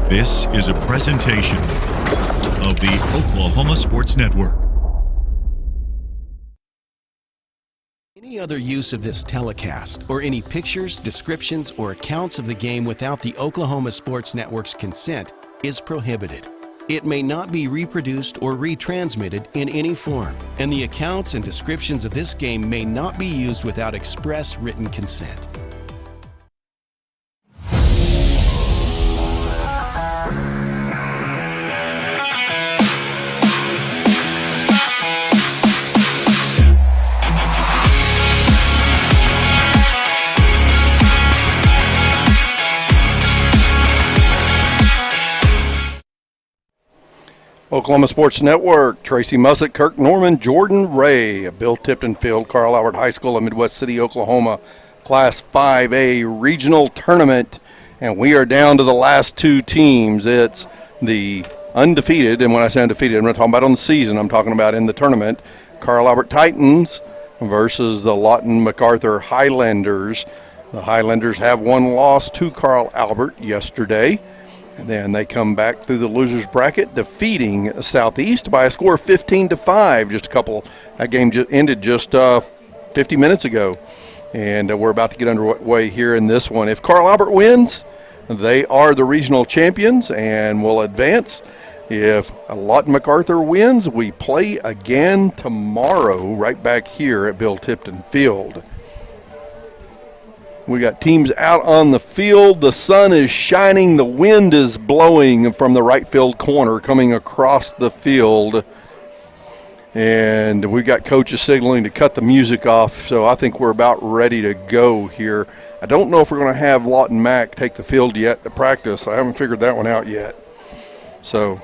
This is a presentation of the Oklahoma Sports Network. Any other use of this telecast or any pictures, descriptions, or accounts of the game without the Oklahoma Sports Network's consent is prohibited. It may not be reproduced or retransmitted in any form, and the accounts and descriptions of this game may not be used without express written consent. Oklahoma Sports Network, Tracy Mussett, Kirk Norman, Jordan Ray, Bill Tipton Field, Carl Albert High School in Midwest City, Oklahoma, Class 5A regional tournament. And we are down to the last two teams. It's the undefeated, and when I say undefeated, I'm not talking about on the season, I'm talking about in the tournament, Carl Albert Titans versus the Lawton MacArthur Highlanders. The Highlanders have one loss to Carl Albert yesterday. And then they come back through the losers bracket, defeating Southeast by a score of 15-5. That game ended just 50 minutes ago. And we're about to get underway here in this one. If Carl Albert wins, they are the regional champions and will advance. If Lawton MacArthur wins, we play again tomorrow right back here at Bill Tipton Field. We got teams out on the field. The sun is shining. The wind is blowing from the right field corner coming across the field. And we got coaches signaling to cut the music off, so I think we're about ready to go here. I don't know if we're going to have Lawton Mac take the field yet to practice. I haven't figured that one out yet. So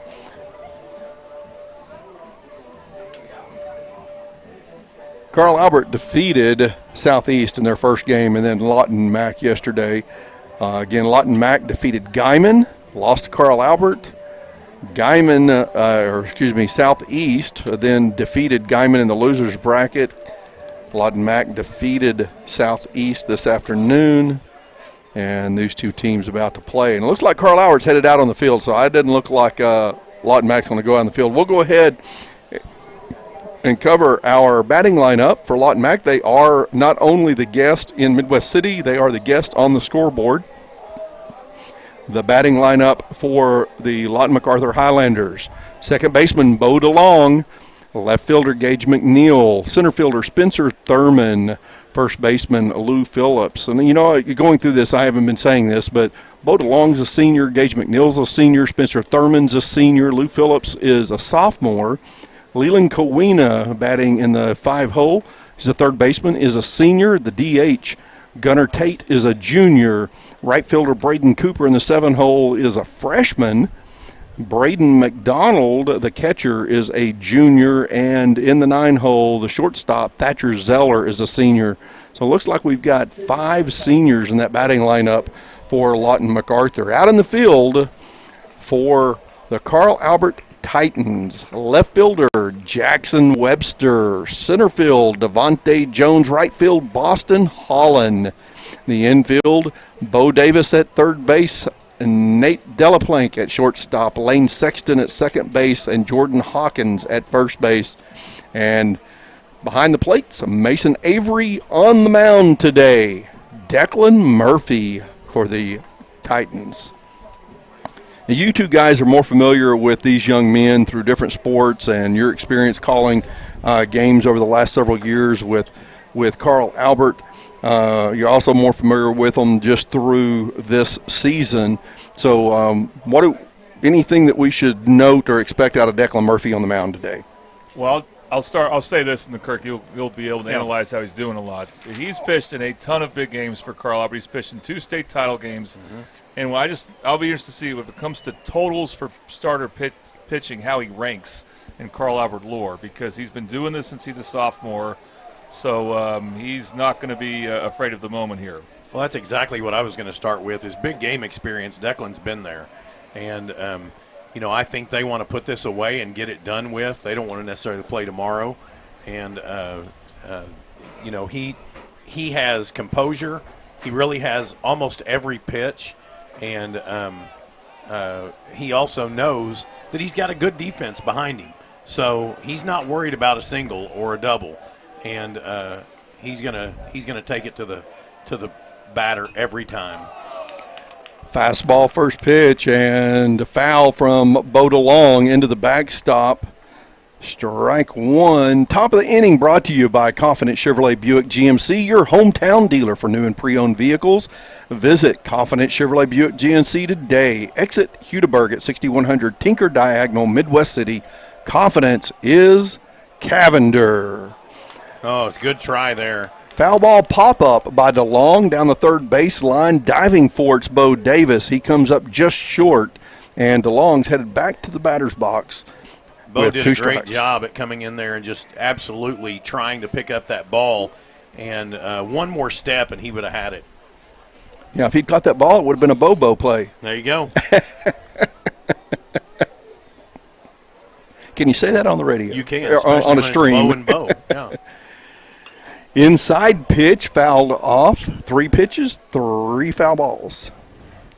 Carl Albert defeated Southeast in their first game, and then Lawton Mac yesterday. Again, Lawton Mac defeated Guyman, lost to Carl Albert. Southeast then defeated Guyman in the losers bracket. Lawton Mac defeated Southeast this afternoon, and these two teams about to play. And it looks like Carl Albert's headed out on the field, so it doesn't look like Lawton Mac's going to go out on the field. We'll go ahead and cover our batting lineup for Lawton Mac. They are not only the guest in Midwest City, they are the guest on the scoreboard. The batting lineup for the Lawton MacArthur Highlanders: second baseman Bo DeLong, left fielder Gage McNeil, center fielder Spencer Thurman, first baseman Lou Phillips. And you know, going through this, I haven't been saying this, but Bo DeLong's a senior, Gage McNeil's a senior, Spencer Thurman's a senior, Lou Phillips is a sophomore. Leland Kowina batting in the 5-hole. He's a third baseman, is a senior. The DH, Gunnar Tate, is a junior. Right fielder Braden Cooper in the 7-hole is a freshman. Braden McDonald, the catcher, is a junior. And in the 9-hole, the shortstop, Thatcher Zeller, is a senior. So it looks like we've got 5 seniors in that batting lineup for Lawton MacArthur. Out in the field for the Carl Albert Titans: left fielder Jackson Webster, center field Devontae Jones, right field Boston Holland, the infield Bo Davis at third base, and Nate Delaplank at shortstop, Lane Sexton at second base, and Jordan Hawkins at first base. And behind the plates, Mason Avery on the mound today, Declan Murphy for the Titans. Now, you two guys are more familiar with these young men through different sports and your experience calling games over the last several years with Carl Albert. You're also more familiar with them just through this season. So anything that we should note or expect out of Declan Murphy on the mound today? Well, I'll say this, and Kirk, you'll be able to analyze how he's doing a lot. He's pitched in a ton of big games for Carl Albert. He's pitched in 2 state title games. Mm-hmm. And I'll be interested to see if it comes to totals for starter pitching, how he ranks in Carl Albert lore, because he's been doing this since he's a sophomore. So he's not going to be afraid of the moment here. Well, that's exactly what I was going to start with. His big game experience, Declan's been there. And, I think they want to put this away and get it done with. They don't want to necessarily play tomorrow. And, he has composure. He really has almost every pitch. And he also knows that he's got a good defense behind him. So he's not worried about a single or a double, and he's gonna take it to the batter every time. Fastball first pitch, and a foul from Bo DeLong into the backstop. Strike one. Top of the inning brought to you by Confident Chevrolet Buick GMC, your hometown dealer for new and pre-owned vehicles. Visit Confident Chevrolet Buick GMC today. Exit Hudaburg at 6100 Tinker Diagonal, Midwest City. Confidence is Cavender. Oh, it's a good try there. Foul ball pop-up by DeLong down the third baseline. Diving for it's Bo Davis. He comes up just short, and DeLong's headed back to the batter's box. Bo did a great strikes. job at coming in there and just absolutely trying to pick up that ball. And one more step, and he would have had it. Yeah, if he'd caught that ball, it would have been a Bobo play. There you go. Can you say that on the radio? You can, on especially a when stream. it's Bo and Bo. Yeah. Inside pitch fouled off. 3 pitches, 3 foul balls.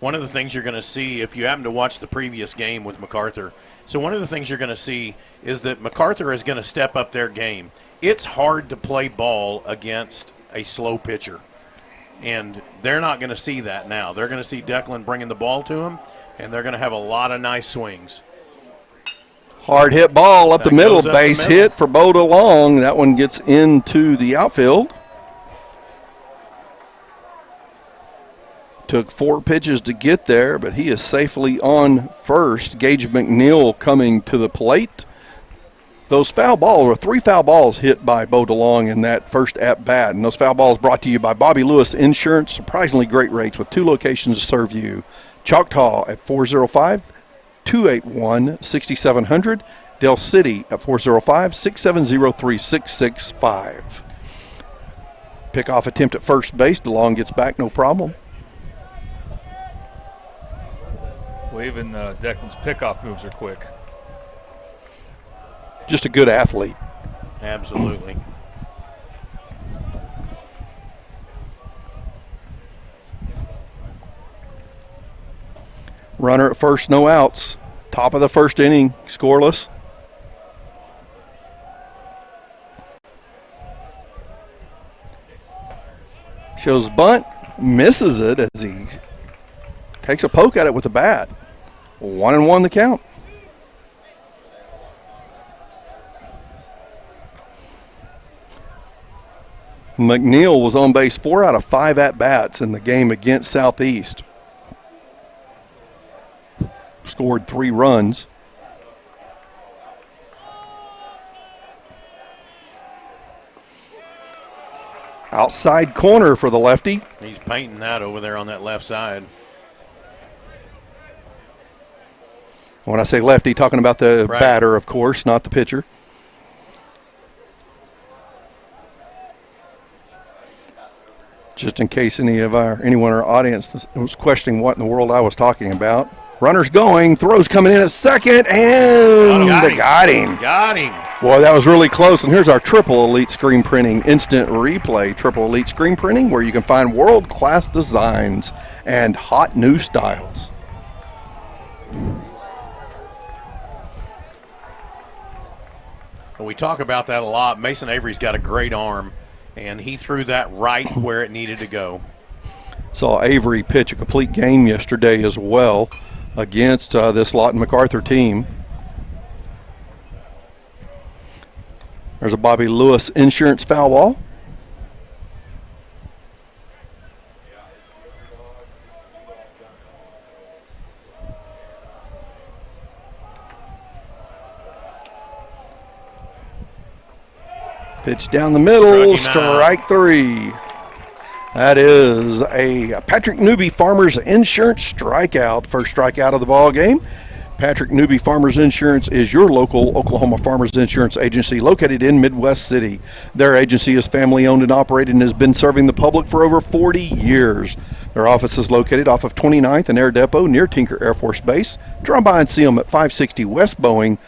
One of the things you're going to see if you happen to watch the previous game with MacArthur, so one of the things you're going to see is that MacArthur is going to step up their game. It's hard to play ball against a slow pitcher, and they're not going to see that now. They're going to see Declan bringing the ball to him, and they're going to have a lot of nice swings. Hard hit ball up That the middle, goes up the base middle. hit for Bo DeLong. That one gets into the outfield. Took 4 pitches to get there, but he is safely on first. Gage McNeil coming to the plate. Those foul balls were 3 foul balls hit by Bo DeLong in that first at-bat. And those foul balls brought to you by Bobby Lewis Insurance. Surprisingly great rates with 2 locations to serve you. Choctaw at 405-281-6700. Del City at 405-670-3665. Pickoff attempt at first base. DeLong gets back, no problem. Well, even Declan's pickoff moves are quick. Just a good athlete. Absolutely. Runner at first, no outs. Top of the first inning, scoreless. Shows bunt, misses it as he takes a poke at it with the bat. 1-1 the count. McNeil was on base 4 out of 5 at-bats in the game against Southeast. Scored 3 runs. Outside corner for the lefty. He's painting that over there on that left side. When I say lefty, talking about the Right. batter, of course, not the pitcher. Just in case anyone in our audience was questioning what in the world I was talking about. Runner's going, throws coming in at second, and got him. Got him. Boy, that was really close. And here's our Triple Elite Screen Printing Instant Replay. Triple Elite Screen Printing, where you can find world-class designs and hot new styles. We talk about that a lot. Mason Avery's got a great arm, and he threw that right where it needed to go. Saw Avery pitch a complete game yesterday as well against this Lawton MacArthur team. There's a Bobby Lewis Insurance foul ball. Pitch down the middle, Struck him out. strike 3. That is a Patrick Newby Farmers Insurance strikeout. First strikeout of the ball game. Patrick Newby Farmers Insurance is your local Oklahoma Farmers Insurance agency located in Midwest City. Their agency is family owned and operated and has been serving the public for over 40 years. Their office is located off of 29th and Air Depot near Tinker Air Force Base. Drop by and see them at 560 West Boeing,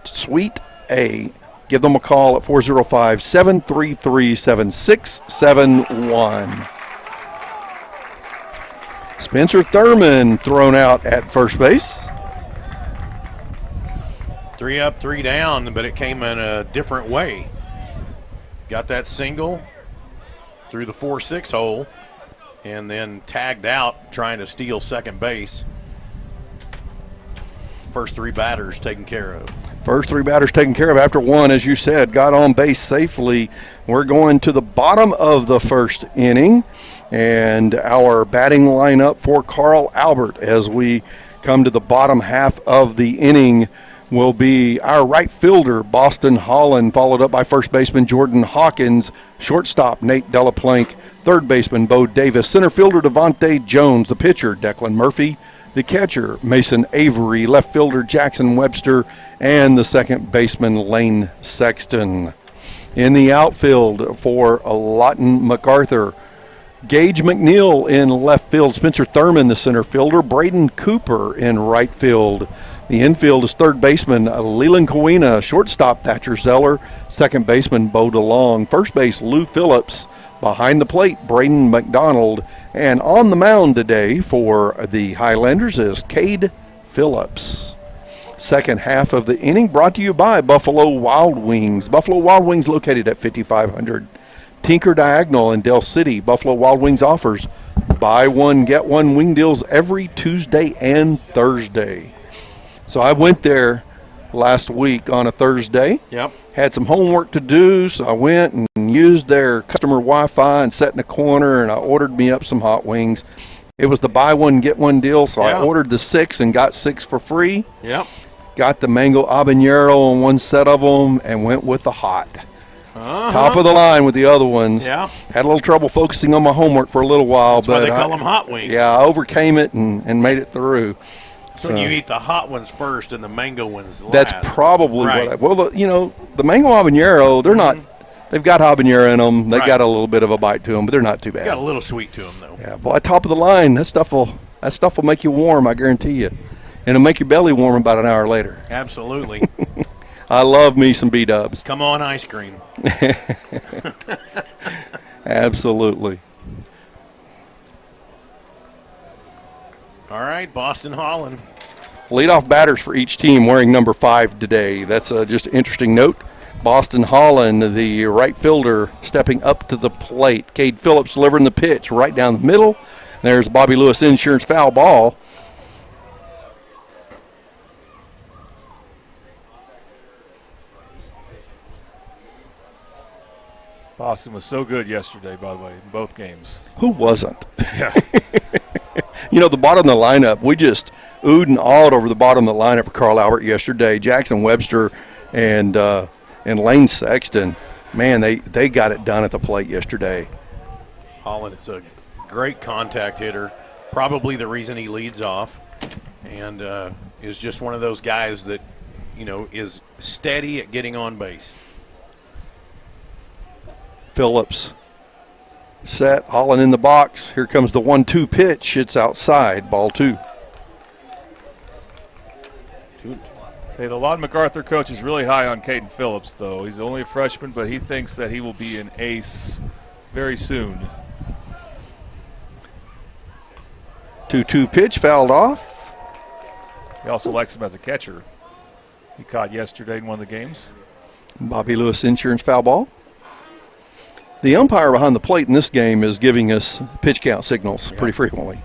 Suite A. Give them a call at 405-733-7671. Spencer Thurman thrown out at first base. 3 up, 3 down, but it came in a different way. Got that single through the 4-6 hole and then tagged out trying to steal second base. First 3 batters taken care of. First 3 batters taken care of after one, as you said, got on base safely. We're going to the bottom of the first inning, and our batting lineup for Carl Albert as we come to the bottom half of the inning will be our right fielder, Boston Holland, followed up by first baseman Jordan Hawkins, shortstop Nate Delaplanque, third baseman Bo Davis, center fielder Devontae Jones, the pitcher Declan Murphy, the catcher Mason Avery, left fielder Jackson Webster, and the second baseman Lane Sexton. In the outfield for Lawton MacArthur, Gage McNeil in left field, Spencer Thurman the center fielder, Braden Cooper in right field. The infield is third baseman Leland Kawina, shortstop Thatcher Zeller, second baseman Bo DeLong, first base Lou Phillips, behind the plate Braden McDonald, and on the mound today for the Highlanders is Cade Phillips. Second half of the inning brought to you by Buffalo Wild Wings. Buffalo Wild Wings located at 5500 Tinker Diagonal in Del City. Buffalo Wild Wings offers buy one, get one wing deals every Tuesday and Thursday. So I went there last week on a Thursday. Yep. Had some homework to do, so I went and used their customer Wi-Fi and sat in a corner, and I ordered me up some hot wings. It was the buy one, get one deal, so I ordered the 6 and got 6 for free. Yep. Got the mango habanero on one set of them and went with the hot. Top of the line with the other ones. Yeah. Had a little trouble focusing on my homework for a little while. That's why they call them hot wings. Yeah, I overcame it and made it through. So you eat the hot ones first and the mango ones last. That's probably right. what the mango habanero, they're not, they've got habanero in them. They got a little bit of a bite to them, but they're not too bad. Got a little sweet to them, though. Yeah, boy, top of the line, that stuff will make you warm, I guarantee you. And it'll make your belly warm about an hour later. Absolutely. I love me some B-dubs. Come on, ice cream. Absolutely. All right, Boston Holland. Leadoff batters for each team wearing number 5 today. That's just an interesting note. Boston Holland, the right fielder, stepping up to the plate. Cade Phillips delivering the pitch right down the middle. There's Bobby Lewis Insurance foul ball. Boston was so good yesterday, by the way, in both games. Who wasn't? Yeah. The bottom of the lineup, we just oohed and awed over the bottom of the lineup for Carl Albert yesterday. Jackson Webster and Lane Sexton, man, they got it done at the plate yesterday. Holland is a great contact hitter, probably the reason he leads off, and is just one of those guys that, is steady at getting on base. Phillips set, Holland in the box. Here comes the 1-2 pitch. It's outside, ball 2. Hey, the Lawton MacArthur coach is really high on Caden Phillips, though. He's only a freshman, but he thinks that he will be an ace very soon. 2-2 pitch, fouled off. He also likes him as a catcher. He caught yesterday in one of the games. Bobby Lewis Insurance foul ball. The umpire behind the plate in this game is giving us pitch count signals pretty frequently.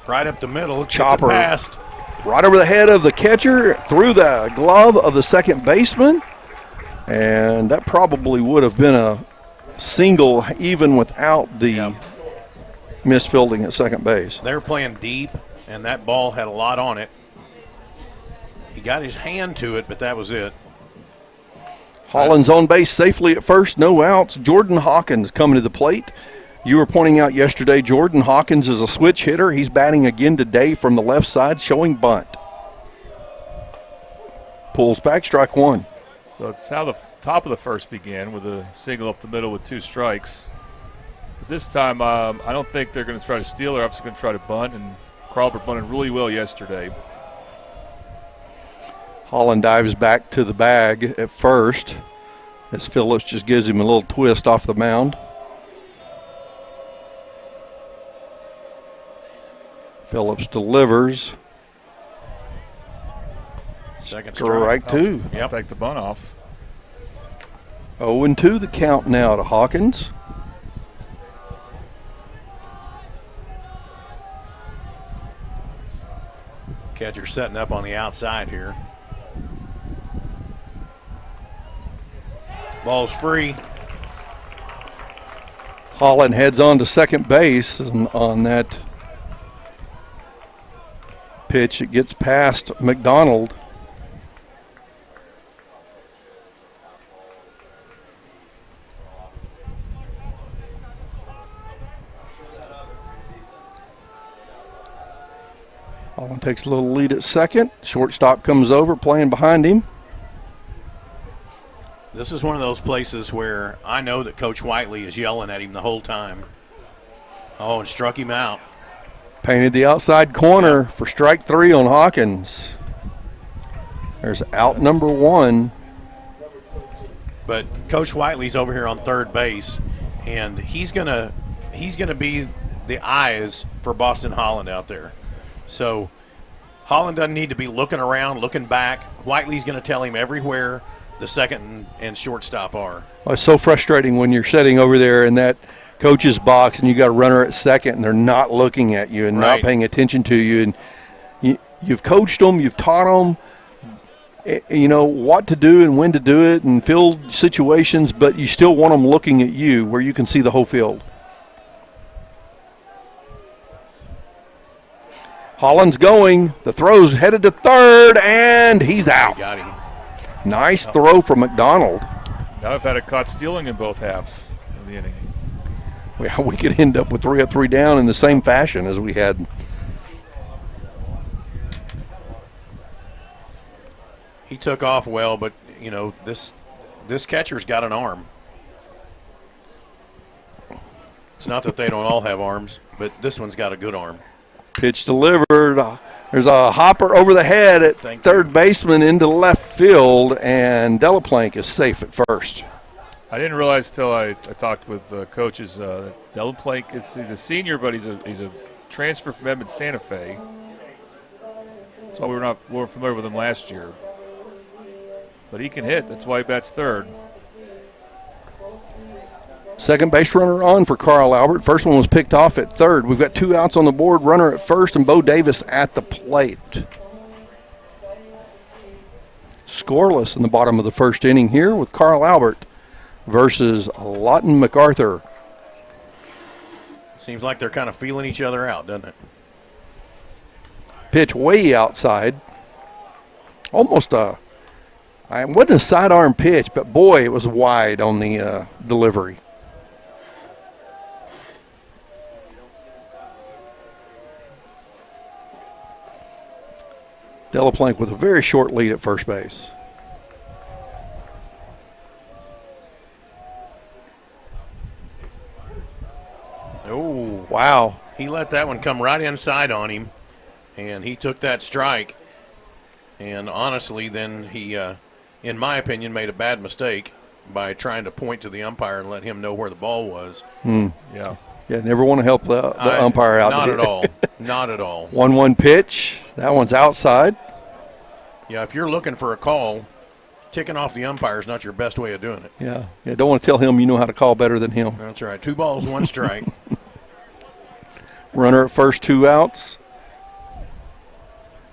Right up the middle, chopper past. Right over the head of the catcher, through the glove of the second baseman. And that probably would have been a single even without the misfielding at second base. They were playing deep, and that ball had a lot on it. He got his hand to it, but that was it. Holland's on base safely at first, no outs. Jordan Hawkins coming to the plate. You were pointing out yesterday, Jordan Hawkins is a switch hitter. He's batting again today from the left side, showing bunt. Pulls back, strike 1. So it's how the top of the first began with a single up the middle with 2 strikes. But this time, I don't think they're going to try to steal. They're obviously going to try to bunt, and Carlbert bunted really well yesterday. Holland dives back to the bag at first as Phillips just gives him a little twist off the mound. Phillips delivers. Second Strike two. Yep. Take the bunt off. 0-2 the count now to Hawkins. Catcher setting up on the outside here. Ball's free. Holland heads on to second base, and on that pitch, it gets past McDonald. Holland takes a little lead at second. Shortstop comes over, playing behind him. This is one of those places where I know that Coach Whiteley is yelling at him the whole time. Oh, and struck him out. Painted the outside corner for strike three on Hawkins. There's out number one. But Coach Whiteley's over here on third base, and he's gonna be the eyes for Boston Holland out there. So Holland doesn't need to be looking around, looking back. Whiteley's going to tell him everywhere the second and shortstop are. Well, it's so frustrating when you're sitting over there in that coach's box and you got a runner at second and they're not looking at you and not paying attention to you. And you've coached them, you've taught them, you know, what to do and when to do it and field situations, but you still want them looking at you where you can see the whole field. Holland's going. The throw's headed to third, and he's out. Got him. Nice throw from McDonald. Now I've had it caught stealing in both halves of the inning. Well, we could end up with 3 up, 3 down in the same fashion as we had. He took off well, but, you know, this catcher's got an arm. It's not that they don't all have arms, but this one's got a good arm. Pitch delivered. There's a hopper over the head at third baseman into left field, and Delaplank is safe at first. I didn't realize till I talked with coaches that Delaplank he's a senior, but he's a transfer from Edmond Santa Fe. That's why we weren't familiar with him last year. But he can hit. That's why he bats third. Second base runner on for Carl Albert. First one was picked off at third. We've got 2 outs on the board, runner at first, and Bo Davis at the plate. Scoreless in the bottom of the first inning here with Carl Albert versus Lawton MacArthur. Seems like they're kind of feeling each other out, doesn't it? Pitch way outside. Almost it wasn't a sidearm pitch, but boy, it was wide on the delivery. Delaplank with a very short lead at first base. Oh, wow. He let that one come right inside on him, and he took that strike. And honestly, then he, in my opinion, made a bad mistake by trying to point to the umpire and let him know where the ball was. Yeah. Yeah, never want to help the umpire out. Not at all. Not at all. 1-1 pitch. That one's outside. Yeah, if you're looking for a call, ticking off the umpire is not your best way of doing it. Yeah, don't want to tell him you know how to call better than him. That's right. 2 balls, 1 strike. Runner at first, 2 outs.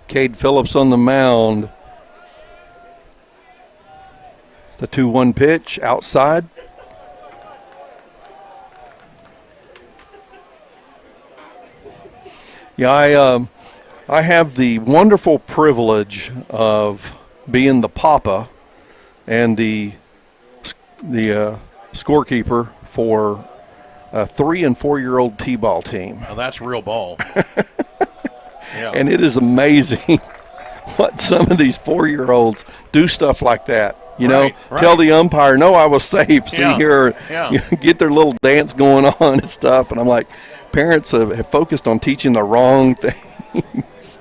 Cade Phillips on the mound. The 2-1 pitch outside. Yeah, I have the wonderful privilege of being the papa and the scorekeeper for a 3- and 4-year-old T-ball team. Now that's real ball. Yeah. And it is amazing what some of these 4-year-olds do stuff like that. You know, tell the umpire, no, I was safe. See here, get their little dance going on and stuff. And I'm like, parents have focused on teaching the wrong things.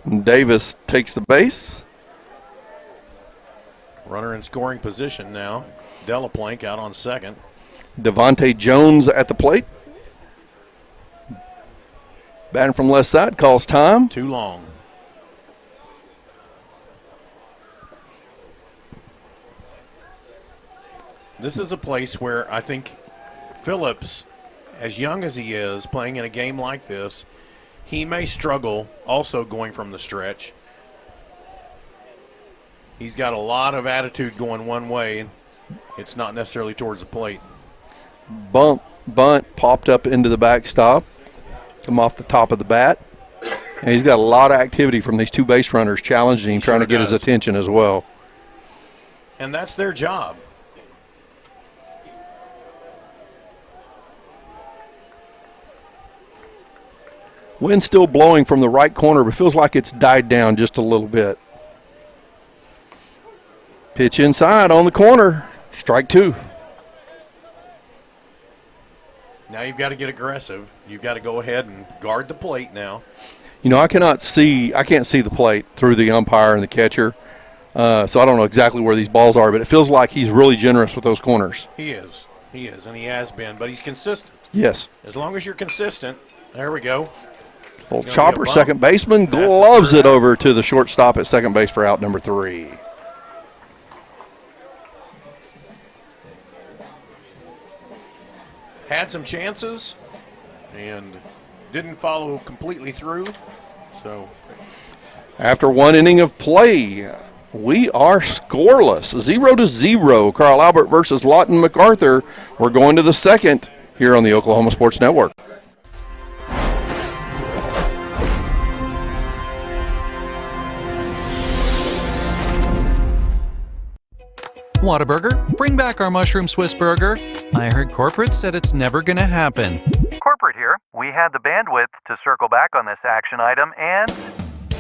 And Davis takes the base. Runner in scoring position now. Delaplank out on second. Devontae Jones at the plate. Batting from left side, calls time. Too long. This is a place where I think Phillips, as young as he is, playing in a game like this, he may struggle also going from the stretch. He's got a lot of attitude going one way. It's not necessarily towards the plate. Bunt popped up into the backstop. Come off the top of the bat. And he's got a lot of activity from these two base runners challenging him, trying to get his attention as well. And that's their job. Wind's still blowing from the right corner, but feels like it's died down just a little bit. Pitch inside on the corner. Strike two. Now you've got to get aggressive. You've got to go ahead and guard the plate now. You know, I can't see the plate through the umpire and the catcher, so I don't know exactly where these balls are, but it feels like he's really generous with those corners. He is, and he has been, but he's consistent. Yes. As long as you're consistent, there we go. Little chopper, second baseman, gloves it over to the shortstop at second base for out number 3. Had some chances and didn't follow completely through. So, after one inning of play, we are scoreless, 0-0. Carl Albert versus Lawton MacArthur. We're going to the second here on the Oklahoma Sports Network. Whataburger, bring back our mushroom Swiss burger. I heard corporate said it's never going to happen. Corporate here. We had the bandwidth to circle back on this action item, and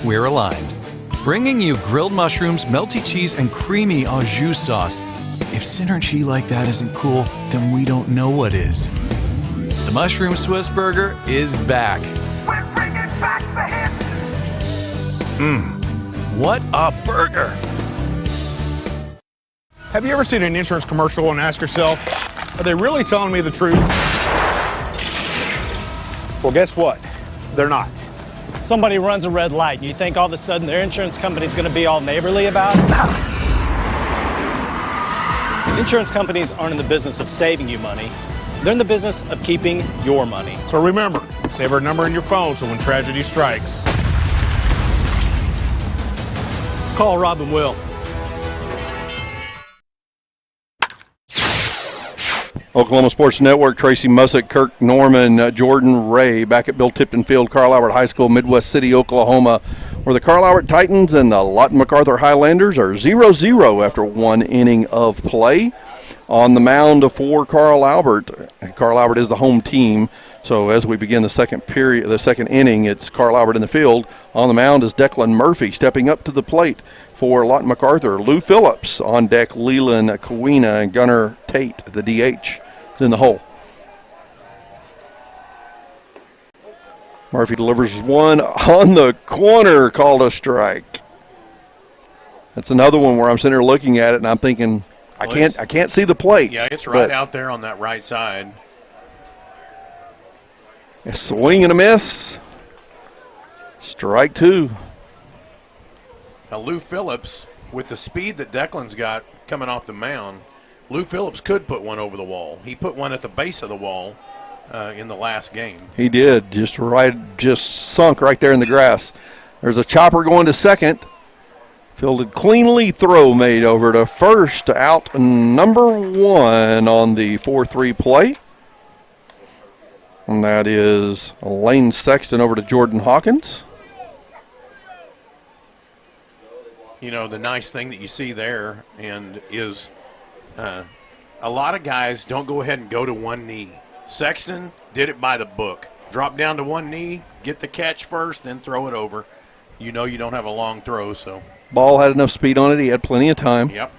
we're aligned. Bringing you grilled mushrooms, melty cheese, and creamy au jus sauce. If synergy like that isn't cool, then we don't know what is. The mushroom Swiss burger is back. we're bringing back the hits. What a burger! Have you ever seen an insurance commercial and ask yourself, are they really telling me the truth? Well, guess what? They're not. Somebody runs a red light, and you think all of a sudden their insurance company's going to be all neighborly about it? Insurance companies aren't in the business of saving you money. They're in the business of keeping your money. So remember, save our number in your phone so when tragedy strikes, Call Rob and Will. Oklahoma Sports Network, Tracy Mussick, Kirk Norman, Jordan Ray, back at Bill Tipton Field, Carl Albert High School, Midwest City, Oklahoma, where the Carl Albert Titans and the Lawton MacArthur Highlanders are 0-0 after one inning of play. On the mound for Carl Albert. Carl Albert is the home team, so as we begin the second inning, it's Carl Albert in the field. On the mound is Declan Murphy, stepping up to the plate for Lawton MacArthur. Lou Phillips on deck, Leland Kawina, and Gunnar Tate, the DH. In the hole. Murphy delivers one on the corner, called a strike. That's another one where I'm sitting here looking at it and I'm thinking, I can't see the plate. Yeah, it's right out there on that right side. A swing and a miss. Strike two. Now Lou Phillips, with the speed that Declan's got coming off the mound, Lou Phillips could put one over the wall. He put one at the base of the wall in the last game. He did, just sunk right there in the grass. There's a chopper going to second. Fielded cleanly, throw made over to first, out number 1 on the 4-3 play. And that is Lane Sexton over to Jordan Hawkins. You know, the nice thing that you see there and is a lot of guys don't go ahead and go to one knee. Sexton did it by the book. Drop down to one knee, get the catch first, then throw it over. You know you don't have a long throw, so. Ball had enough speed on it. He had plenty of time. Yep.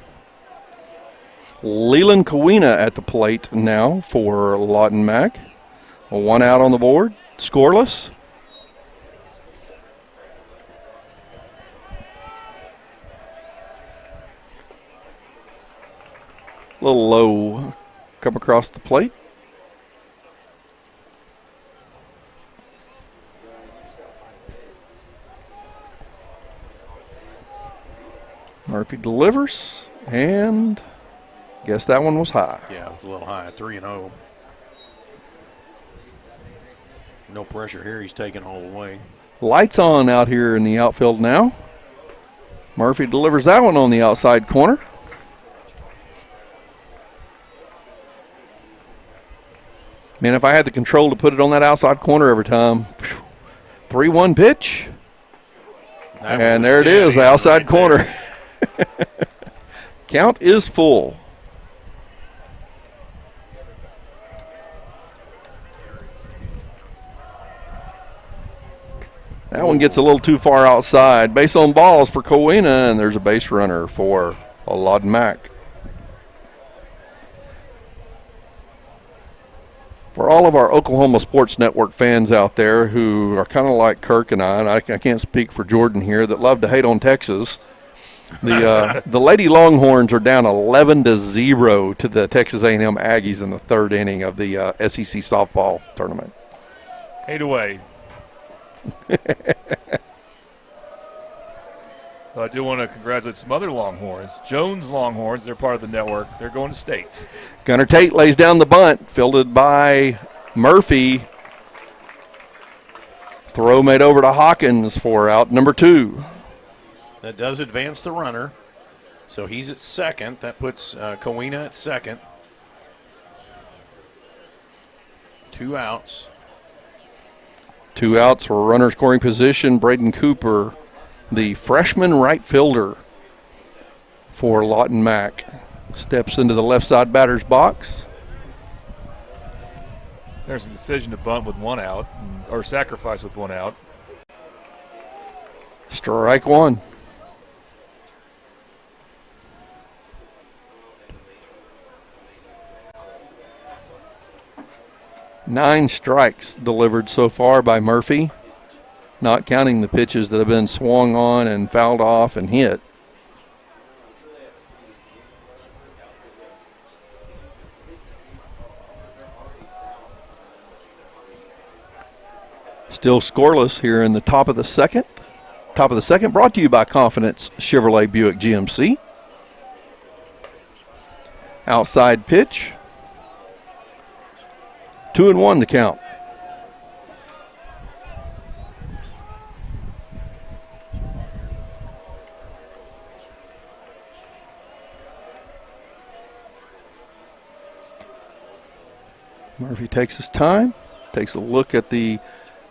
Leland Kawina at the plate now for Lawton Mac. One out on the board, scoreless. A little low come across the plate. Murphy delivers, and guess that one was high. Yeah, it was a little high, 3-0. No pressure here. He's taking all the way. Lights on out here in the outfield now. Murphy delivers that one on the outside corner. Man, if I had the control to put it on that outside corner every time. 3-1 pitch. And there it is, the outside right corner. Count is full. That one gets a little too far outside. Base on balls for Cowena, and there's a base runner for Lawton Mack. For all of our Oklahoma Sports Network fans out there who are kind of like Kirk and I can't speak for Jordan here, that love to hate on Texas, the Lady Longhorns are down 11-0 to the Texas A&M Aggies in the third inning of the SEC softball tournament. 8 away. I do want to congratulate some other Longhorns. Jones Longhorns, they're part of the network. They're going to state. Gunnar Tate lays down the bunt, fielded by Murphy. Throw made over to Hawkins for out number 2. That does advance the runner. So he's at second. That puts Cowena at second. 2 outs. 2 outs for runner scoring position. Braden Cooper, the freshman right fielder for Lawton Mack, steps into the left side batter's box. There's a decision to bunt with 1 out, or sacrifice with 1 out. Strike 1. Nine strikes delivered so far by Murphy, not counting the pitches that have been swung on and fouled off and hit. Still scoreless here in the top of the second. Top of the second brought to you by Confidence Chevrolet Buick GMC. Outside pitch. 2-1 the count. Murphy takes his time, takes a look at the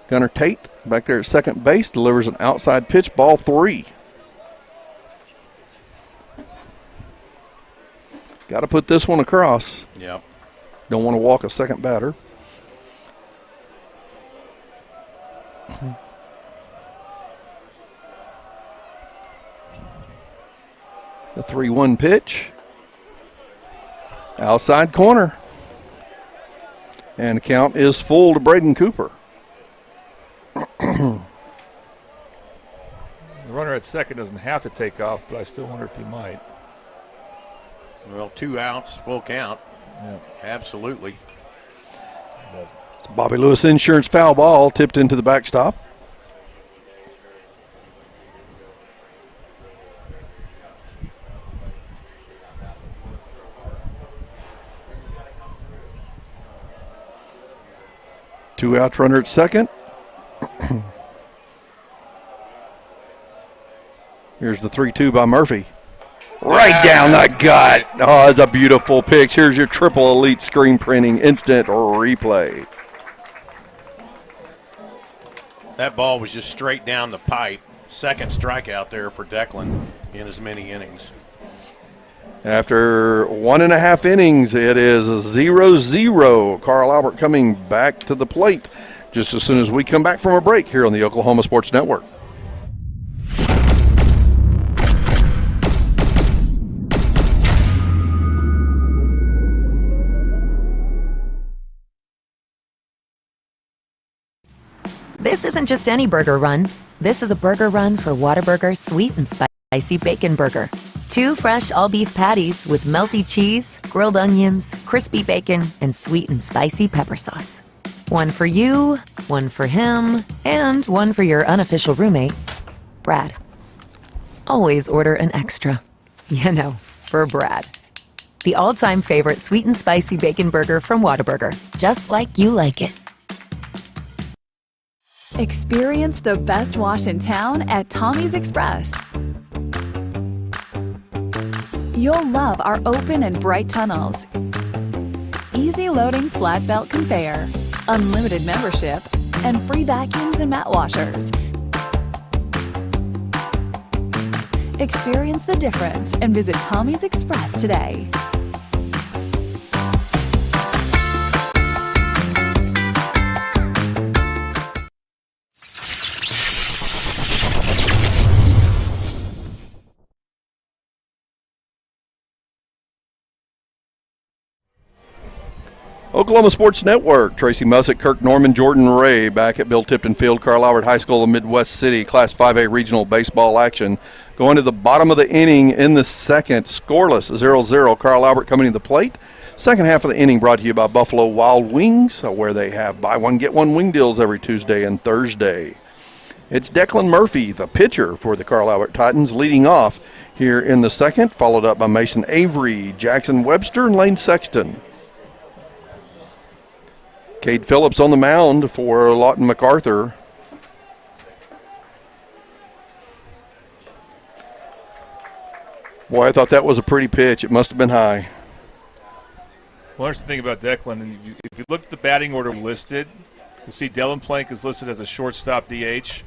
Gunnar Tate back there at second base, delivers an outside pitch, ball 3. Got to put this one across. Yep. Don't want to walk a second batter. The 3-1 pitch. Outside corner. And the count is full to Braden Cooper. The runner at second doesn't have to take off, but I still wonder if he might. Well, 2 outs, full count. Yeah. Absolutely. It's Bobby Lewis Insurance foul ball tipped into the backstop. Two outs, runner at second. Here's the 3-2 by Murphy. Right down the gut. Oh, that's a beautiful pitch. Here's your triple elite screen printing instant replay. That ball was just straight down the pipe. Second strikeout there for Declan in as many innings. After 1.5 innings, it is 0-0. Carl Albert coming back to the plate just as soon as we come back from a break here on the Oklahoma Sports Network. This isn't just any burger run. This is a burger run for Whataburger Sweet and Spicy Bacon Burger. 2 fresh all-beef patties with melty cheese, grilled onions, crispy bacon, and sweet and spicy pepper sauce. 1 for you, 1 for him, and 1 for your unofficial roommate, Brad. Always order an extra. You know, for Brad. The all-time favorite sweet and spicy bacon burger from Whataburger. Just like you like it. Experience the best wash in town at Tommy's Express. You'll love our open and bright tunnels, easy loading flat belt conveyor, unlimited membership, and free vacuums and mat washers. Experience the difference and visit Tommy's Express today. Oklahoma Sports Network, Tracy Mussick, Kirk Norman, Jordan Ray back at Bill Tipton Field, Carl Albert High School in Midwest City, Class 5A regional baseball action. Going to the bottom of the inning in the second, scoreless 0-0. Carl Albert coming to the plate. Second half of the inning brought to you by Buffalo Wild Wings, where they have buy one, get one wing deals every Tuesday and Thursday. It's Declan Murphy, the pitcher for the Carl Albert Titans, leading off here in the second, followed up by Mason Avery, Jackson Webster, and Lane Sexton. Cade Phillips on the mound for Lawton MacArthur. Boy, I thought that was a pretty pitch. It must have been high. Well, here's the thing about Declan. And if you look at the batting order listed, you'll see Dylan Plank is listed as a shortstop DH.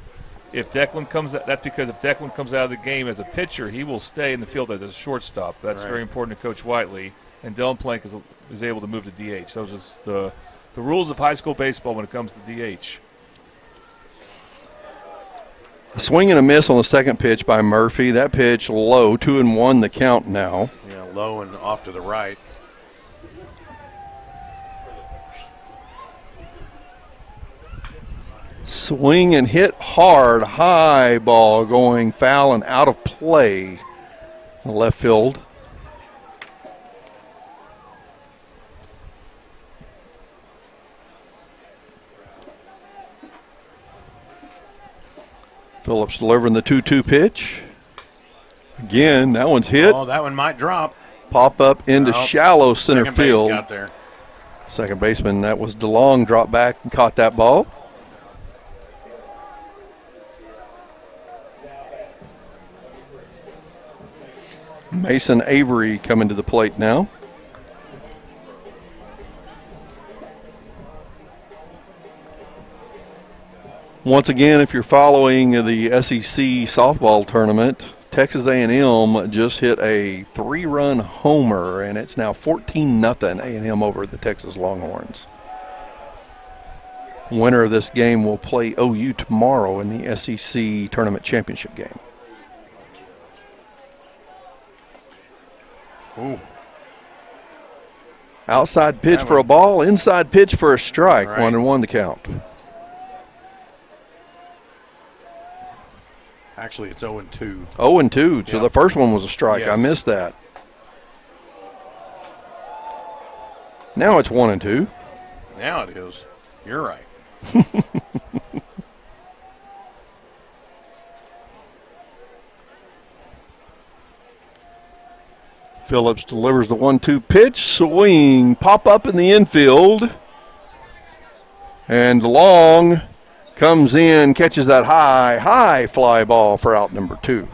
If Declan comes, that's because if Declan comes out of the game as a pitcher, he will stay in the field as a shortstop. That's very important to Coach Whiteley. And Dylan Plank is able to move to DH. Those are the rules of high school baseball when it comes to DH. A swing and a miss on the second pitch by Murphy. That pitch low, 2-1 the count now. Yeah, low and off to the right. Swing and hit hard, high ball going foul and out of play. Left field. Phillips delivering the 2-2 pitch. Again, that one's hit. Oh, that one might drop. Pop up into shallow center second field. Base got there. Second baseman, that was DeLong, dropped back and caught that ball. Mason Avery coming to the plate now. Once again, if you're following the SEC softball tournament, Texas A&M just hit a 3-run homer, and it's now 14-0 A&M over the Texas Longhorns. Winner of this game will play OU tomorrow in the SEC tournament championship game. Ooh. Outside pitch for a ball, inside pitch for a strike. Right. 1-1 the count. Actually, it's 0-2. 0-2, so the first one was a strike. Yes. I missed that. Now it's 1-2. Now it is. You're right. Phillips delivers the 1-2 pitch. Swing, pop up in the infield. And Long comes in, catches that high fly ball for out number 2.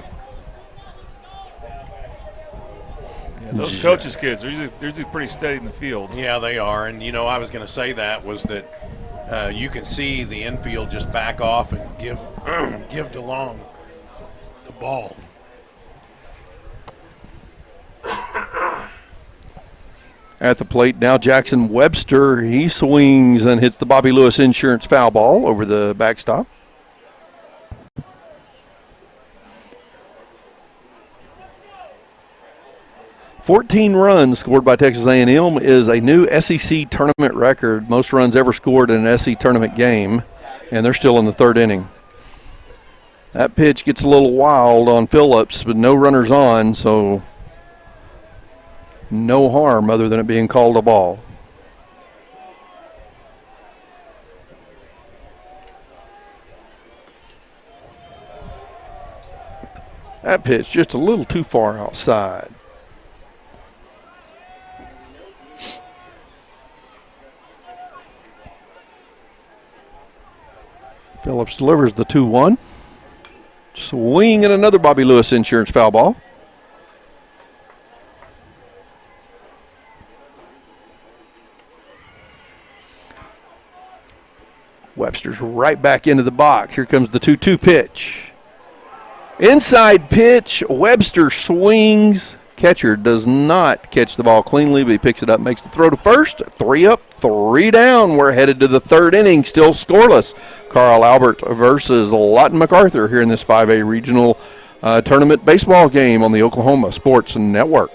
Yeah, those coaches' kids, they're usually pretty steady in the field. Yeah, they are. And, I was going to say that was that you can see the infield just back off and give DeLong the ball. At the plate now, Jackson Webster. He swings and hits the Bobby Lewis Insurance foul ball over the backstop. $14 runs scored by Texas A&M is a new SEC tournament record. Most runs ever scored in an SEC tournament game, and they're still in the third inning. That pitch gets a little wild on Phillips, but no runners on, so no harm other than it being called a ball. That pitch just a little too far outside. Phillips delivers the 2-1. Swing and another Bobby Lewis Insurance foul ball. Webster's right back into the box. Here comes the 2-2 pitch. Inside pitch. Webster swings. Catcher does not catch the ball cleanly, but he picks it up, makes the throw to first. 3 up, 3 down. We're headed to the third inning, still scoreless. Carl Albert versus Lawton MacArthur here in this 5A regional tournament baseball game on the Oklahoma Sports Network.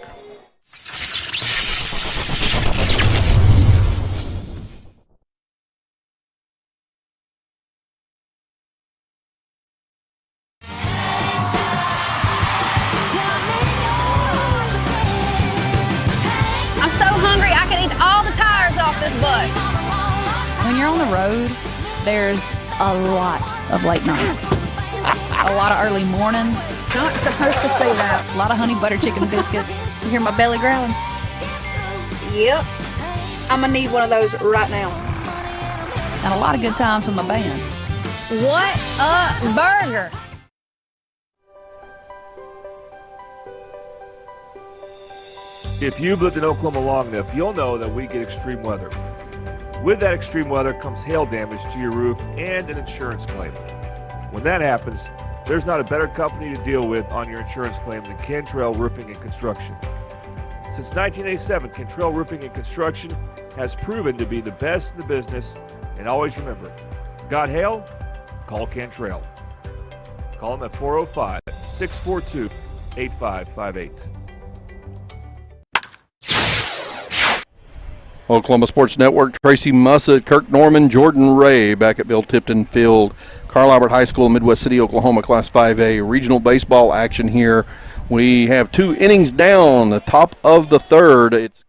I'm so hungry I could eat all the tires off this bus. When you're on the road, there's a lot of late nights. A lot of early mornings. Not supposed to say that. A lot of honey butter chicken biscuits. You hear my belly growling? Yep. I'm gonna need one of those right now. And a lot of good times with my band. What a burger. If you've lived in Oklahoma long enough, you'll know that we get extreme weather. With that extreme weather comes hail damage to your roof and an insurance claim. When that happens, there's not a better company to deal with on your insurance claim than Cantrell Roofing and Construction. Since 1987, Cantrell Roofing and Construction has proven to be the best in the business, and always remember, got hail? Call Cantrell. Call them at 405-642-8558. Oklahoma Sports Network, Tracy Mussett, Kirk Norman, Jordan Ray back at Bill Tipton Field. Carl Albert High School, Midwest City, Oklahoma, Class 5A. Regional baseball action here. We have 2 innings down, the top of the third. It's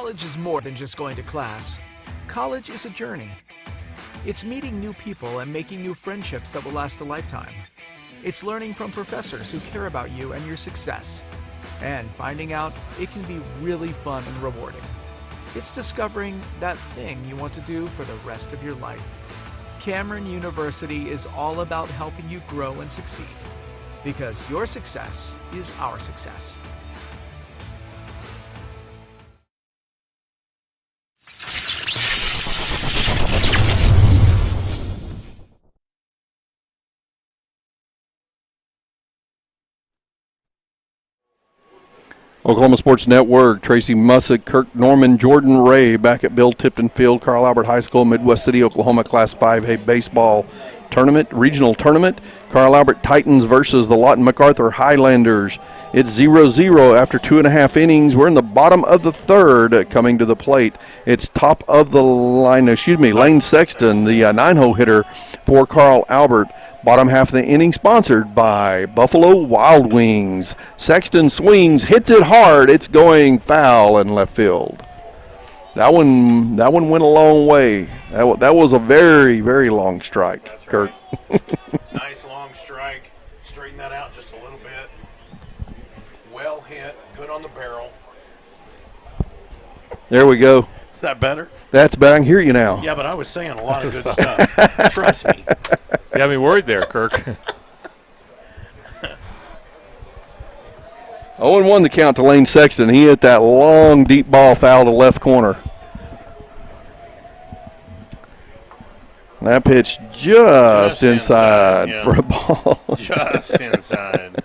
College is more than just going to class. College is a journey. It's meeting new people and making new friendships that will last a lifetime. It's learning from professors who care about you and your success. And finding out it can be really fun and rewarding. It's discovering that thing you want to do for the rest of your life. Cameron University is all about helping you grow and succeed. Because your success is our success. Oklahoma Sports Network, Tracy Mussick, Kirk Norman, Jordan Ray back at Bill Tipton Field, Carl Albert High School, Midwest City, Oklahoma Class 5A baseball tournament, regional tournament. Carl Albert Titans versus the Lawton MacArthur Highlanders. It's 0-0 after 2.5 innings. We're in the bottom of the third coming to the plate. It's top of the line, Lane Sexton, the 9-hole hitter for Carl Albert. Bottom half of the inning sponsored by Buffalo Wild Wings. Sexton swings, hits it hard. It's going foul in left field. That one went a long way. That was a very, very long strike, that's Kirk. Right. Nice long strike. Straighten that out just a little bit. Well hit. Good on the barrel. There we go. Is that better? That's better. I can hear you now. Yeah, but I was saying a lot of good stuff. Trust me. You got me worried there, Kirk. 0-1 the count to Lane Sexton. He hit that long, deep ball foul to left corner. That pitch just inside yeah. for a ball. Just inside.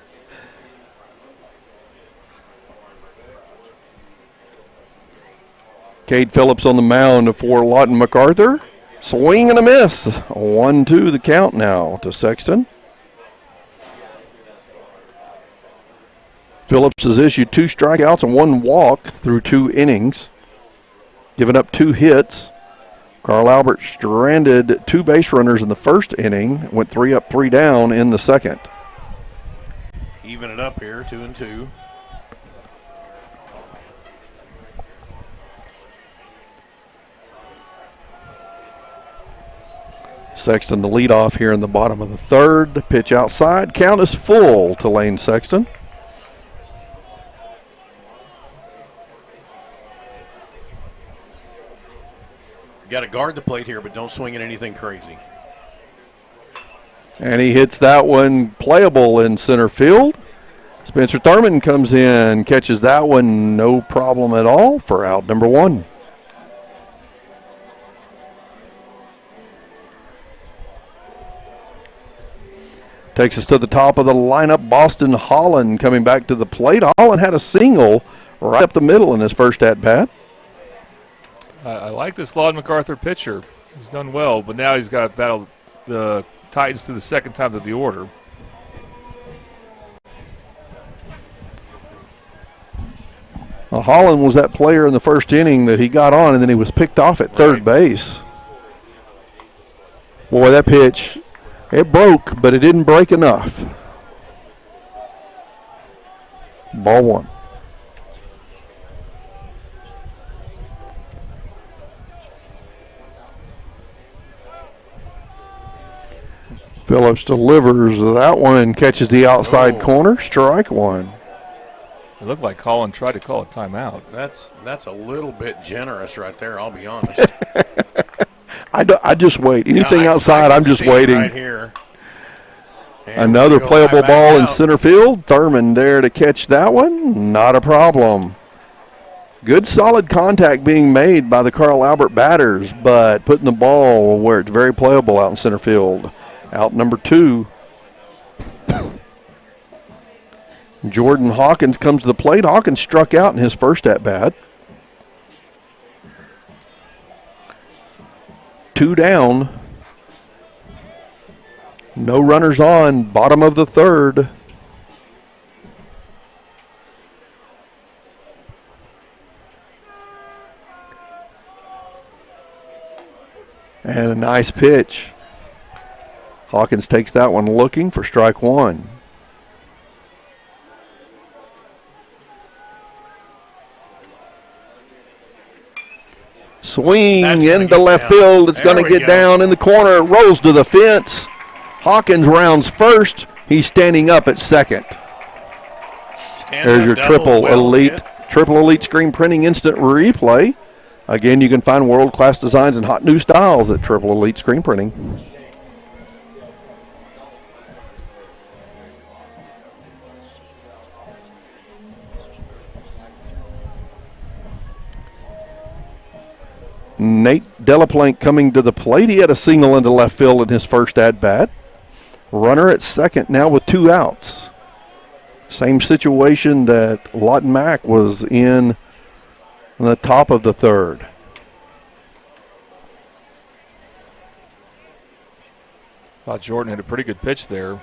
Cade Phillips on the mound for Lawton MacArthur. Swing and a miss. 1-2 the count now to Sexton. Phillips has issued 2 strikeouts and 1 walk through 2 innings, giving up 2 hits. Carl Albert stranded 2 base runners in the first inning, went 3 up, 3 down in the second. Even it up here, 2-2. Sexton the leadoff here in the bottom of the third. The pitch outside. Count is full to Lane Sexton. You got to guard the plate here, but don't swing at anything crazy. And he hits that one playable in center field. Spencer Thurman comes in, catches that one, no problem at all for out number 1. Takes us to the top of the lineup. Boston Holland coming back to the plate. Holland had a single right up the middle in his first at-bat. I like this Lawton MacArthur pitcher. He's done well, but now he's got to battle the Titans through the second time of the order. Well, Holland was that player in the first inning that he got on, and then he was picked off at third base. Boy, that pitch, it broke, but it didn't break enough. Ball 1. Phillips delivers that one and catches the outside corner. Strike 1. It looked like Holland tried to call a timeout. That's a little bit generous right there, I'll be honest. I just wait. Anything outside, I'm just waiting. Right here. Another playable ball in center field. Thurman there to catch that one. Not a problem. Good solid contact being made by the Carl Albert batters, but putting the ball where it's very playable out in center field. Out number 2. Jordan Hawkins comes to the plate. Hawkins struck out in his first at-bat. 2 down. No runners on. Bottom of the third. And a nice pitch. Hawkins takes that one looking for strike 1. Swing That's gonna into get left down. field. It's There going to we get go. down in the corner. Rolls to the fence. Hawkins rounds first. He's standing up at second. There's your triple elite screen printing instant replay. Again, you can find world-class designs and hot new styles at Triple Elite Screen Printing. Nate Delaplank coming to the plate. He had a single into left field in his first at-bat. Runner at second now with 2 outs. Same situation that Lawton Mack was in the top of the third. Thought Jordan had a pretty good pitch there.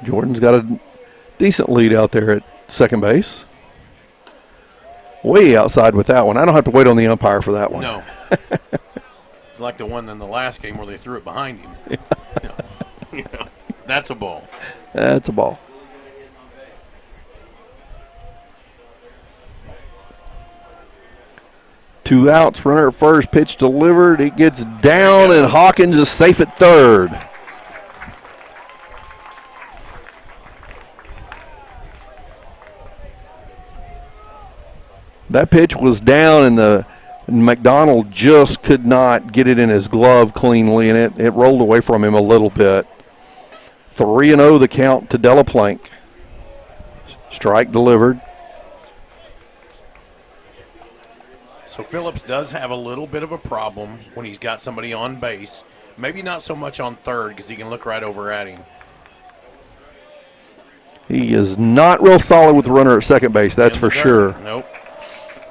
Jordan's got a decent lead out there at second base. Way outside with that one. I don't have to wait on the umpire for that one. No. It's like the one in the last game where they threw it behind him. That's a ball. That's a ball. Two outs, runner at first, pitch delivered. It gets down, and Hawkins is safe at third. That pitch was down, and McDonald just could not get it in his glove cleanly, and it rolled away from him a little bit. 3-0 the count to Delaplank. Strike delivered. So Phillips does have a little bit of a problem when he's got somebody on base. Maybe not so much on third because he can look right over at him. He is not real solid with the runner at second base, that's for sure. Nope.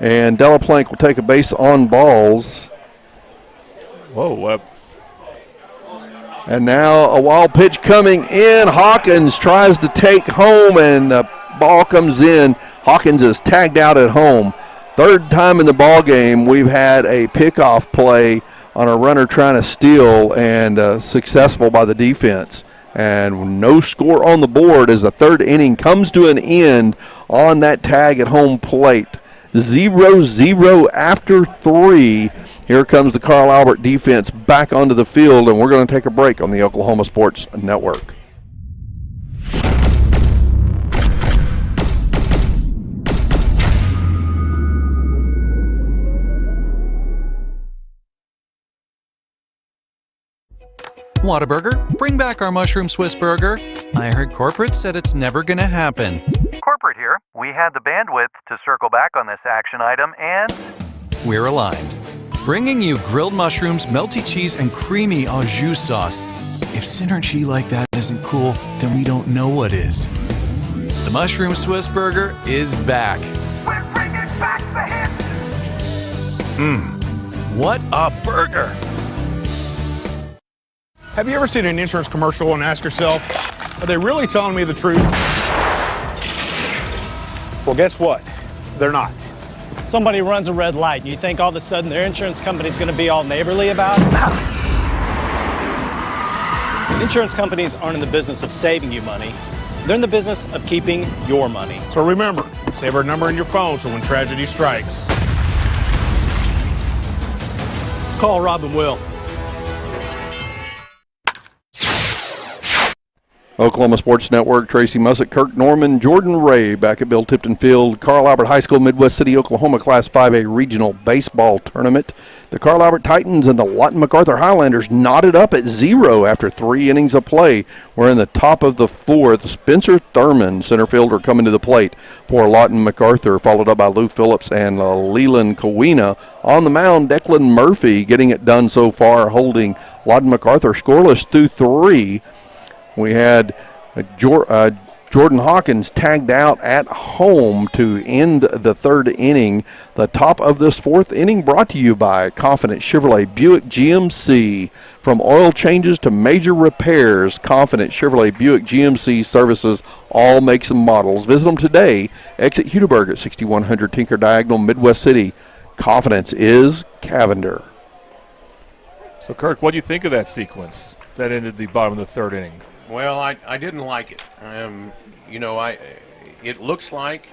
And Delaplank will take a base on balls. Whoa, And now a wild pitch coming in. Hawkins tries to take home, and the ball comes in. Hawkins is tagged out at home. Third time in the ball game we've had a pickoff play on a runner trying to steal, and successful by the defense. And no score on the board as the third inning comes to an end on that tag at home plate. 0-0 after 3. Here comes the Carl Albert defense back onto the field, and we're going to take a break on the Oklahoma Sports Network. Whataburger, bring back our mushroom Swiss burger. I heard corporate said it's never going to happen. Corporate here. We had the bandwidth to circle back on this action item, and We're aligned. Bringing you grilled mushrooms, melty cheese, and creamy au jus sauce. If synergy like that isn't cool, then we don't know what is. The mushroom Swiss burger is back. We're bringing back the hits. What a burger! Have you ever seen an insurance commercial and ask yourself, are they really telling me the truth? Well, guess what? They're not. Somebody runs a red light, and you think all of a sudden their insurance company's going to be all neighborly about it? Insurance companies aren't in the business of saving you money. They're in the business of keeping your money. So remember, save our number in your phone so when tragedy strikes, call Rob and Will. Oklahoma Sports Network, Tracy Mussick, Kirk Norman, Jordan Ray back at Bill Tipton Field. Carl Albert High School, Midwest City, Oklahoma Class 5A Regional Baseball Tournament. The Carl Albert Titans and the Lawton MacArthur Highlanders knotted up at 0 after 3 innings of play. We're in the top of the fourth. Spencer Thurman, center fielder, coming to the plate for Lawton MacArthur, followed up by Lou Phillips and Leland Kowina. On the mound, Declan Murphy getting it done so far, holding Lawton MacArthur scoreless through 3. We had Jordan Hawkins tagged out at home to end the third inning. The top of this fourth inning brought to you by Confident Chevrolet Buick GMC. From oil changes to major repairs, Confident Chevrolet Buick GMC services all makes and models. Visit them today. Exit Hudeberg at 6100 Tinker Diagonal, Midwest City. Confidence is Cavender. So, Kirk, what do you think of that sequence that ended the bottom of the third inning? Well, I didn't like it. it looks like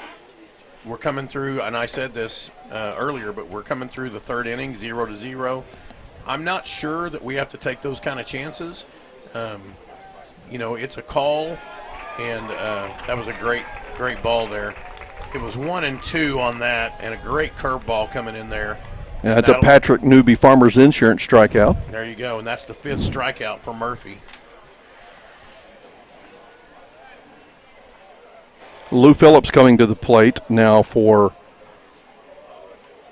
we're coming through, and I said this earlier, but we're coming through the third inning, 0-0. I'm not sure that we have to take those kind of chances. It's a call, and that was a great ball there. It was 1-2 on that, and a great curveball coming in there. Yeah, that's a Patrick Newby Farmers Insurance strikeout. There you go, and that's the 5th strikeout for Murphy. Lou Phillips coming to the plate now for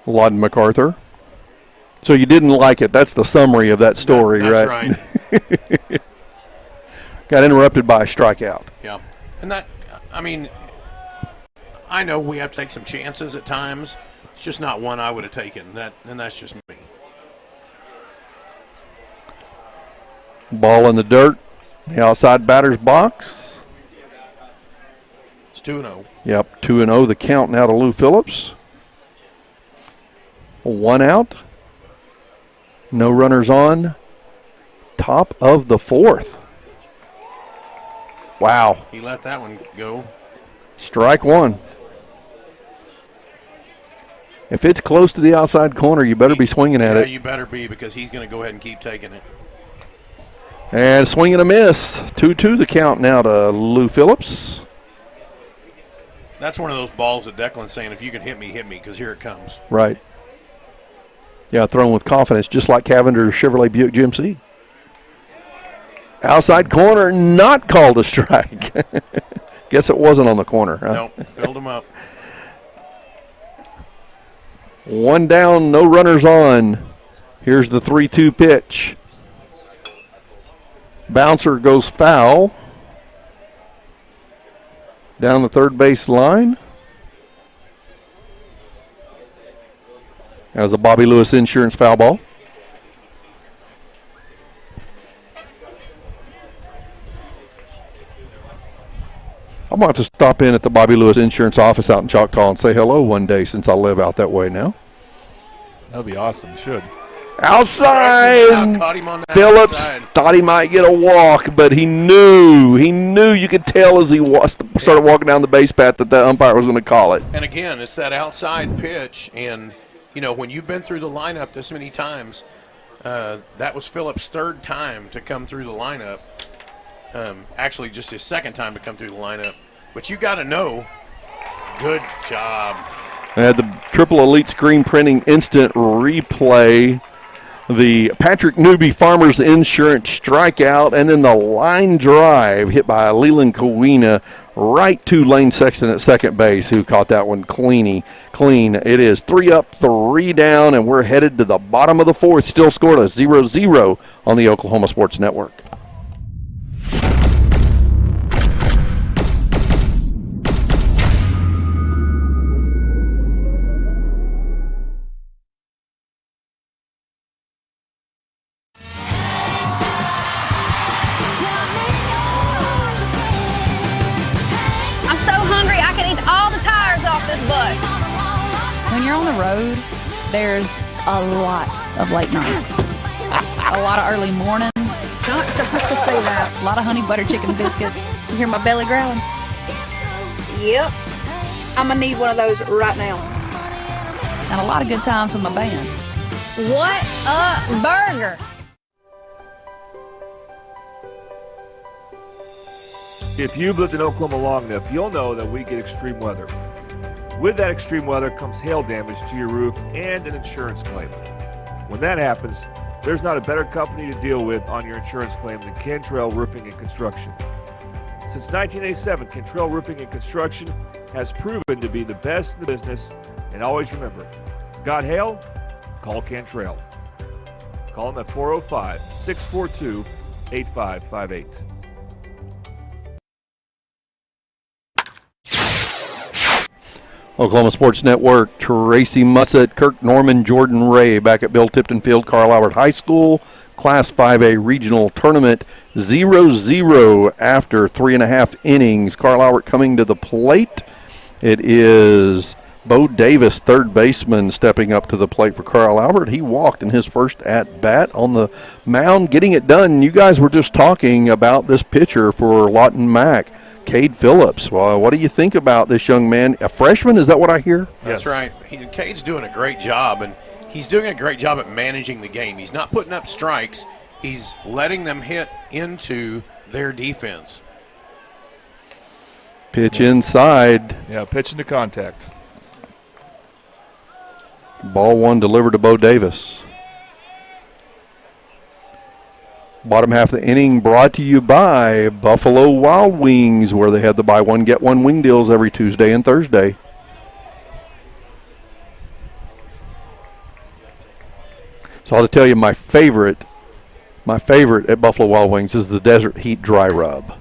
Lawton MacArthur. So you didn't like it. That's the summary of that story, that's right? That's right. Got interrupted by a strikeout. Yeah. And I know we have to take some chances at times. It's just not one I would have taken. And that's just me. Ball in the dirt. The outside batter's box. It's 2-0. Yep, 2-0. The count now to Lou Phillips. 1 out. No runners on. Top of the 4th. Wow. He let that one go. Strike 1. If it's close to the outside corner, you better be swinging at it. Yeah, you better be, because he's going to go ahead and keep taking it. And swing and a miss. 2-2 the count now to Lou Phillips. That's one of those balls that Declan's saying, if you can hit me, because here it comes. Right. Yeah, thrown with confidence, just like Cavender's Chevrolet Buick GMC. Outside corner, not called a strike. Guess it wasn't on the corner. Huh? Nope, filled him up. 1 down, no runners on. Here's the 3-2 pitch. Bouncer goes foul. Down the third base line. That was a Bobby Lewis Insurance foul ball. I'm going to have to stop in at the Bobby Lewis Insurance office out in Choctaw and say hello one day, since I live out that way now. That'd be awesome. You should. Outside. Caught him on that Phillips outside. thought he might get a walk, but he knew. You could tell as he started walking down the base path that the umpire was going to call it. And again, it's that outside pitch, and when you've been through the lineup this many times, that was Phillips' 3rd time to come through the lineup. Actually, just his 2nd time to come through the lineup. But you got to know, good job. I had the Triple Elite screen printing instant replay. The Patrick Newby Farmers Insurance strikeout, and then the line drive hit by Leland Kawina right to Lane Sexton at second base, who caught that one clean. It is 3 up, 3 down, and we're headed to the bottom of the 4th. Still scored a 0-0 on the Oklahoma Sports Network. When you're on the road, there's a lot of late nights, a lot of early mornings. Not supposed to say that. A lot of honey butter chicken biscuits. You hear my belly growling? Yep. I'm going to need one of those right now. And a lot of good times with my band. What a burger. If you've lived in Oklahoma long enough, you'll know that we get extreme weather. With that extreme weather comes hail damage to your roof and an insurance claim. When that happens, there's not a better company to deal with on your insurance claim than Cantrell Roofing and Construction. Since 1987, Cantrell Roofing and Construction has proven to be the best in the business. And always remember, got hail? Call Cantrell. Call them at 405-642-8558. Oklahoma Sports Network, Tracy Mussett, Kirk Norman, Jordan Ray back at Bill Tipton Field, Carl Albert High School, Class 5A Regional Tournament, 0-0 after 3.5 innings. Carl Albert coming to the plate. It is Bo Davis, third baseman, stepping up to the plate for Carl Albert. He walked in his first at-bat on the mound, getting it done. You guys were just talking about this pitcher for Lawton Mac. Cade Phillips. Well, what do you think about this young man? A freshman, is that what I hear? That's right. Cade's doing a great job, and he's doing a great job at managing the game. He's not putting up strikes. He's letting them hit into their defense. Pitch inside. Yeah, pitch into contact. Ball one delivered to Bo Davis. Bottom half of the inning brought to you by Buffalo Wild Wings, where they have the buy one, get one wing deals every Tuesday and Thursday. So I'll tell you my favorite at Buffalo Wild Wings is the Desert Heat Dry Rub.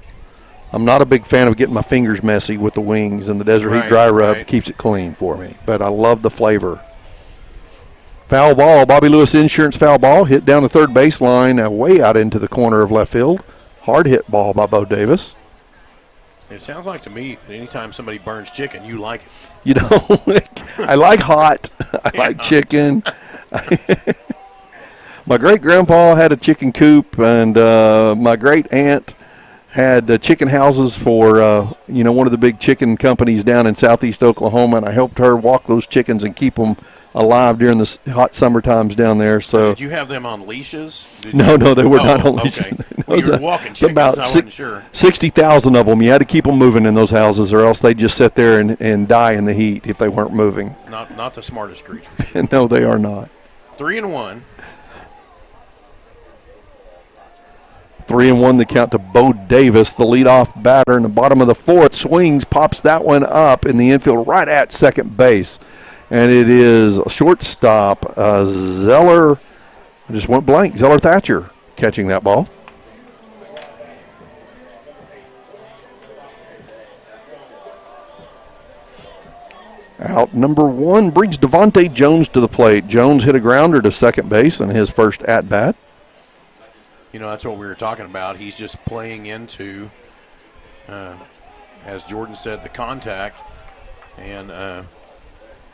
I'm not a big fan of getting my fingers messy with the wings, and the Desert Heat Dry Rub keeps it clean for me. But I love the flavor. Foul ball, Bobby Lewis Insurance foul ball, hit down the third baseline, way out into the corner of left field. Hard hit ball by Bo Davis. It sounds like to me that anytime somebody burns chicken, you like it. You know, I like hot. I like chicken. My great-grandpa had a chicken coop, and my great-aunt had chicken houses for, one of the big chicken companies down in southeast Oklahoma, and I helped her walk those chickens and keep them alive during the hot summer times down there. So did you have them on leashes? No, they were not on leashes. Okay. Well, you were walking chickens, about I wasn't sure. 60,000 of them. You had to keep them moving in those houses, or else they'd just sit there and die in the heat if they weren't moving. Not the smartest creatures. No, they are not. 3-1. 3-1 the count to Bo Davis, the leadoff batter in the bottom of the fourth. Swings, pops that one up in the infield right at second base. And it is a shortstop, Zeller, I just went blank, Zeller Thatcher catching that ball. Out number one brings Devontae Jones to the plate. Jones hit a grounder to second base in his first at-bat. That's what we were talking about. He's just playing into, as Jordan said, the contact. And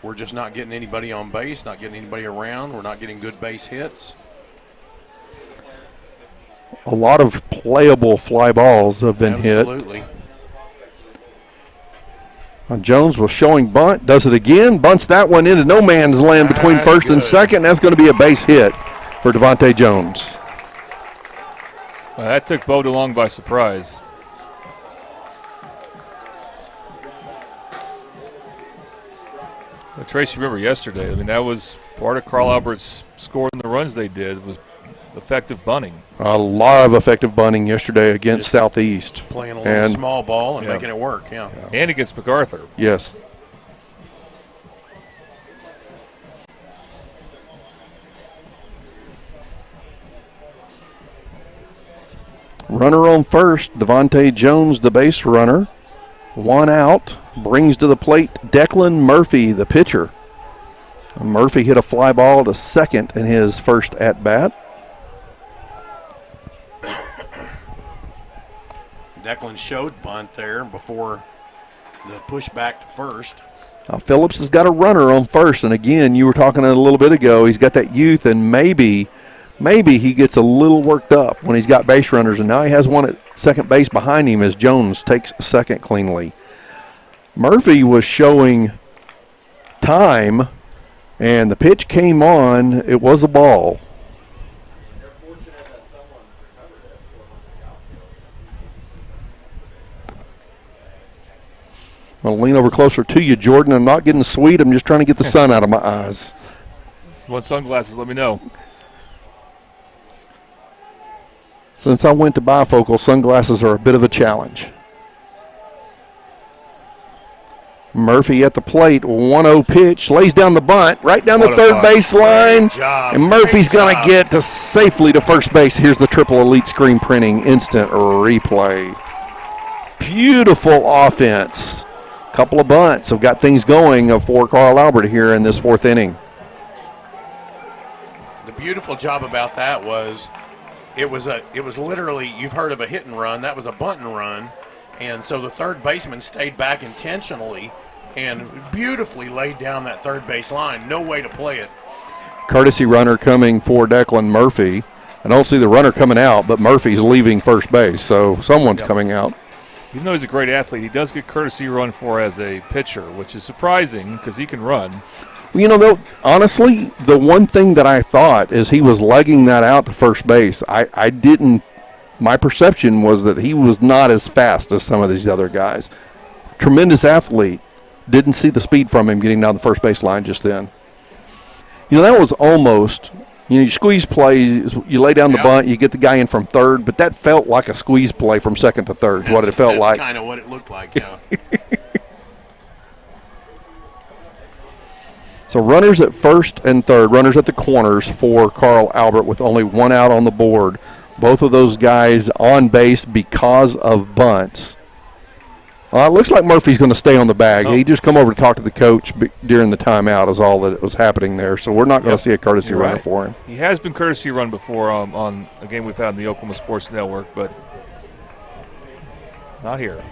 we're just not getting anybody on base, not getting anybody around. We're not getting good base hits. A lot of playable fly balls have been hit. Absolutely. Jones was showing bunt, does it again, bunts that one into no man's land between first and second. That's going to be a base hit for Devontae Jones. Well, that took Bo DeLong by surprise. But Tracy, remember yesterday, that was part of Carl Albert's scoring the runs they did was effective bunting. A lot of effective bunting yesterday against Southeast. Playing a little small ball and making it work, yeah. And against MacArthur. Yes. Runner on first, Devontae Jones, the base runner. One out, brings to the plate Declan Murphy, the pitcher. Murphy hit a fly ball to second in his first at-bat. Declan showed bunt there before the push back to first. Now Phillips has got a runner on first, and again, you were talking a little bit ago, he's got that youth, and maybe he gets a little worked up when he's got base runners, and now he has one at second base behind him as Jones takes second cleanly. Murphy was showing time, and the pitch came on. It was a ball. I'll lean over closer to you, Jordan. I'm not getting sweet. I'm just trying to get the sun out of my eyes. If you want sunglasses, let me know. Since I went to bifocal, sunglasses are a bit of a challenge. Murphy at the plate, 1-0 pitch, lays down the bunt, right down the third base line. And Murphy's going to get safely to first base. Here's the Triple Elite screen printing instant replay. Beautiful offense. Couple of bunts have got things going for Carl Albert here in this fourth inning. The beautiful job about that was it was literally, you've heard of a hit and run, that was a bunt and run, and so the third baseman stayed back intentionally and beautifully laid down that third base line. No way to play it. Courtesy runner coming for Declan Murphy. I don't see the runner coming out, but Murphy's leaving first base, so someone's coming out. Even though he's a great athlete, he does get courtesy run for as a pitcher, which is surprising because he can run. Though, honestly, the one thing that I thought is he was legging that out to first base. I didn't – my perception was that he was not as fast as some of these other guys. Tremendous athlete. Didn't see the speed from him getting down the first base line just then. That was almost – you squeeze plays, you lay down the bunt, you get the guy in from third, but that felt like a squeeze play from second to third, what it felt like. That's kind of what it looked like, yeah. So runners at first and third, runners at the corners for Carl Albert with only one out on the board. Both of those guys on base because of bunts. It looks like Murphy's going to stay on the bag. He just come over to talk to the coach during the timeout is all that was happening there. So we're not going to see a courtesy runner for him. He has been courtesy run before on a game we've had on the Oklahoma Sports Network, but not here.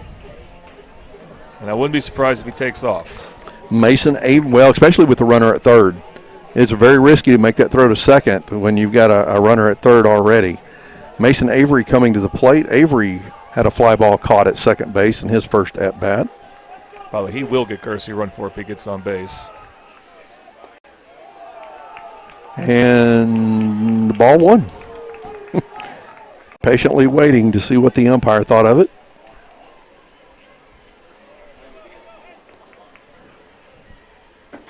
And I wouldn't be surprised if he takes off. Mason Avery, well, especially with the runner at third. It's very risky to make that throw to second when you've got a runner at third already. Mason Avery coming to the plate. Avery had a fly ball caught at second base in his first at-bat. By the way, he will get courtesy run for if he gets on base. And the ball one. Patiently waiting to see what the umpire thought of it.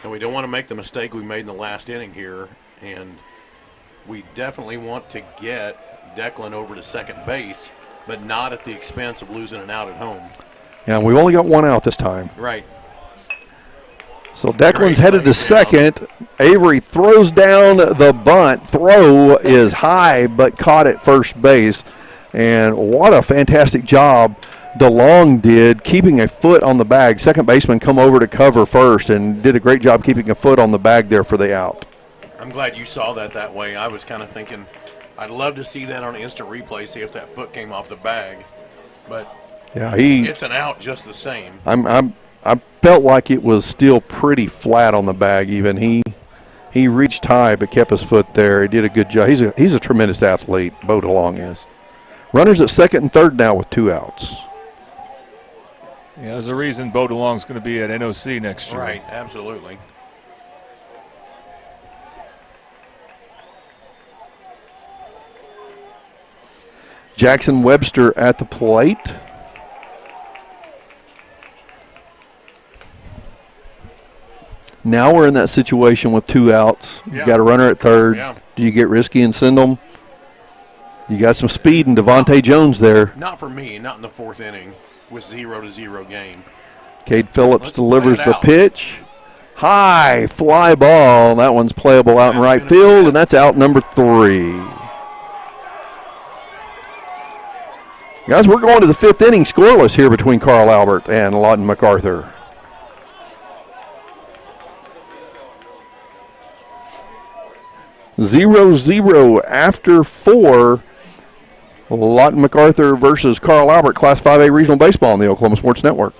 And we don't want to make the mistake we made in the last inning here, and we definitely want to get Declan over to second base, but not at the expense of losing an out at home. Yeah, we've only got one out this time. Right. So Declan's headed to second. Avery throws down the bunt. Throw is high, but caught at first base. And what a fantastic job DeLong did keeping a foot on the bag. Second baseman come over to cover first and did a great job keeping a foot on the bag there for the out. I'm glad you saw that way. I was kind of thinking I'd love to see that on instant replay, see if that foot came off the bag. But yeah, it's an out just the same. I felt like it was still pretty flat on the bag even. He reached high but kept his foot there. He did a good job. He's a tremendous athlete, Bo DeLong is. Runners at second and third now with two outs. Yeah, there's a reason Bo DeLong's going to be at NOC next year. Right, absolutely. Jackson Webster at the plate. Now we're in that situation with two outs. You've got a runner at third. Yeah. Do you get risky and send them? You got some speed in Devontae Jones there. Not for me, not in the fourth inning with 0-0 game. Cade Phillips delivers the pitch. High fly ball. That one's playable out in right field, and that's out number 3. Guys, we're going to the fifth inning scoreless here between Carl Albert and Lawton MacArthur. Zero after 4. Lawton MacArthur versus Carl Albert, Class 5A Regional Baseball on the Oklahoma Sports Network.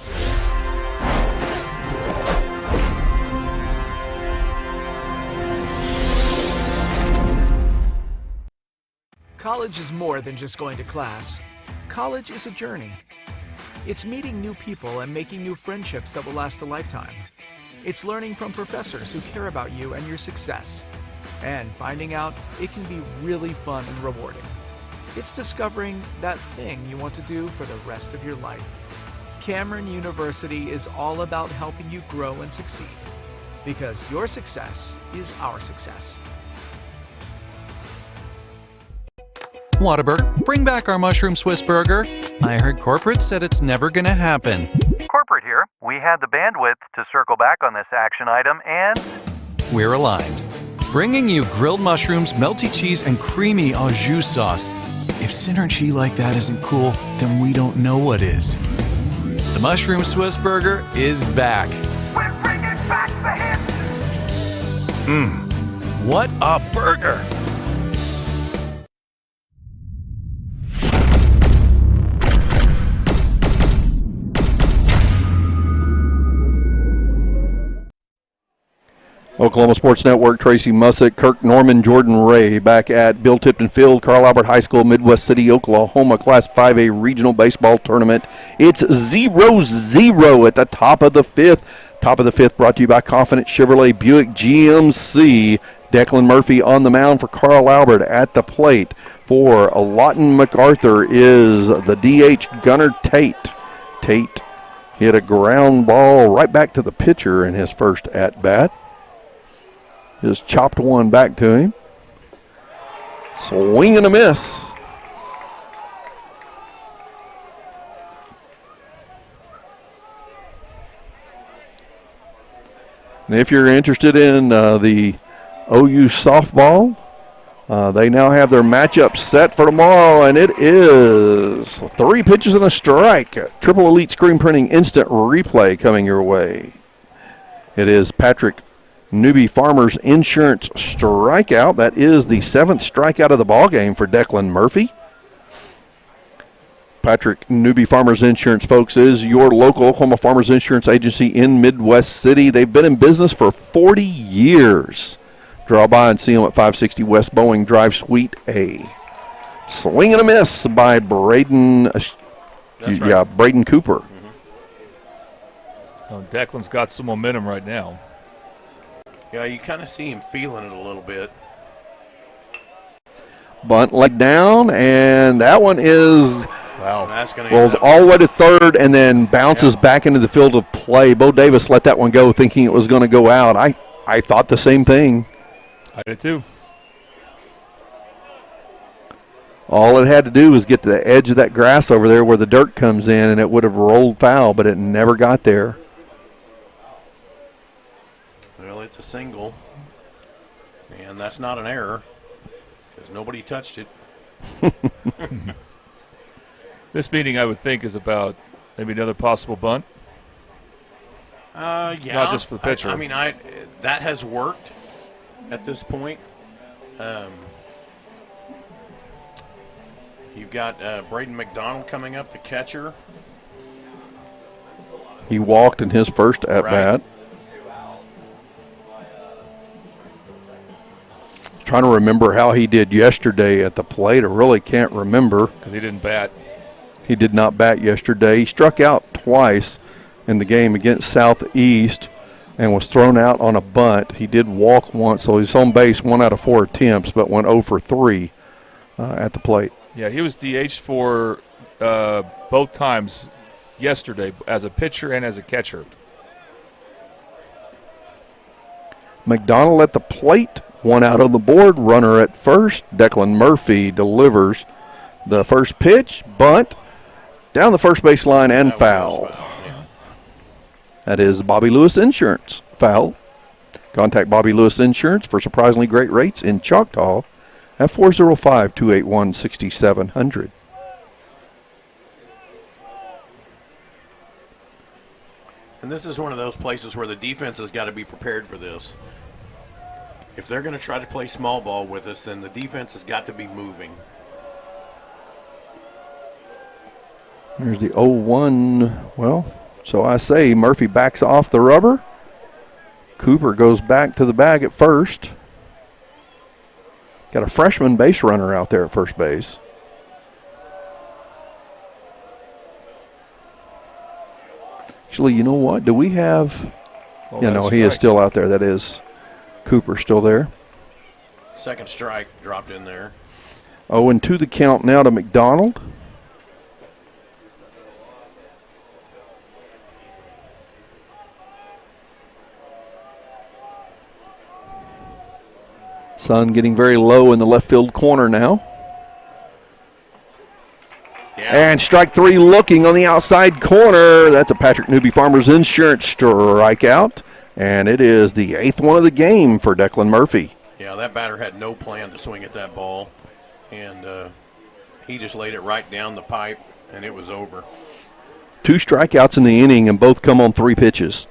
College is more than just going to class. College is a journey. It's meeting new people and making new friendships that will last a lifetime. It's learning from professors who care about you and your success. And finding out it can be really fun and rewarding. It's discovering that thing you want to do for the rest of your life. Cameron University is all about helping you grow and succeed. Because your success is our success. Whataburger, bring back our mushroom Swiss burger. I heard corporate said it's never going to happen. Corporate here. We had the bandwidth to circle back on this action item and We're aligned. Bringing you grilled mushrooms, melty cheese, and creamy au jus sauce. If synergy like that isn't cool, then we don't know what is. The mushroom Swiss burger is back. We're bringing back the hits. What a burger! Oklahoma Sports Network, Tracy Mussick, Kirk Norman, Jordan Ray back at Bill Tipton Field, Carl Albert High School, Midwest City, Oklahoma, Class 5A Regional Baseball Tournament. It's 0-0 at the top of the fifth. Top of the fifth brought to you by Confident Chevrolet Buick GMC. Declan Murphy on the mound for Carl Albert. At the plate for Lawton MacArthur is the DH Gunnar Tate. Tate hit a ground ball right back to the pitcher in his first at-bat. Just chopped one back to him. Swing and a miss. And if you're interested in the OU softball, they now have their matchup set for tomorrow, and it is 3 pitches and a strike. Triple Elite Screen Printing Instant Replay coming your way. It is Patrick Newby Farmers Insurance strikeout. That is the 7th strikeout of the ball game for Declan Murphy. Patrick Newby Farmers Insurance, folks, is your local Oklahoma Farmers Insurance agency in Midwest City. They've been in business for 40 years. Draw by and see them at 560 West Boeing Drive, Suite A. Swing and a miss by Braden. Braden Cooper. Declan's got some momentum right now. Yeah, you kind of see him feeling it a little bit. Bunt leg down, and that one is rolls all the way to third and then bounces back into the field of play. Bo Davis let that one go thinking it was going to go out. I thought the same thing. I did too. All it had to do was get to the edge of that grass over there where the dirt comes in, and it would have rolled foul, but it never got there. Well, it's a single, and that's not an error because nobody touched it. This meeting, I would think, is about maybe another possible bunt. It's not just for the pitcher. I mean, that has worked at this point. You've got Braden McDonald coming up, the catcher. He walked in his first at-bat. Trying to remember how he did yesterday at the plate. I really can't remember. Because he didn't bat. He did not bat yesterday. He struck out twice in the game against Southeast and was thrown out on a bunt. He did walk once, so he's on base 1 out of 4 attempts, but went 0 for 3 at the plate. Yeah, he was DH for both times yesterday as a pitcher and as a catcher. McDonald at the plate, 1 out on the board, runner at first. Declan Murphy delivers the first pitch, bunt, down the first base line and foul. That is Bobby Lewis Insurance. Foul. Contact Bobby Lewis Insurance for surprisingly great rates in Choctaw at 405-281-6700. And this is one of those places where the defense has got to be prepared for this. If they're going to try to play small ball with us, then the defense has got to be moving. There's the 0-1. Well, so I say Murphy backs off the rubber. Cooper goes back to the bag at first. Got a freshman base runner out there at first base. Actually, you know what? Do we have... he is still out there. That is Cooper still there. Second strike dropped in there. 0-2 the count now to McDonald. Sun getting very low in the left field corner now. Yeah. And strike 3 looking on the outside corner. That's a Patrick Newby Farmers Insurance strikeout. And it is the 8th one of the game for Declan Murphy. Yeah, that batter had no plan to swing at that ball. And he just laid it right down the pipe, and it was over. 2 strikeouts in the inning, and both come on 3 pitches.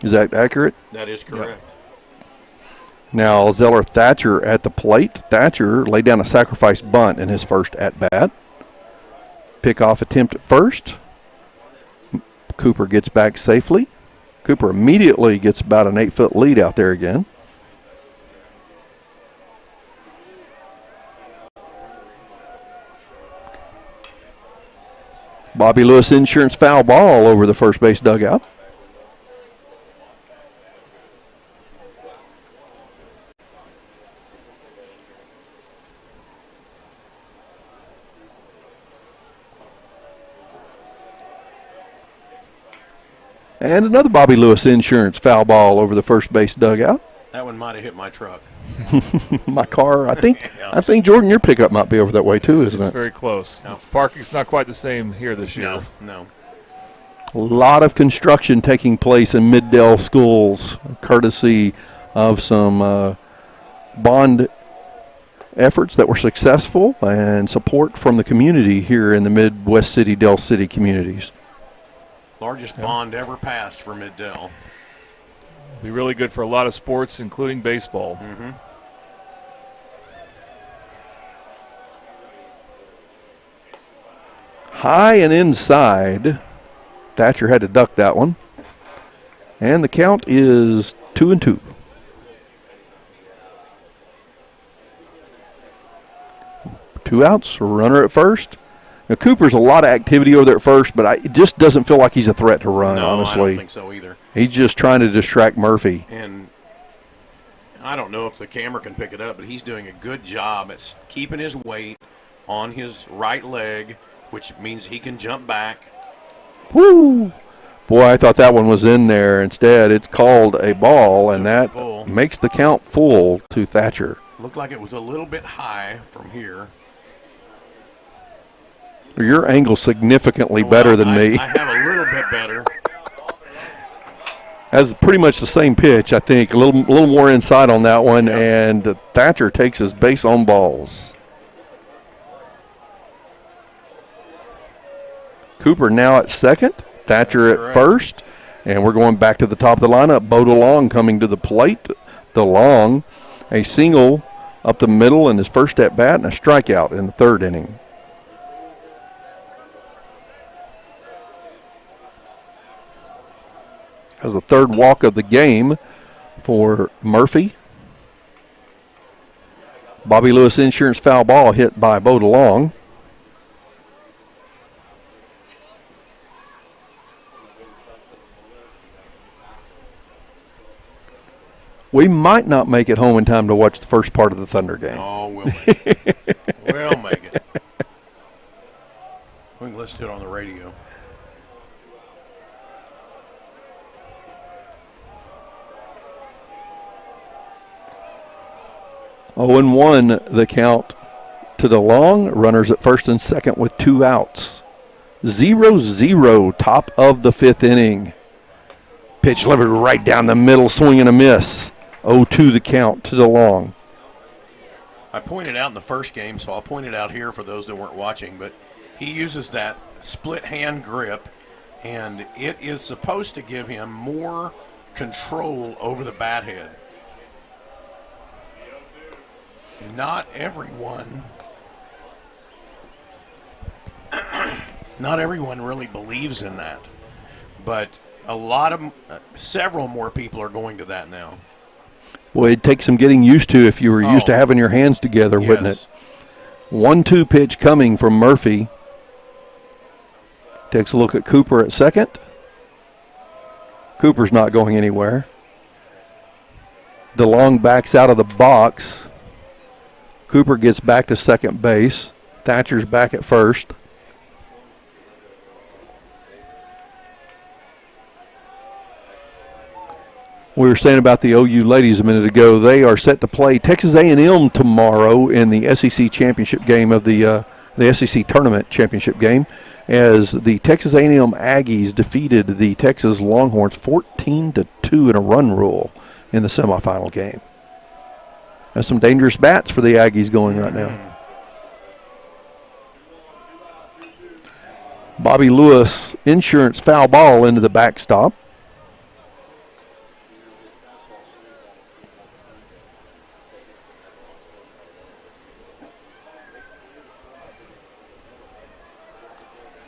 Is that accurate? That is correct. Yep. Now Zeller Thatcher at the plate. Thatcher laid down a sacrifice bunt in his first at-bat. Pickoff attempt at first. Cooper gets back safely. Cooper immediately gets about an 8-foot lead out there again. Bobby Lewis Insurance foul ball over the first base dugout. And another Bobby Lewis Insurance foul ball over the first base dugout. That one might have hit my truck. My car, I think Jordan, your pickup might be over that way too, isn't it? It's very close. No. Parking's not quite the same here this year. No. A lot of construction taking place in Middale schools, courtesy of some bond efforts that were successful and support from the community here in the Midwest City, Del City communities. Largest bond ever passed for Middale. Be really good for a lot of sports, including baseball. Mm-hmm. High and inside. Thatcher had to duck that one. And the count is 2-2. Two outs, runner at first. Now, Cooper's a lot of activity over there at first, but it just doesn't feel like he's a threat to run, honestly. I don't think so either. He's just trying to distract Murphy. And I don't know if the camera can pick it up, but he's doing a good job at keeping his weight on his right leg, which means he can jump back. Woo! Boy, I thought that one was in there. Instead, it's called a ball, and that makes the count full to Thatcher. Looked like it was a little bit high from here. Your angle's significantly better than me. I have a little bit better. That's pretty much the same pitch, I think. A little more inside on that one, and Thatcher takes his base on balls. Cooper now at second, Thatcher at first, and we're going back to the top of the lineup. Bo DeLong coming to the plate. DeLong, a single up the middle in his first at-bat and a strikeout in the third inning. As the third walk of the game for Murphy. Bobby Lewis Insurance foul ball hit by Bo DeLong. We might not make it home in time to watch the first part of the Thunder game. Oh, we'll make it. We'll make it. We can listen to it on the radio. Oh, and 1 the count to DeLong. Runners at first and second with 2 outs. 0-0, top of the fifth inning. Pitch delivered right down the middle, swing and a miss. 0-2 the count to DeLong. I pointed out in the first game, so I'll point it out here for those that weren't watching, but he uses that split hand grip, and it is supposed to give him more control over the bat head. Not everyone really believes in that, but several more people are going to that now. Well, it'd take some getting used to if you were used to having your hands together, wouldn't it? 1-2 pitch coming from Murphy. Takes a look at Cooper at second. Cooper's not going anywhere. DeLong backs out of the box. Cooper gets back to second base. Thatcher's back at first. We were saying about the OU ladies a minute ago. They are set to play Texas A&M tomorrow in the SEC championship game of the SEC tournament championship game, as the Texas A&M Aggies defeated the Texas Longhorns 14-2 in a run rule in the semifinal game. That's some dangerous bats for the Aggies going right now. Bobby Lewis Insurance foul ball into the backstop.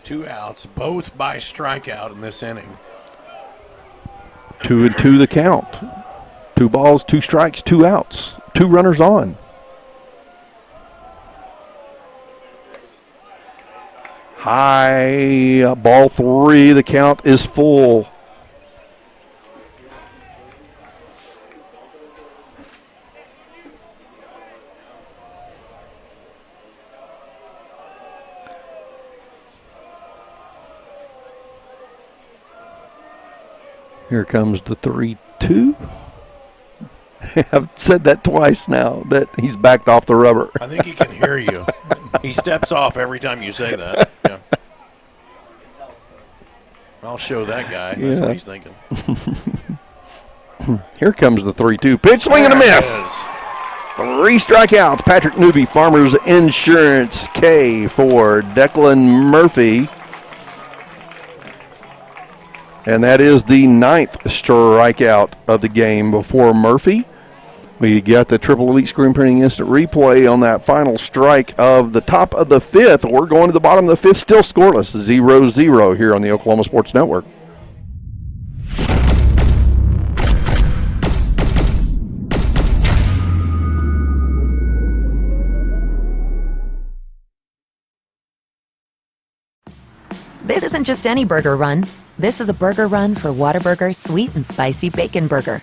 Two outs, both by strikeout in this inning. 2-2 the count. 2 balls, 2 strikes, 2 outs, 2 runners on. High, ball 3, the count is full. Here comes the 3-2. I've said that twice now, that he's backed off the rubber. I think he can hear you. He steps off every time you say that. Yeah. I'll show that guy. That's what he's thinking. Here comes the 3-2. Pitch, swing and a miss. 3 strikeouts. Patrick Newby, Farmers Insurance, K for Declan Murphy. And that is the 9th strikeout of the game before Murphy. We got the Triple Elite Screen Printing Instant Replay on that final strike of the top of the 5th. We're going to the bottom of the 5th, still scoreless, 0-0 here on the Oklahoma Sports Network. This isn't just any burger run. This is a burger run for Whataburger Sweet and Spicy Bacon Burger.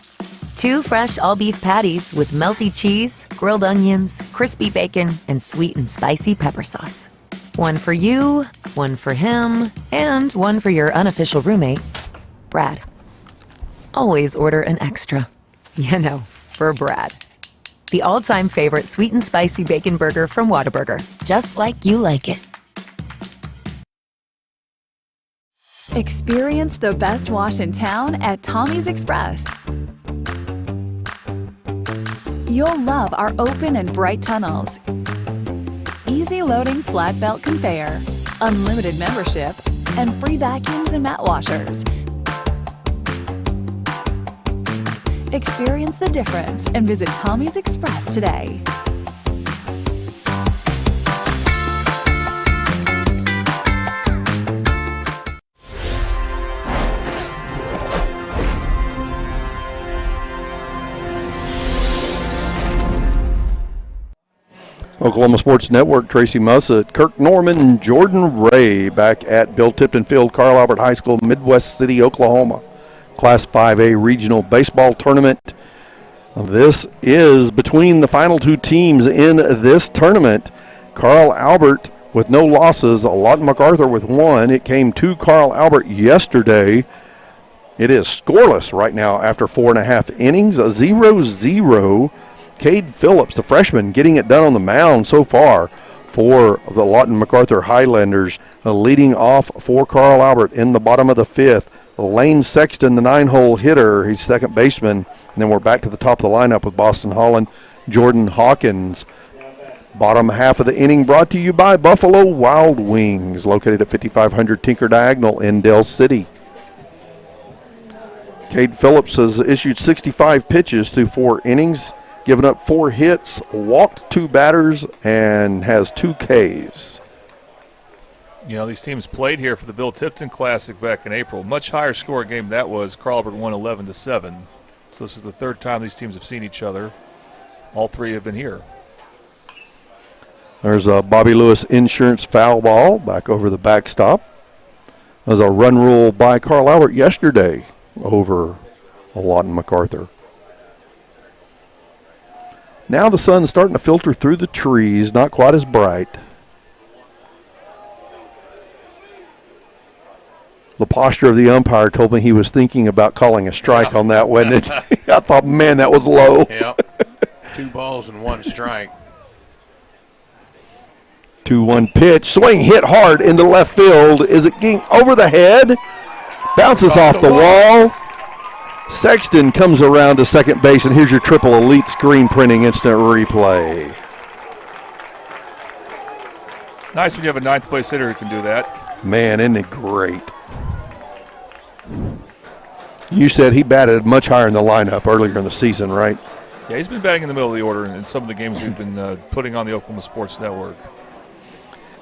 2 fresh all-beef patties with melty cheese, grilled onions, crispy bacon, and sweet and spicy pepper sauce. 1 for you, 1 for him, and 1 for your unofficial roommate, Brad. Always order an extra. You know, for Brad. The all-time favorite sweet and spicy bacon burger from Whataburger. Just like you like it. Experience the best wash in town at Tommy's Express. You'll love our open and bright tunnels, easy loading flat belt conveyor, unlimited membership, and free vacuums and mat washers. Experience the difference and visit Tommy's Express today. Oklahoma Sports Network, Tracy Mussett, Kirk Norman, Jordan Ray back at Bill Tipton Field, Carl Albert High School, Midwest City, Oklahoma. Class 5A Regional Baseball Tournament. This is between the final 2 teams in this tournament. Carl Albert with no losses, Lawton MacArthur with 1. It came to Carl Albert yesterday. It is scoreless right now after 4.5 innings, a 0-0. Cade Phillips, the freshman, getting it done on the mound so far for the Lawton MacArthur Highlanders. Leading off for Carl Albert in the bottom of the 5th. Lane Sexton, the 9-hole hitter, he's second baseman. And then we're back to the top of the lineup with Boston Holland, Jordan Hawkins. Bottom half of the inning brought to you by Buffalo Wild Wings, located at 5500 Tinker Diagonal in Del City. Cade Phillips has issued 65 pitches through 4 innings. Given up 4 hits, walked 2 batters, and has 2 Ks. You know, these teams played here for the Bill Tipton Classic back in April. Much higher score game that was. Carl Albert won 11-7. So this is the 3rd time these teams have seen each other. All 3 have been here. There's a Bobby Lewis Insurance foul ball back over the backstop. There's a run rule by Carl Albert yesterday over Lawton MacArthur. Now the sun's starting to filter through the trees, not quite as bright. The posture of the umpire told me he was thinking about calling a strike on that, wasn't it? I thought, man, that was low. Yep. 2 balls and 1 strike. 2-1 pitch. Swing hit hard into left field. Is it getting over the head? Bounces off the wall. Sexton comes around to second base, and here's your Triple Elite Screen Printing Instant Replay. Nice when you have a 9th place hitter who can do that. Man, isn't it great? You said he batted much higher in the lineup earlier in the season, right? Yeah, he's been batting in the middle of the order in some of the games we've been putting on the Oklahoma Sports Network.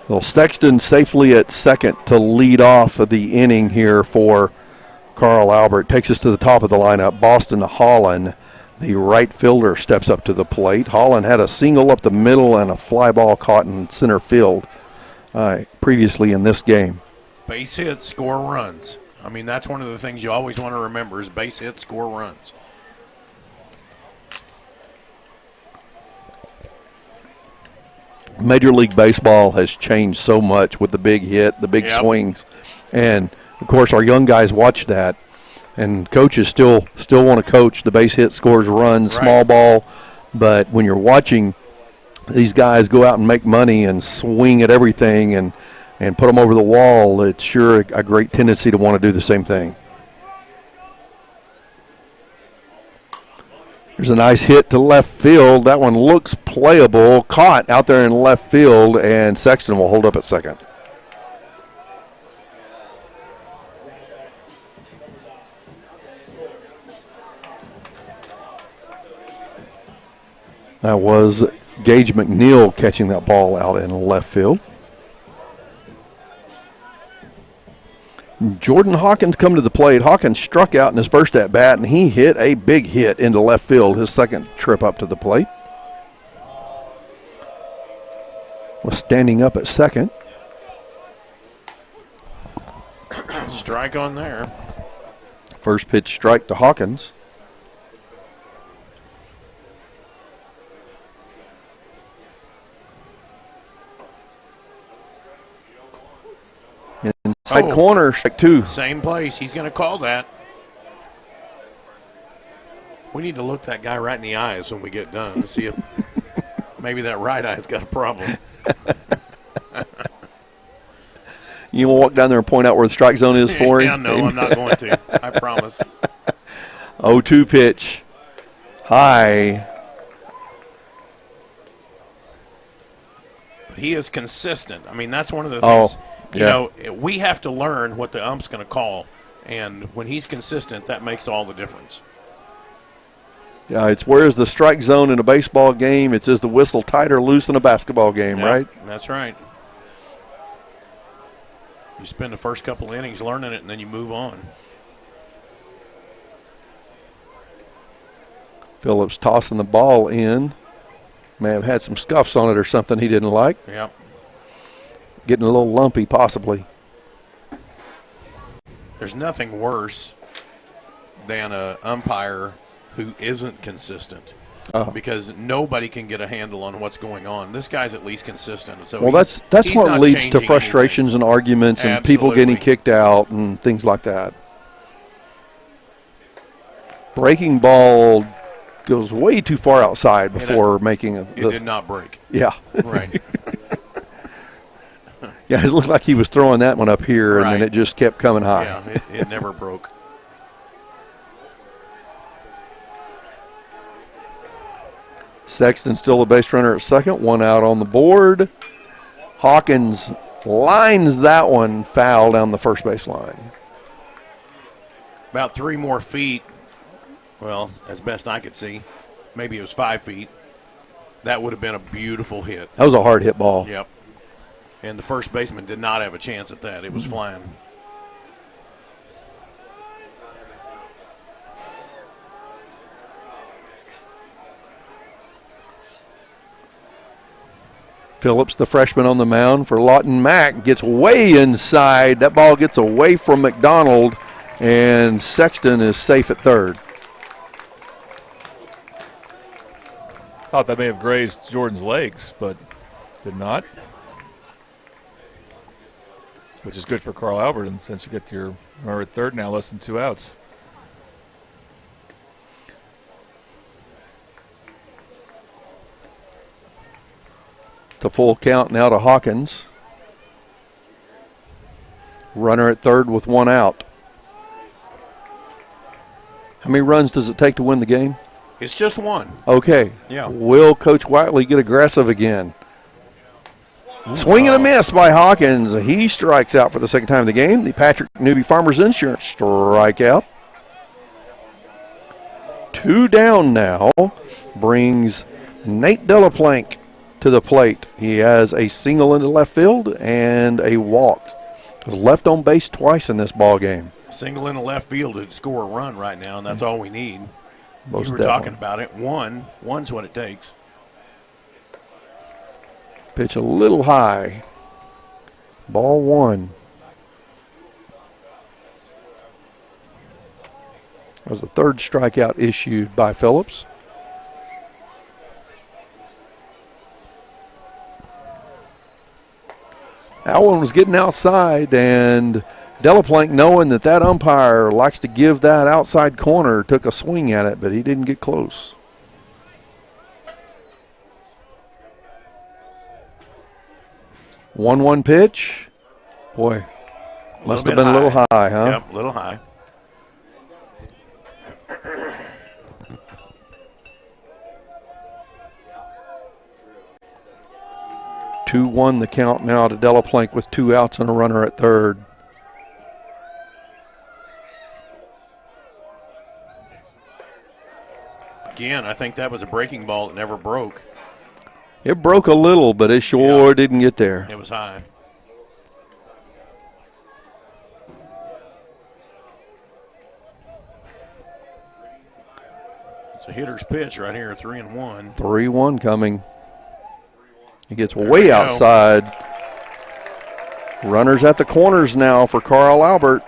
Well, Sexton safely at second to lead off of the inning here for Carl Albert. Takes us to the top of the lineup. Boston Holland, the right fielder, steps up to the plate. Holland had a single up the middle and a fly ball caught in center field previously in this game. Base hits, score runs. I mean, that's one of the things you always want to remember is base hits, score runs. Major League Baseball has changed so much with the big hit, the big swings. And, of course, our young guys watch that. And coaches still want to coach the base hit, scores, runs, small ball. But when you're watching these guys go out and make money and swing at everything and put them over the wall, it's sure a great tendency to want to do the same thing. There's a nice hit to left field. That one looks playable. Caught out there in left field, and Sexton will hold up at second. That was Gage McNeil catching that ball out in left field. Jordan Hawkins come to the plate. Hawkins struck out in his first at-bat, and he hit a big hit into left field, his second trip up to the plate. Was standing up at second. Strike on there. First pitch strike to Hawkins. Inside corner, strike two. Same place. He's going to call that. We need to look that guy right in the eyes when we get done and see if maybe that right eye's got a problem. You want to walk down there and point out where the strike zone is for him? Yeah, no, I'm not going to. I promise. 0-2 pitch. High. But he is consistent. I mean, that's one of the things. You know, we have to learn what the ump's going to call. And when he's consistent, that makes all the difference. Yeah, it's where's the strike zone in a baseball game. It's is the whistle tight or loose in a basketball game, right? That's right. You spend the first couple innings learning it, and then you move on. Phillips tossing the ball in. May have had some scuffs on it or something he didn't like. Yep. Getting a little lumpy, possibly. There's nothing worse than an umpire who isn't consistent. Because nobody can get a handle on what's going on. This guy's at least consistent. So well, that's what leads to frustrations and arguments and people getting kicked out and things like that. Breaking ball goes way too far outside before making a. It did not break. Yeah. Right. Yeah, it looked like he was throwing that one up here, and then it just kept coming high. Yeah, it never broke. Sexton still a base runner at second, one out on the board. Hawkins lines that one foul down the first base line. About 3 more feet. Well, as best I could see, maybe it was 5 feet. That would have been a beautiful hit. That was a hard hit ball. Yep. And the first baseman did not have a chance at that. It was flying. Phillips, the freshman on the mound for Lawton Mack, gets way inside. That ball gets away from McDonald, and Sexton is safe at third. Thought that may have grazed Jordan's legs, but did not. Which is good for Carl Albert, and since you get to your runner at third now, less than 2 outs. To full count now to Hawkins. Runner at third with 1 out. How many runs does it take to win the game? It's just 1. Okay. Yeah. Will Coach Whiteley get aggressive again? Swing and a miss by Hawkins. He strikes out for the second time of the game. The Patrick Newby Farmers Insurance strikeout. 2 down now. Brings Nate Delaplank to the plate. He has a single into left field and a walk. Was left on base twice in this ball game. Single in the left field to score a run right now, and that's all we need. Most you were definitely. talking about it. One's what it takes. Pitch a little high. Ball one. That was the third strikeout issued by Phillips. Alwyn was getting outside, and Delaplank, knowing that umpire likes to give that outside corner, took a swing at it, but he didn't get close. One pitch. Boy, must have been a little high, huh? Yep, a little high. Two 2-1 the count now to Delaplank with 2 outs and a runner at third. Again, I think that was a breaking ball that never broke. It broke a little, but it sure didn't get there. It was high. It's a hitter's pitch right here, 3-1. 3-1 coming. He gets way outside. Runners at the corners now for Carl Albert.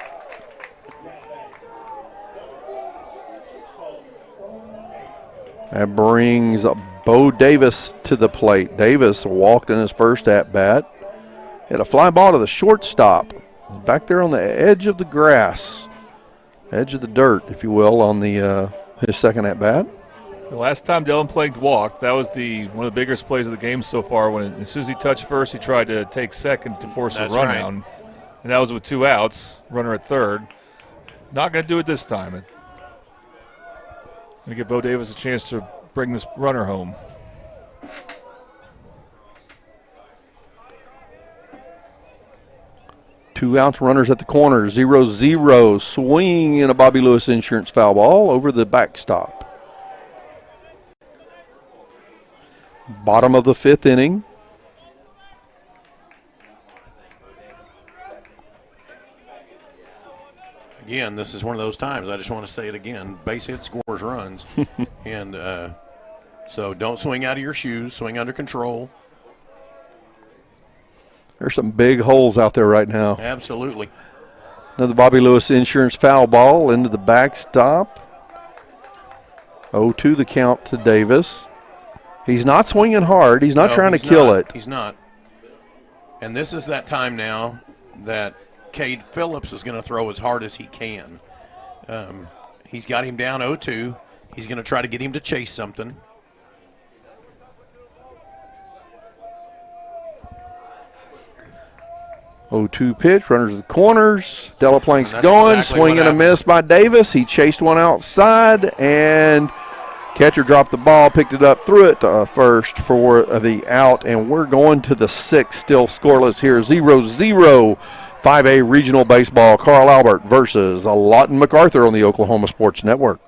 That brings Bo Davis to the plate. Davis walked in his first at-bat. Hit a fly ball to the shortstop. Back there on the edge of the grass. Edge of the dirt, if you will, on the his second at-bat. The last time Delaplank walked, that was one of the biggest plays of the game so far. As soon as he touched first, he tried to take second to force a run out. And that was with 2 outs, runner at third. Not going to do it this time. Going to give Bo Davis a chance to bring this runner home. Two outs, runners at the corner, 0-0. Swing and a Bobby Lewis Insurance foul ball over the backstop. Bottom of the 5th inning. Again, this is one of those times, I just want to say it again, base hit scores runs. And so don't swing out of your shoes, swing under control. There's some big holes out there right now. Absolutely. Another Bobby Lewis Insurance foul ball into the backstop. 0-2 the count to Davis. He's not swinging hard. He's not trying to kill it. He's not. And this is that time now that Cade Phillips is going to throw as hard as he can. He's got him down 0-2. He's going to try to get him to chase something. Oh, 2 pitch, runners at the corners. Delaplank's going, exactly swing and a miss by Davis. He chased one outside, and catcher dropped the ball, picked it up, threw it to first for the out, and we're going to the 6th, still scoreless here, 0-0. 5A Regional Baseball, Carl Albert versus Lawton MacArthur on the Oklahoma Sports Network.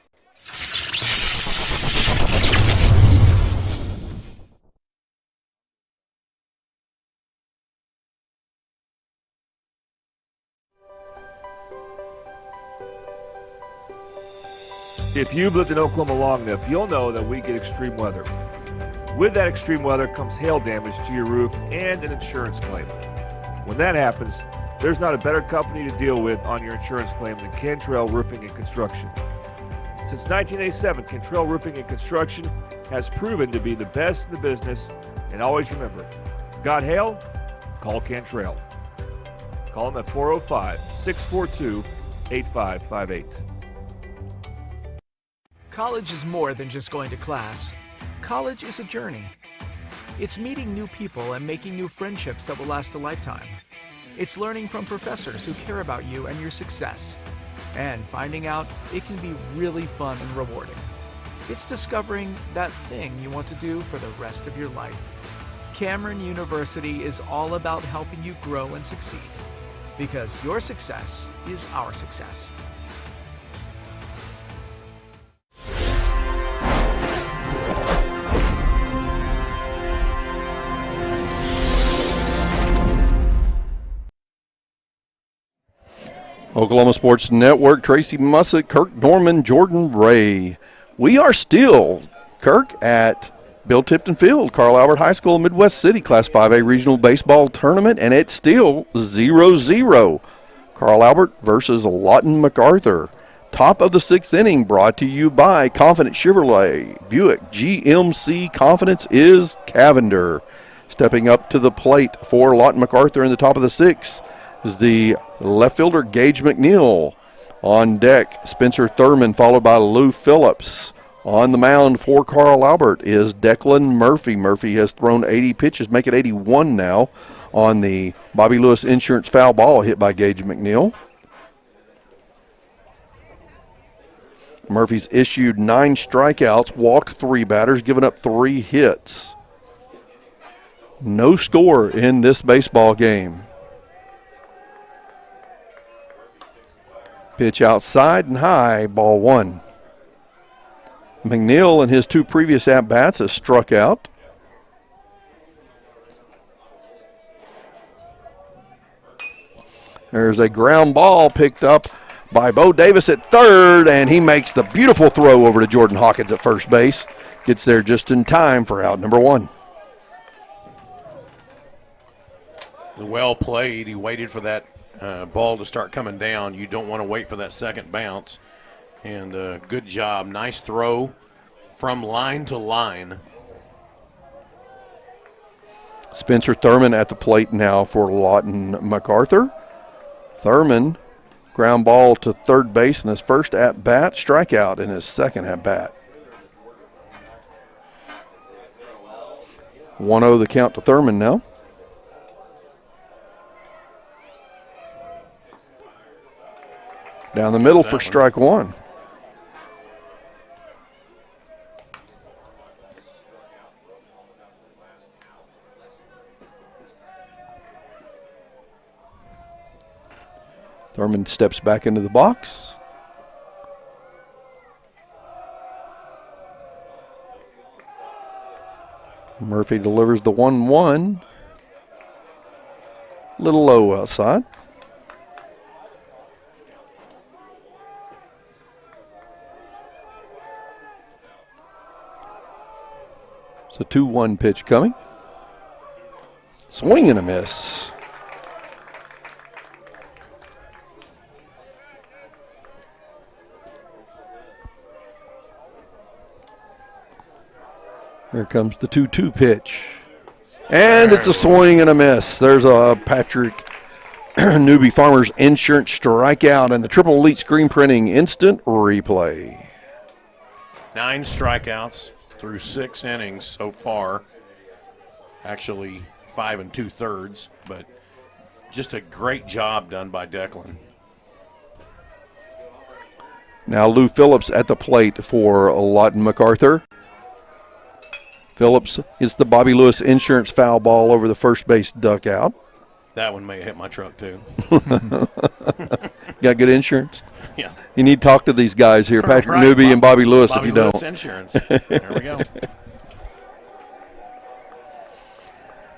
If you've lived in Oklahoma long enough, you'll know that we get extreme weather. With that extreme weather comes hail damage to your roof and an insurance claim. When that happens, there's not a better company to deal with on your insurance claim than Cantrell Roofing and Construction. Since 1987, Cantrell Roofing and Construction has proven to be the best in the business, and always remember, got hail? Call Cantrell. Call them at 405-642-8558. College is more than just going to class. College is a journey. It's meeting new people and making new friendships that will last a lifetime. It's learning from professors who care about you and your success. And finding out it can be really fun and rewarding. It's discovering that thing you want to do for the rest of your life. Cameron University is all about helping you grow and succeed. Because your success is our success. Oklahoma Sports Network, Tracy Mussett, Kirk Norman, Jordan Ray. We are still, Kirk, at Bill Tipton Field, Carl Albert High School, Midwest City, Class 5A Regional Baseball Tournament, and it's still 0-0. Carl Albert versus Lawton MacArthur. Top of the 6th inning, brought to you by Confident Chevrolet, Buick GMC. Confidence is Cavender. Stepping up to the plate for Lawton MacArthur in the top of the 6th is the left fielder Gage McNeil. On deck, Spencer Thurman, followed by Lou Phillips. On the mound for Carl Albert is Declan Murphy. Murphy has thrown 80 pitches, make it 81 now on the Bobby Lewis Insurance foul ball hit by Gage McNeil. Murphy's issued 9 strikeouts, walked 3 batters, given up 3 hits. No score in this baseball game. Pitch outside and high, ball 1. McNeil in his 2 previous at-bats has struck out. There's a ground ball picked up by Bo Davis at third, and he makes the beautiful throw over to Jordan Hawkins at first base. Gets there just in time for out number 1. Well played. He waited for that ball to start coming down. You don't want to wait for that second bounce. And good job. Nice throw from line to line. Spencer Thurman at the plate now for Lawton MacArthur. Thurman, ground ball to third base in his first at-bat, strikeout in his second at-bat. 1-0 the count to Thurman now. Down the middle for strike 1. Thurman steps back into the box. Murphy delivers the 1-1. Little low outside. It's a 2-1 pitch coming. Swing and a miss. Here comes the 2-2 pitch. And it's a swing and a miss. There's a Patrick Newby Farmers Insurance strikeout and the Triple Elite Screen Printing instant replay. 9 strikeouts through 6 innings so far. Actually 5 2/3, but just a great job done by Declan. Now Lou Phillips at the plate for Lawton MacArthur. Phillips hits the Bobby Lewis Insurance foul ball over the first base dugout. That one may have hit my truck too. Got good insurance? Yeah. You need to talk to these guys here, Patrick Right, Newby and Bobby Lewis, if you Lewis don't. Insurance. There we go.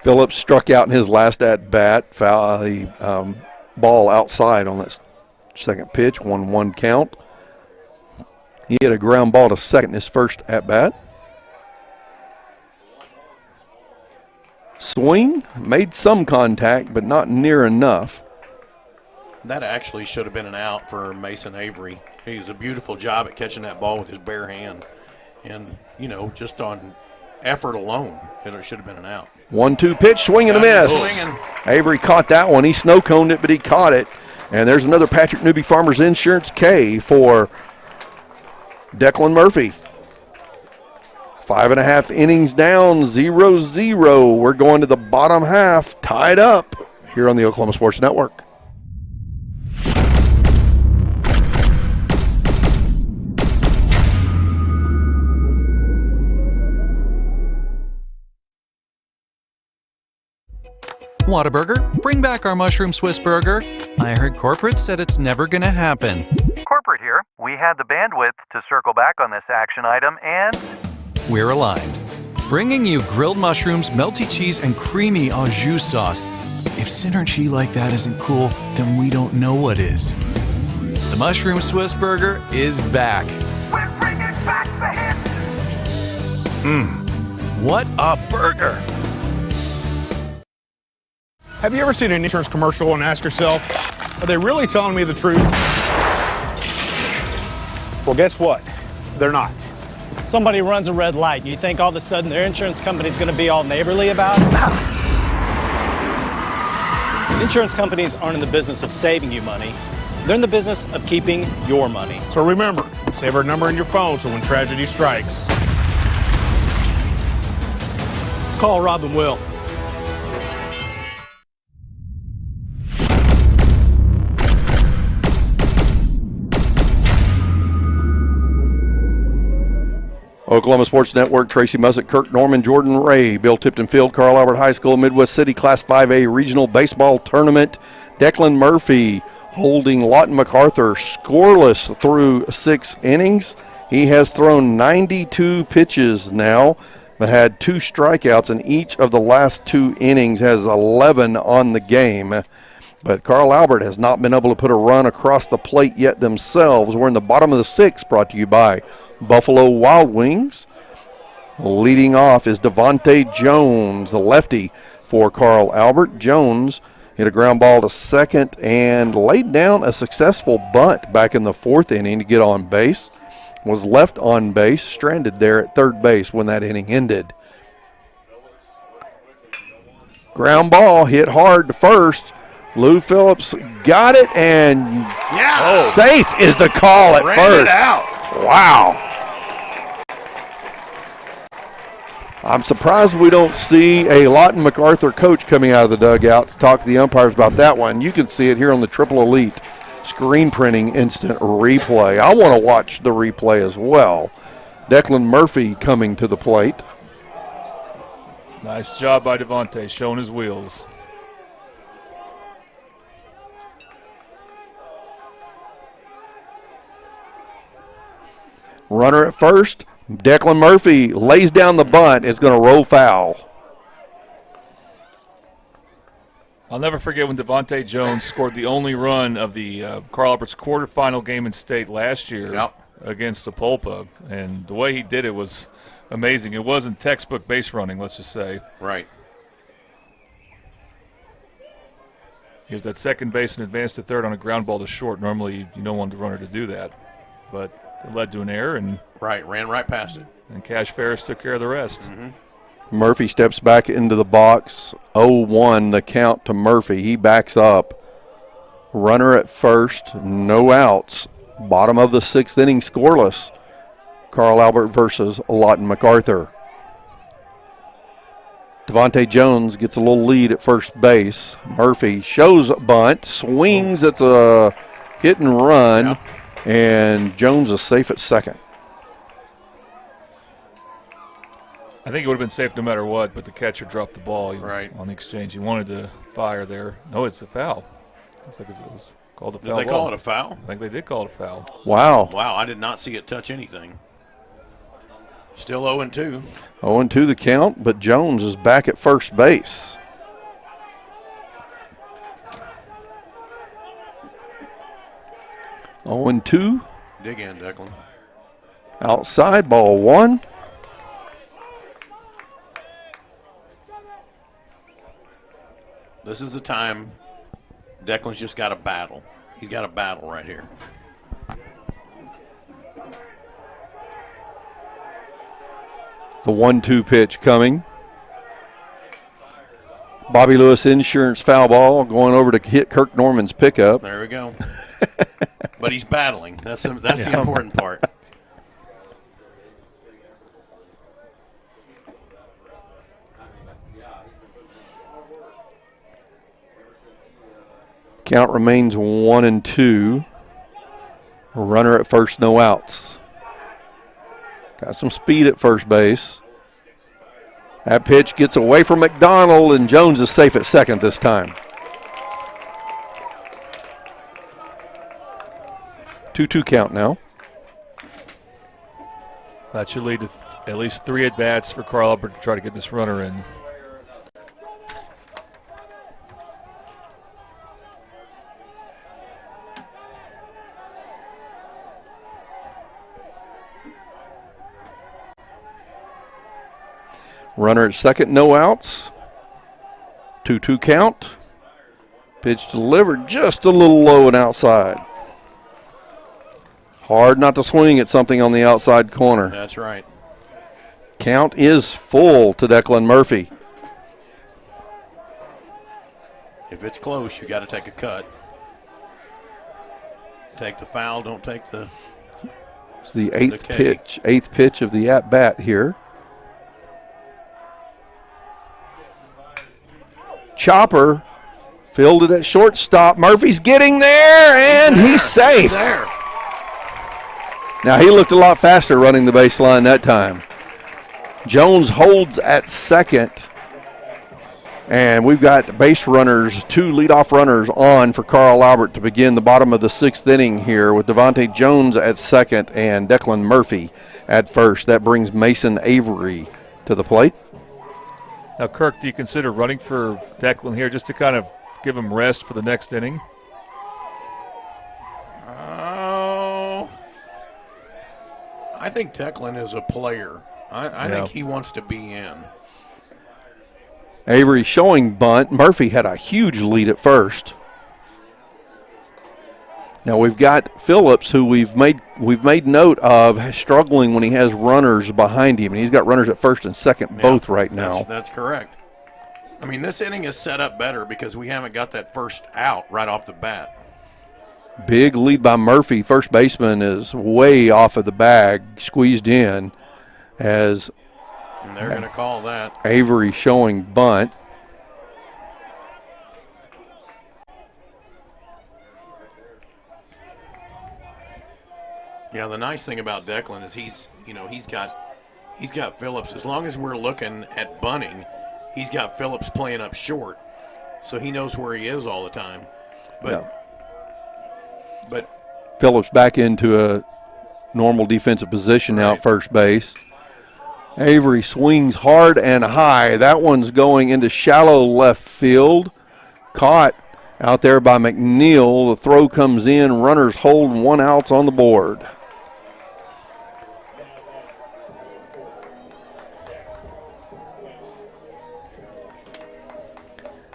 Phillips struck out in his last at-bat, foul the ball outside on that second pitch, 1-1 count. He hit a ground ball to second his first at-bat. Swing, made some contact, but not near enough. That actually should have been an out for Mason Avery. He did a beautiful job at catching that ball with his bare hand. And, you know, just on effort alone, it should have been an out. 1-2 pitch, swing and a miss. Swinging. Avery caught that one. He snow-coned it, but he caught it. And there's another Patrick Newby Farmers Insurance K for Declan Murphy. 5.5 innings down, 0-0. We're going to the bottom half, tied up here on the Oklahoma Sports Network. Whataburger, bring back our mushroom Swiss burger. I heard corporate said it's never gonna happen. Corporate here. We had the bandwidth to circle back on this action item, and We're aligned. Bringing you grilled mushrooms, melty cheese, and creamy au jus sauce. If synergy like that isn't cool, then we don't know what is. The Mushroom Swiss Burger is back. We're bringing back the hits. What a burger! Have you ever seen an insurance commercial and ask yourself, are they really telling me the truth? Well, guess what? They're not. Somebody runs a red light, and you think all of a sudden their insurance company's going to be all neighborly about it? Insurance companies aren't in the business of saving you money. They're in the business of keeping your money. So remember, save our number in your phone so when tragedy strikes, call Rob and Will. Oklahoma Sports Network, Tracy Mussick, Kirk Norman, Jordan Ray, Bill Tipton Field, Carl Albert High School, Midwest City Class 5A Regional Baseball Tournament. Declan Murphy holding Lawton MacArthur scoreless through 6 innings. He has thrown 92 pitches now, but had 2 strikeouts in each of the last 2 innings, has 11 on the game. But Carl Albert has not been able to put a run across the plate yet themselves. We're in the bottom of the 6th, brought to you by Buffalo Wild Wings. Leading off is Devontae Jones, the lefty for Carl Albert. Jones hit a ground ball to second and laid down a successful bunt back in the 4th inning to get on base. Was left on base, stranded there at third base when that inning ended. Ground ball hit hard to first. Lou Phillips got it, and safe is the call at first. It out. Wow. I'm surprised we don't see a Lawton MacArthur coach coming out of the dugout to talk to the umpires about that one. You can see it here on the Triple Elite screen printing instant replay. I want to watch the replay as well. Declan Murphy coming to the plate. Nice job by Devontae, showing his wheels. Runner at first. Declan Murphy lays down the bunt. It's going to roll foul. I'll never forget when Devontae Jones scored the only run of the Carl Albert's quarterfinal game in state last year against Sapulpa. And the way he did it was amazing. It wasn't textbook base running, let's just say. Right. He was at second base and advanced to third on a ground ball to short. Normally, you don't want the runner to do that. But it led to an error, and ran right past it. And Cash Ferris took care of the rest. Murphy steps back into the box. 0-1 the count to Murphy. He backs up. Runner at first, no outs. Bottom of the 6th inning, scoreless. Carl Albert versus Lawton MacArthur. Devontae Jones gets a little lead at first base. Murphy shows a bunt, swings. It's a hit and run. And Jones is safe at second. I think it would have been safe no matter what, but the catcher dropped the ball on the exchange. He wanted to fire there. No, it's a foul. Looks like it was called a foul. Did they call it a foul? I think they did call it a foul. Wow. Wow, I did not see it touch anything. Still 0-2. 0-2 the count, but Jones is back at first base. Oh, and 2. Dig in, Declan. Outside, ball 1. This is the time Declan's just got to battle. He's got a battle right here. The 1-2 pitch coming. Bobby Lewis Insurance foul ball going over to hit Kirk Norman's pickup. There we go. But he's battling. That's the important part. Count remains 1-2. Runner at first, no outs. Got some speed at first base. That pitch gets away from McDonald, and Jones is safe at second this time. 2-2 count now. That should lead to at least 3 at-bats for Carl Albert to try to get this runner in. Runner at second, no outs. 2-2 count. Pitch delivered just a little low and outside. Hard not to swing at something on the outside corner. That's right. Count is full to Declan Murphy. If it's close, you got to take a cut. Take the foul, don't take the. It's the eighth pitch of the at-bat here. Chopper fielded at shortstop. Murphy's getting there, and he's safe. There. Now, he looked a lot faster running the baseline that time. Jones holds at second, and we've got base runners, 2 leadoff runners on for Carl Albert to begin the bottom of the 6th inning here with Devontae Jones at second and Declan Murphy at first. That brings Mason Avery to the plate. Now, Kirk, do you consider running for Declan here just to kind of give him rest for the next inning? I think Declan is a player. I think he wants to be in. Avery showing bunt. Murphy had a huge lead at first. Now we've got Phillips, who we've made note of struggling when he has runners behind him, and he's got runners at first and second both right now. That's correct. I mean, this inning is set up better because we haven't got that first out right off the bat. Big lead by Murphy. First baseman is way off of the bag, squeezed in as and they're going to call that. Avery showing bunt. Yeah, the nice thing about Declan is he's got Phillips. As long as we're looking at bunting, he's got Phillips playing up short, so he knows where he is all the time. But Phillips back into a normal defensive position now at first base. Avery swings hard and high. That one's going into shallow left field. Caught out there by McNeil. The throw comes in. Runners hold, 1 out on the board.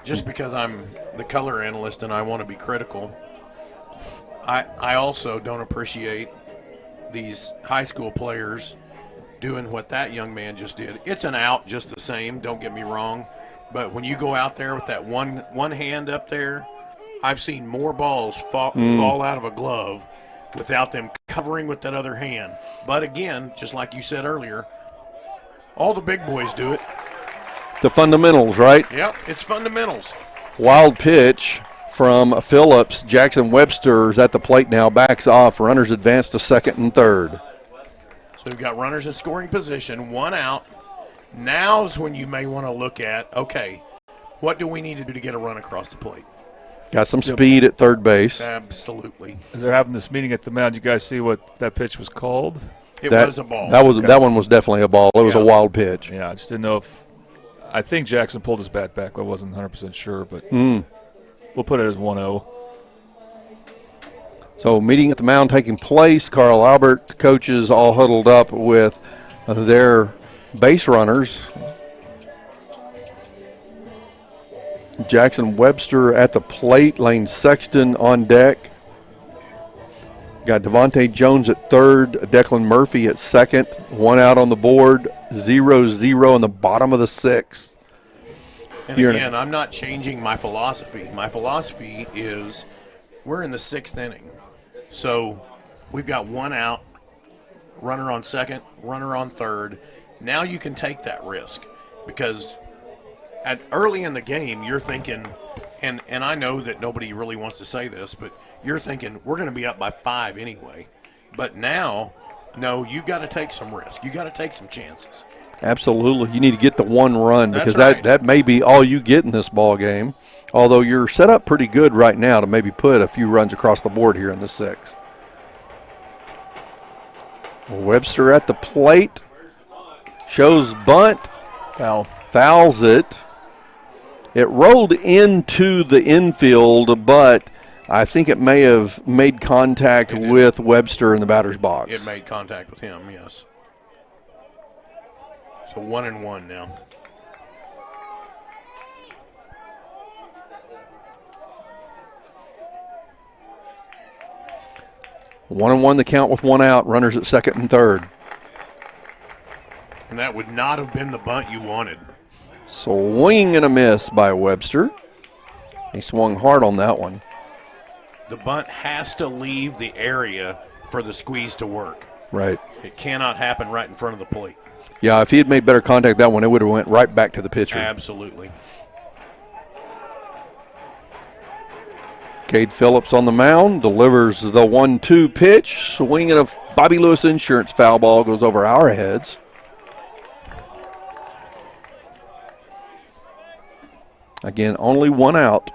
Just because I'm the color analyst and I want to be critical, I also don't appreciate these high school players doing what that young man just did. It's an out just the same, don't get me wrong. But when you go out there with that one hand up there, I've seen more balls fall out of a glove without them covering with that other hand. But again, just like you said earlier, all the big boys do it. The fundamentals, right? Yep, it's fundamentals. Wild pitch from Phillips. Jackson Webster's at the plate now, backs off. Runners advance to second and third. So we've got runners in scoring position, 1 out. Now's when you may want to look at, okay, what do we need to do to get a run across the plate? Got some speed at third base. Absolutely. As they're having this meeting at the mound, you guys see what that pitch was called? It was a ball. That one was definitely a ball. It was a wild pitch. Yeah, I just didn't know if – I think Jackson pulled his bat back. I wasn't 100% sure, but we'll put it as 1-0. So meeting at the mound taking place. Carl Albert, coaches all huddled up with their base runners. Jackson Webster at the plate. Lane Sexton on deck. Got Devontae Jones at third. Declan Murphy at second. 1 out on the board. 0-0 in the bottom of the 6th. And again, I'm not changing my philosophy. My philosophy is we're in the 6th inning. So we've got 1 out, runner on second, runner on third. Now you can take that risk because early in the game you're thinking, and I know that nobody really wants to say this, but you're thinking we're going to be up by 5 anyway. But now, no, you've got to take some risk. You've got to take some chances. Absolutely. You need to get the 1 run because That's right. that may be all you get in this ball game. Although you're set up pretty good right now to maybe put a few runs across the board here in the 6th. Webster at the plate. Shows bunt. Fouls it. It rolled into the infield, but I think it may have made contact with Webster in the batter's box. It made contact with him, yes. So 1-1 now. 1-1 the count with one out. Runners at second and third. And that would not have been the bunt you wanted. Swing and a miss by Webster. He swung hard on that one. The bunt has to leave the area for the squeeze to work. Right. It cannot happen right in front of the plate. Yeah, if he had made better contact that one, it would have went right back to the pitcher. Absolutely. Cade Phillips on the mound, delivers the 1-2 pitch. Swing and a Bobby Lewis Insurance foul ball goes over our heads. Again, only one out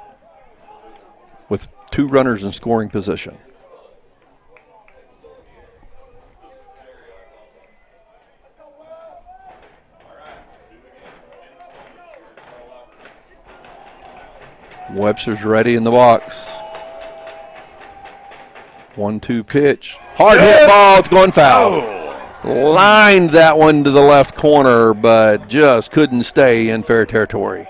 with 2 runners in scoring position. Webster's ready in the box. 1-2 pitch. Hard hit ball. It's going foul. Lined that one to the left corner, but just couldn't stay in fair territory.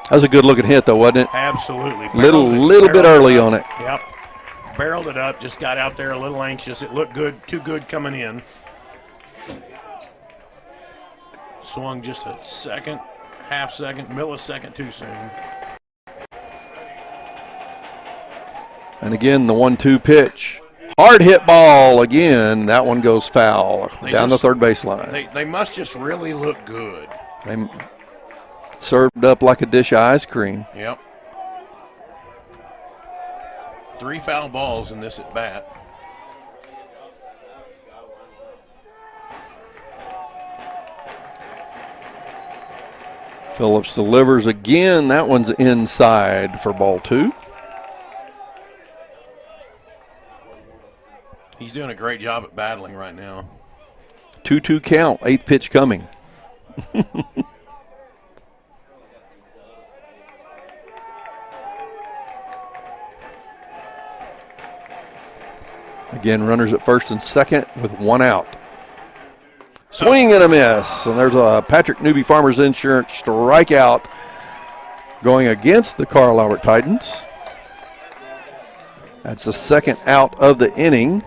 That was a good looking hit, though, wasn't it? Absolutely. Little bit early on it. Yep. Barreled it up, just got out there a little anxious. It looked good, too good coming in. Swung just a second, half second, millisecond too soon. And again, the 1-2 pitch. Hard hit ball again. That one goes foul down the third baseline. They must just really look good. They served up like a dish of ice cream. Yep. 3 foul balls in this at bat. Phillips delivers again. That one's inside for ball 2. He's doing a great job at battling right now. 2-2 count, 8th pitch coming. Again, runners at first and second with 1 out. Swing and a miss. And there's a Patrick Newby Farmers Insurance strikeout going against the Carl Albert Titans. That's the second out of the inning.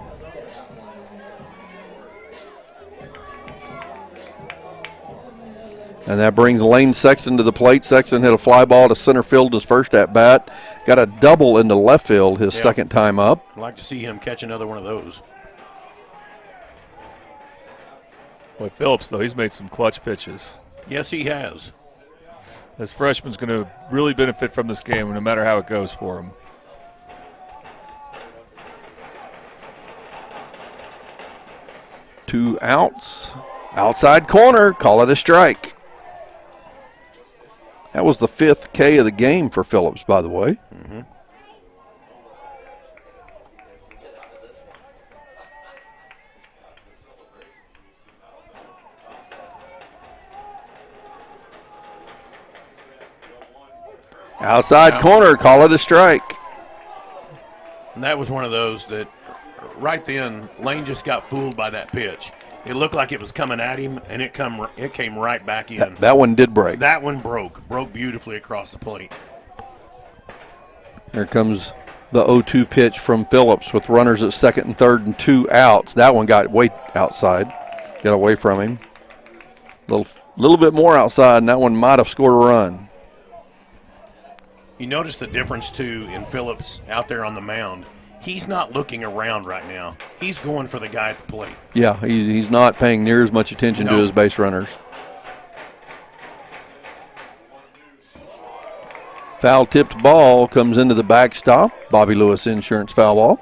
And that brings Lane Sexton to the plate. Sexton hit a fly ball to center field his first at bat. Got a double into left field his second time up. I'd like to see him catch another one of those. Boy, Phillips, though, he's made some clutch pitches. Yes, he has. This freshman's going to really benefit from this game, no matter how it goes for him. Two outs. Outside corner. Call it a strike. That was the 5th K of the game for Phillips, by the way. Mm-hmm. Outside corner, call it a strike. And that was one of those that right then, Lane just got fooled by that pitch. It looked like it was coming at him, and it came right back in. That one did break. That one broke beautifully across the plate. Here comes the 0-2 pitch from Phillips with runners at second and third and 2 outs. That one got way outside, got away from him. Little bit more outside, and that one might have scored a run. You notice the difference, too, in Phillips out there on the mound. He's not looking around right now. He's going for the guy at the plate. Yeah, he's not paying near as much attention to his base runners. Foul-tipped ball comes into the backstop. Bobby Lewis Insurance foul ball.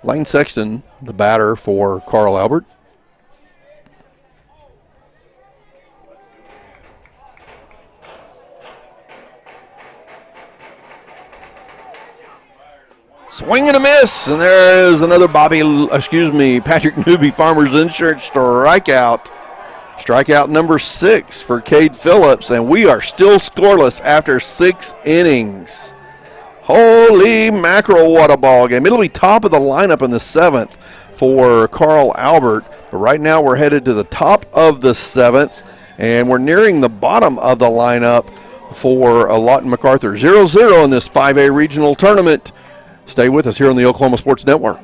Lane Sexton, the batter for Carl Albert. Swing and a miss, and there is another Patrick Newby Farmers Insurance strikeout. Strikeout number 6 for Cade Phillips, and we are still scoreless after 6 innings. Holy mackerel, what a ball game. It'll be top of the lineup in the 7th for Carl Albert, but right now we're headed to the top of the 7th, and we're nearing the bottom of the lineup for Lawton MacArthur. 0-0 in this 5A regional tournament. Stay with us here on the Oklahoma Sports Network.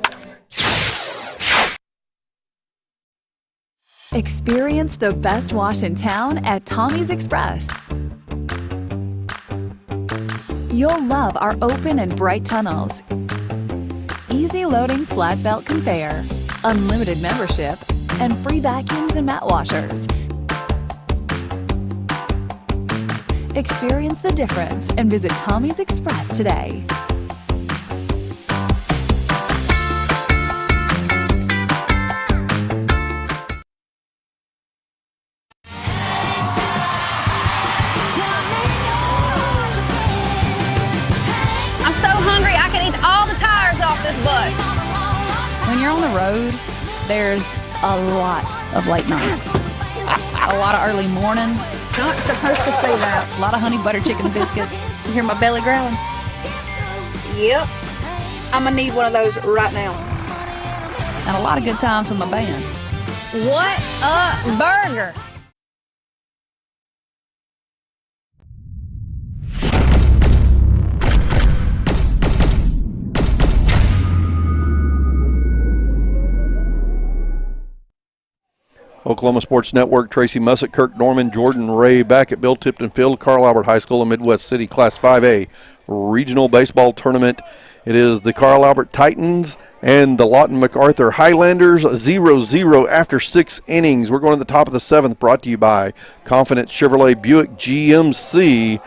Experience the best wash in town at Tommy's Express. You'll love our open and bright tunnels, easy loading flat belt conveyor, unlimited membership, and free vacuums and mat washers. Experience the difference and visit Tommy's Express today. I'm so hungry I can eat all the tires off this bus. When you're on the road, there's a lot of late nights. A lot of early mornings. Not supposed to say that. A lot of honey butter chicken biscuit. You hear my belly growling? Yep. I'm gonna need one of those right now. And a lot of good times with my band. What a burger! Oklahoma Sports Network, Tracy Mussett, Kirk Norman, Jordan Ray back at Bill Tipton Field, Carl Albert High School in Midwest City Class 5A Regional Baseball Tournament. It is the Carl Albert Titans and the Lawton MacArthur Highlanders, 0-0 after 6 innings. We're going to the top of the 7th, brought to you by Confident Chevrolet Buick GMC.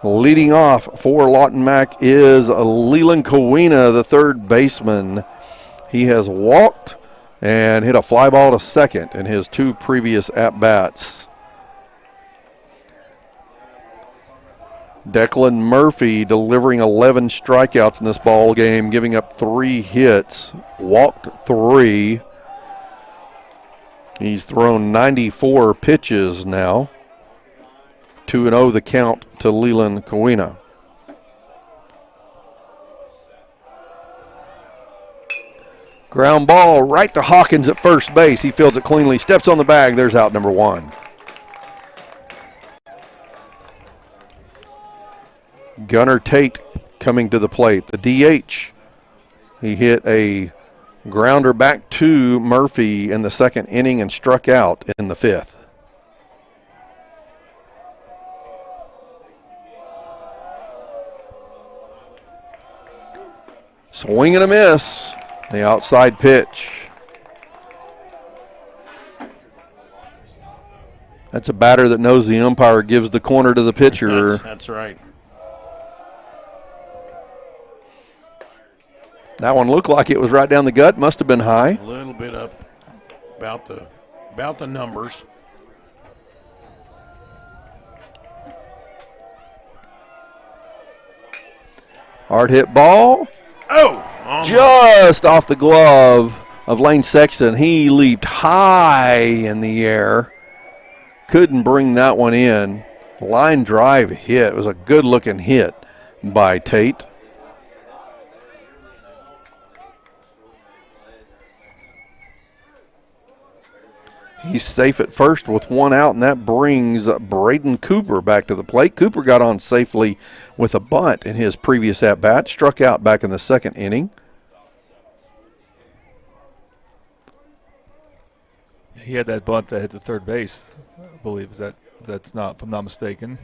Leading off for Lawton Mac is Leland Kawina, the third baseman. He has walked and hit a fly ball to second in his 2 previous at-bats. Declan Murphy delivering 11 strikeouts in this ball game, giving up 3 hits, walked 3. He's thrown 94 pitches now. 2-0 the count to Leland Kawina. Ground ball right to Hawkins at first base. He fields it cleanly, steps on the bag. There's out number 1. Gunnar Tate coming to the plate, the DH. He hit a grounder back to Murphy in the 2nd inning and struck out in the 5th. Swing and a miss. The outside pitch. That's a batter that knows the umpire gives the corner to the pitcher. That's right. That one looked like it was right down the gut. Must have been high. A little bit up about the numbers. Hard hit ball. Oh! Just off the glove of Lane Sexton. He leaped high in the air. Couldn't bring that one in. Line drive hit. It was a good-looking hit by Tate. He's safe at first with 1 out, and that brings Braden Cooper back to the plate. Cooper got on safely with a bunt in his previous at-bat, struck out back in the 2nd inning. He had that bunt that hit the third base, I believe. That's not, if I'm not mistaken.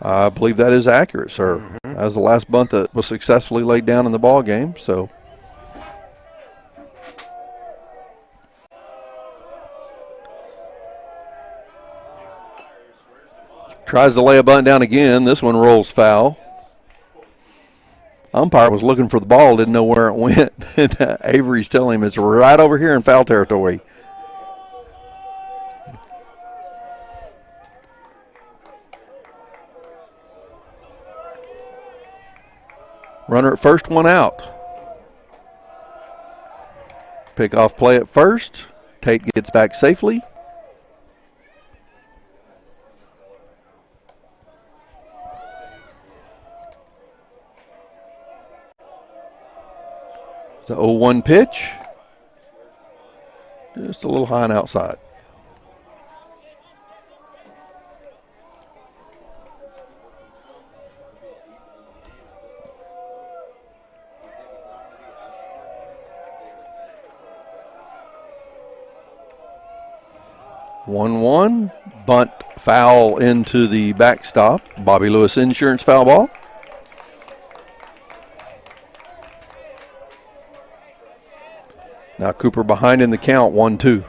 I believe that is accurate, sir. Mm-hmm. That was the last bunt that was successfully laid down in the ball game, so. Tries to lay a bunt down again. This one rolls foul. Umpire was looking for the ball, didn't know where it went. And Avery's telling him it's right over here in foul territory. Runner at first, 1 out. Pick off play at first. Tate gets back safely. The 0-1 pitch. Just a little high and outside. 1-1. Bunt foul into the backstop. Bobby Lewis Insurance foul ball. Now Cooper behind in the count, 1-2.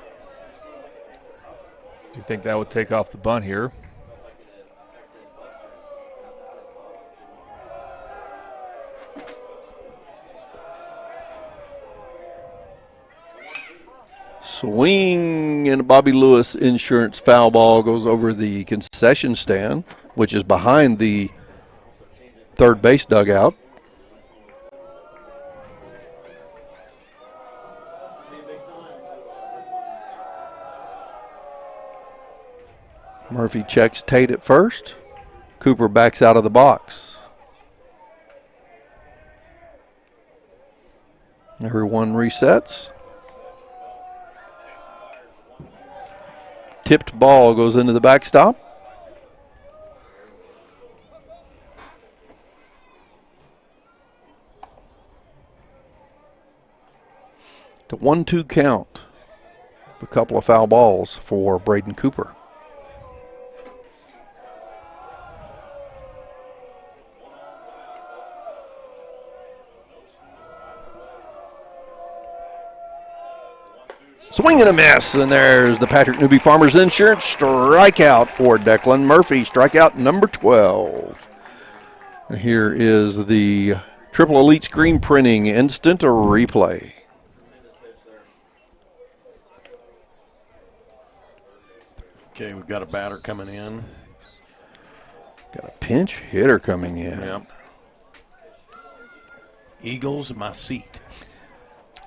You think that would take off the bunt here? Swing, and a Bobby Lewis Insurance foul ball goes over the concession stand, which is behind the third base dugout. Murphy checks Tate at first. Cooper backs out of the box. Everyone resets. Tipped ball goes into the backstop. The 1-2 count. A couple of foul balls for Braden Cooper. Swing and a miss, and there's the Patrick Newby Farmers Insurance strikeout for Declan Murphy, strikeout number 12. And here is the Triple Elite screen printing instant replay. Okay, we've got a batter coming in. Got a pinch hitter coming in. Yep. Eagles Maseet.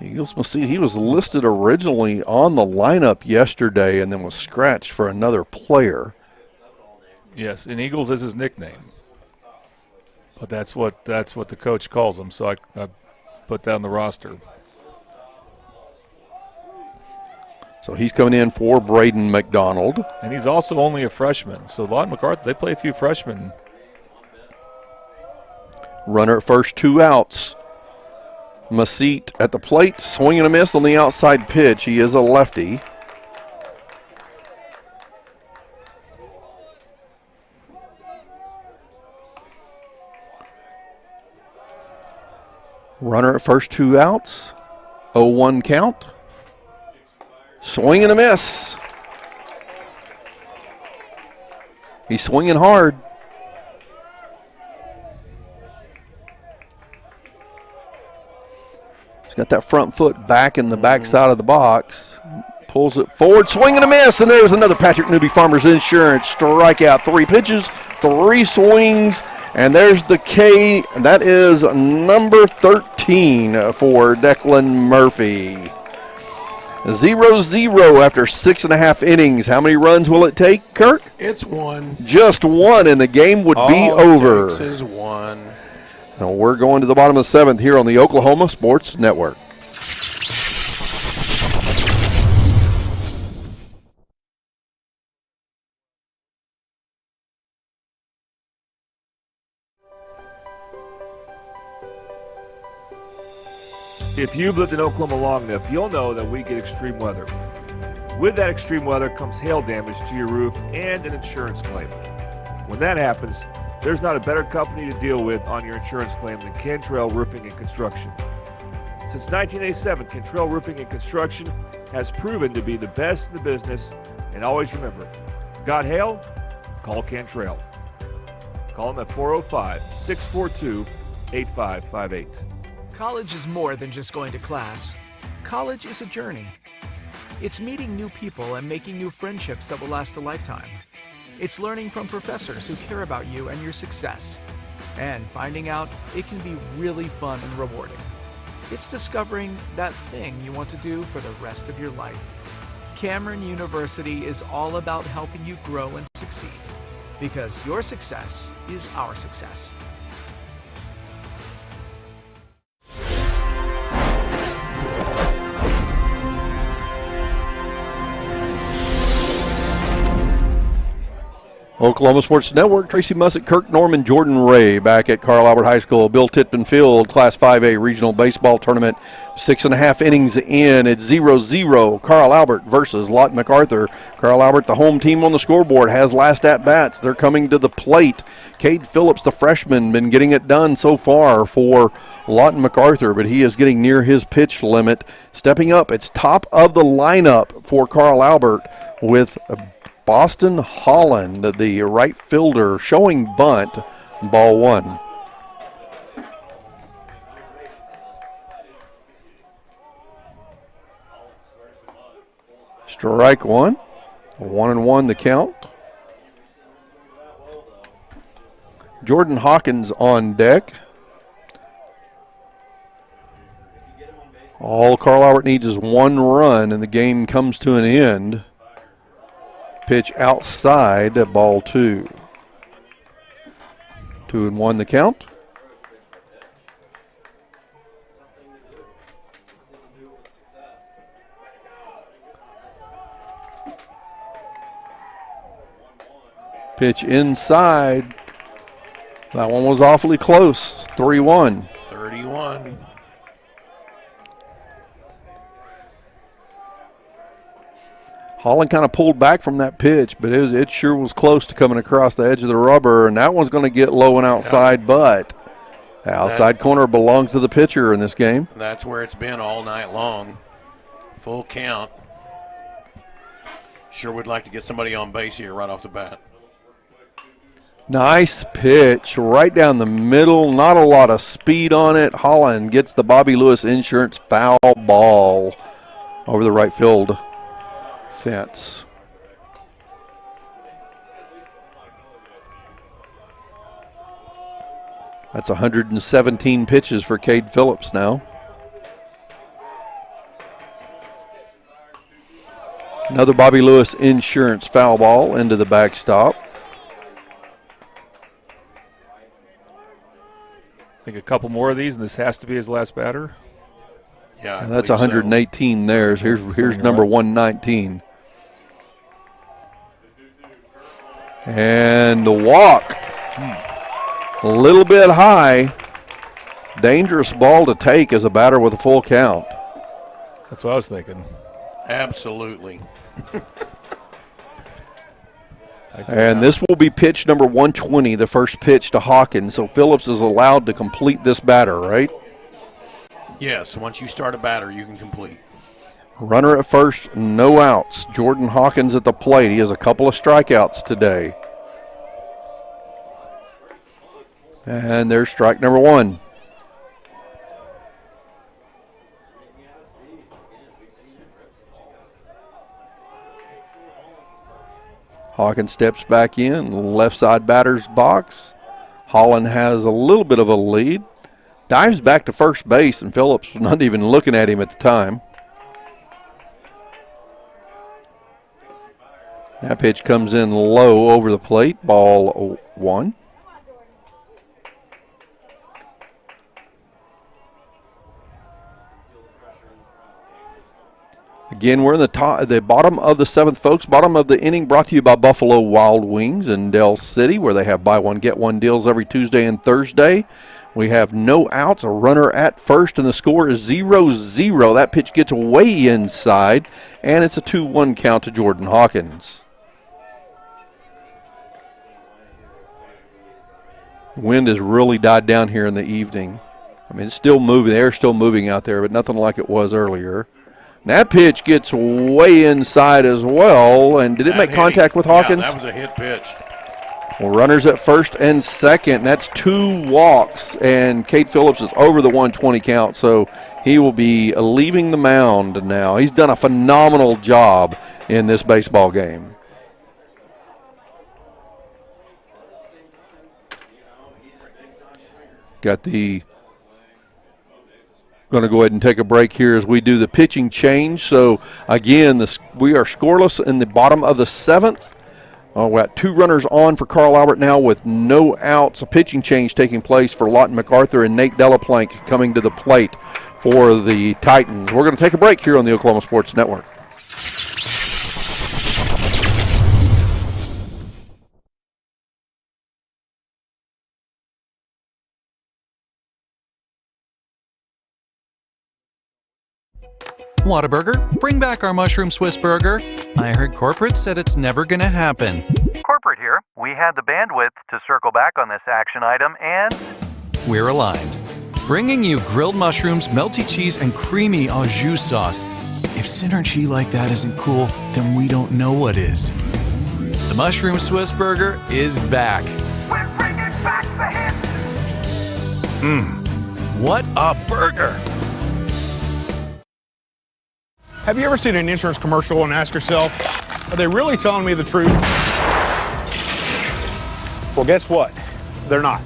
Eagles Maseet, he was listed originally on the lineup yesterday and then was scratched for another player. Yes, and Eagles is his nickname. But that's what the coach calls him, so I put that on the roster. So he's coming in for Braden McDonald. And he's also only a freshman. So Lawton MacArthur, they play a few freshmen. Runner at first, 2 outs. Maseet at the plate, swing and a miss on the outside pitch. He is a lefty. Runner at first, 2 outs. 0-1 count. Swing and a miss. He's swinging hard. Got that front foot back in the backside of the box. Pulls it forward, swing and a miss, and there's another Patrick Newby Farmers Insurance strikeout. 3 pitches, 3 swings, and there's the K, and that is number 13 for Declan Murphy. 0-0 after 6.5 innings. How many runs will it take, Kirk? It's 1. Just 1, and the game would be over. All it takes is 1. Now we're going to the bottom of the 7th here on the Oklahoma Sports Network. If you've lived in Oklahoma long enough, you'll know that we get extreme weather. With that extreme weather comes hail damage to your roof and an insurance claim. When that happens, there's not a better company to deal with on your insurance claim than Cantrell Roofing and Construction. Since 1987, Cantrell Roofing and Construction has proven to be the best in the business. And always remember, got hail? Call Cantrell. Call them at 405-642-8558. College is more than just going to class. College is a journey. It's meeting new people and making new friendships that will last a lifetime. It's learning from professors who care about you and your success. And finding out it can be really fun and rewarding. It's discovering that thing you want to do for the rest of your life. Cameron University is all about helping you grow and succeed. Because your success is our success. Oklahoma Sports Network, Tracy Mussett, Kirk Norman, Jordan Ray back at Carl Albert High School, Bill Titman Field, Class 5A Regional Baseball Tournament. 6.5 innings in. It's 0-0. Carl Albert versus Lawton MacArthur. Carl Albert, the home team on the scoreboard, has last at-bats. They're coming to the plate. Cade Phillips, the freshman, been getting it done so far for Lawton MacArthur, but he is getting near his pitch limit. Stepping up, it's top of the lineup for Carl Albert with Boston Holland, the right fielder, showing bunt, ball one. Strike one. 1-1 the count. Jordan Hawkins on deck. All Carl Albert needs is one run, and the game comes to an end. Pitch outside, ball two. 2-1 the count. Pitch inside. That one was awfully close. 3-1. 31. Holland kind of pulled back from that pitch, but it sure was close to coming across the edge of the rubber, and that one's going to get low and outside, but the outside corner belongs to the pitcher in this game. That's where it's been all night long. Full count. Sure would like to get somebody on base here right off the bat. Nice pitch right down the middle. Not a lot of speed on it. Holland gets the Bobby Lewis Insurance foul ball over the right field fence. That's 117 pitches for Cade Phillips now. Another Bobby Lewis Insurance foul ball into the backstop. I think a couple more of these, and this has to be his last batter. Yeah, that's 118 there. Here's number 119. And the walk. A little bit high. Dangerous ball to take as a batter with a full count. That's what I was thinking. Absolutely. And this will be pitch number 120, the first pitch to Hawkins. So Phillips is allowed to complete this batter, right? Yes, once you start a batter, you can complete. Runner at first, no outs. Jordan Hawkins at the plate. He has a couple of strikeouts today. And there's strike number one. Hawkins steps back in, left side batter's box. Holland has a little bit of a lead. Dives back to first base, and Phillips was not even looking at him at the time. That pitch comes in low over the plate, ball one. Again, we're in the bottom of the seventh, folks. Bottom of the inning brought to you by Buffalo Wild Wings in Del City, where they have buy one, get one deals every Tuesday and Thursday. We have no outs, a runner at first, and the score is 0-0. That pitch gets way inside, and it's a 2-1 count to Jordan Hawkins. The wind has really died down here in the evening. I mean, it's still moving. The air's still moving out there, but nothing like it was earlier. That pitch gets way inside as well. And did it make contact with Hawkins? Yeah, that was a hit pitch. Well, runners at first and second. That's two walks, and Cade Phillips is over the 120 count, so he will be leaving the mound now. He's done a phenomenal job in this baseball game. Going to go ahead and take a break here as we do the pitching change. So, again, we are scoreless in the bottom of the seventh. We got two runners on for Carl Albert now with no outs. A pitching change taking place for Lawton MacArthur and Nate Delaplank coming to the plate for the Titans. We're going to take a break here on the Oklahoma Sports Network. Whataburger, bring back our mushroom Swiss burger. I heard corporate said it's never gonna happen. Corporate here. We had the bandwidth to circle back on this action item, and We're aligned. Bringing you grilled mushrooms, melty cheese, and creamy au jus sauce. If synergy like that isn't cool, then we don't know what is. The mushroom Swiss burger is back. We're bringing back the hits. What a burger! Have you ever seen an insurance commercial and ask yourself, are they really telling me the truth? Well, guess what? They're not.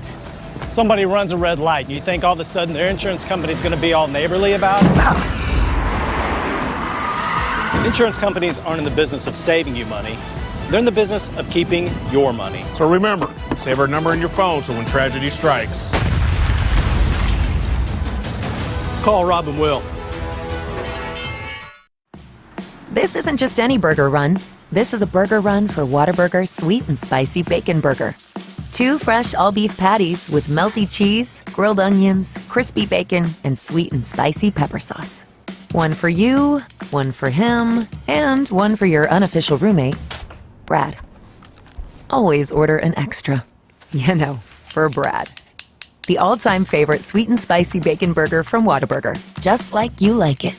Somebody runs a red light, and you think all of a sudden their insurance company's going to be all neighborly about it? Insurance companies aren't in the business of saving you money. They're in the business of keeping your money. So remember, save our number in your phone so when tragedy strikes, call Rob and Will. This isn't just any burger run. This is a burger run for Whataburger Sweet and Spicy Bacon Burger. 2 fresh all-beef patties with melty cheese, grilled onions, crispy bacon, and sweet and spicy pepper sauce. 1 for you, 1 for him, and 1 for your unofficial roommate, Brad. Always order an extra. You know, for Brad. The all-time favorite sweet and spicy bacon burger from Whataburger. Just like you like it.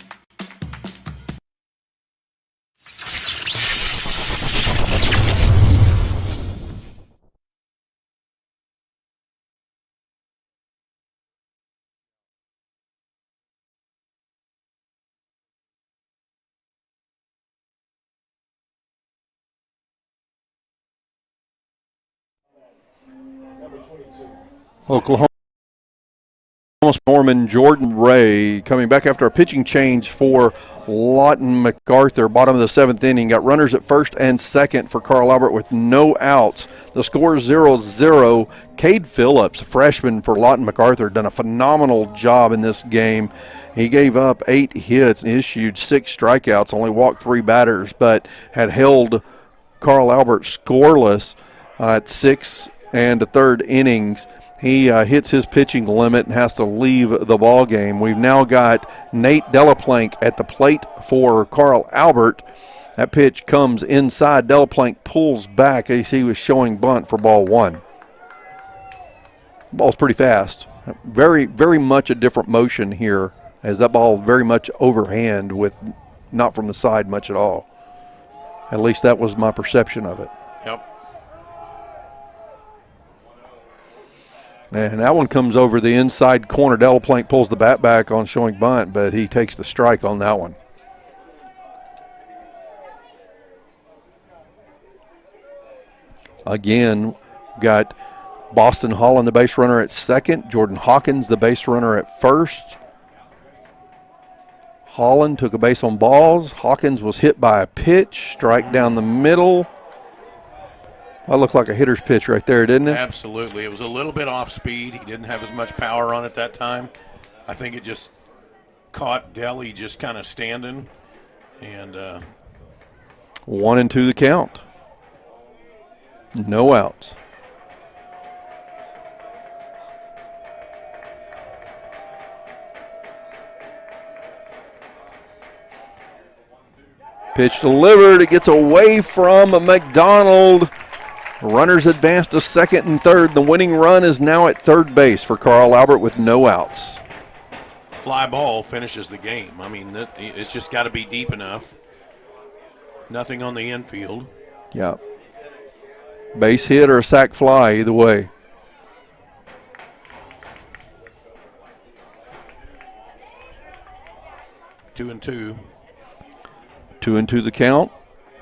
Oklahoma Norman Jordan Ray coming back after a pitching change for Lawton MacArthur. Bottom of the 7th inning. Got runners at first and second for Carl Albert with no outs. The score is 0-0. Cade Phillips, freshman for Lawton MacArthur, done a phenomenal job in this game. He gave up 8 hits and issued 6 strikeouts, only walked 3 batters, but had held Carl Albert scoreless at 6 and a third innings. He hits his pitching limit and has to leave the ball game. We've now got Nate Delaplank at the plate for Carl Albert. That pitch comes inside. Delaplank pulls back as he was showing bunt for ball 1. Ball's pretty fast. Very, very much a different motion here, as that ball very much overhand with not from the side much at all. At least that was my perception of it. Yep. And that one comes over the inside corner. Delaplank pulls the bat back on showing bunt, but he takes the strike on that one. Again, got Boston Holland, the base runner, at second. Jordan Hawkins, the base runner, at first. Holland took a base on balls. Hawkins was hit by a pitch, strike down the middle. That looked like a hitter's pitch right there, didn't it? Absolutely. It was a little bit off speed. He didn't have as much power on it that time. I think it just caught Deli just kind of standing. And 1-2 the count. No outs. Pitch delivered. It gets away from McDonald. Runners advance to second and third. The winning run is now at third base for Carl Albert with no outs. fly ball finishes the game. I mean, it's just got to be deep enough. Nothing on the infield. Yeah. Base hit or a sac fly, either way. Two and two. 2-2 the count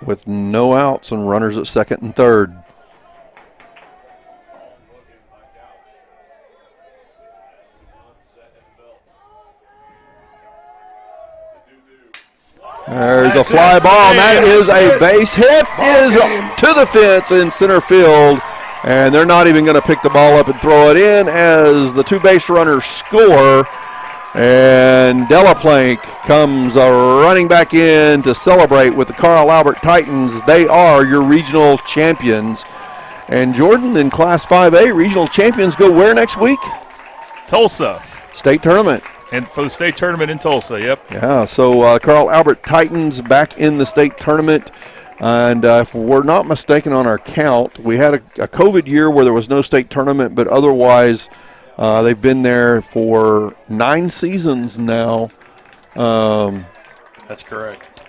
with no outs and runners at second and third. There's a fly ball, and that is a base hit, is to the fence in center field, and they're not even going to pick the ball up and throw it in as the two base runners score, and Delaplank comes running back in to celebrate with the Carl Albert Titans. They are your regional champions. And Jordan, in Class 5A, regional champions go where next week? Tulsa. State tournament. And for the state tournament in Tulsa, yep. Yeah, so Carl Albert Titans back in the state tournament. And if we're not mistaken on our count, we had a COVID year where there was no state tournament, but otherwise they've been there for 9 seasons now. That's correct.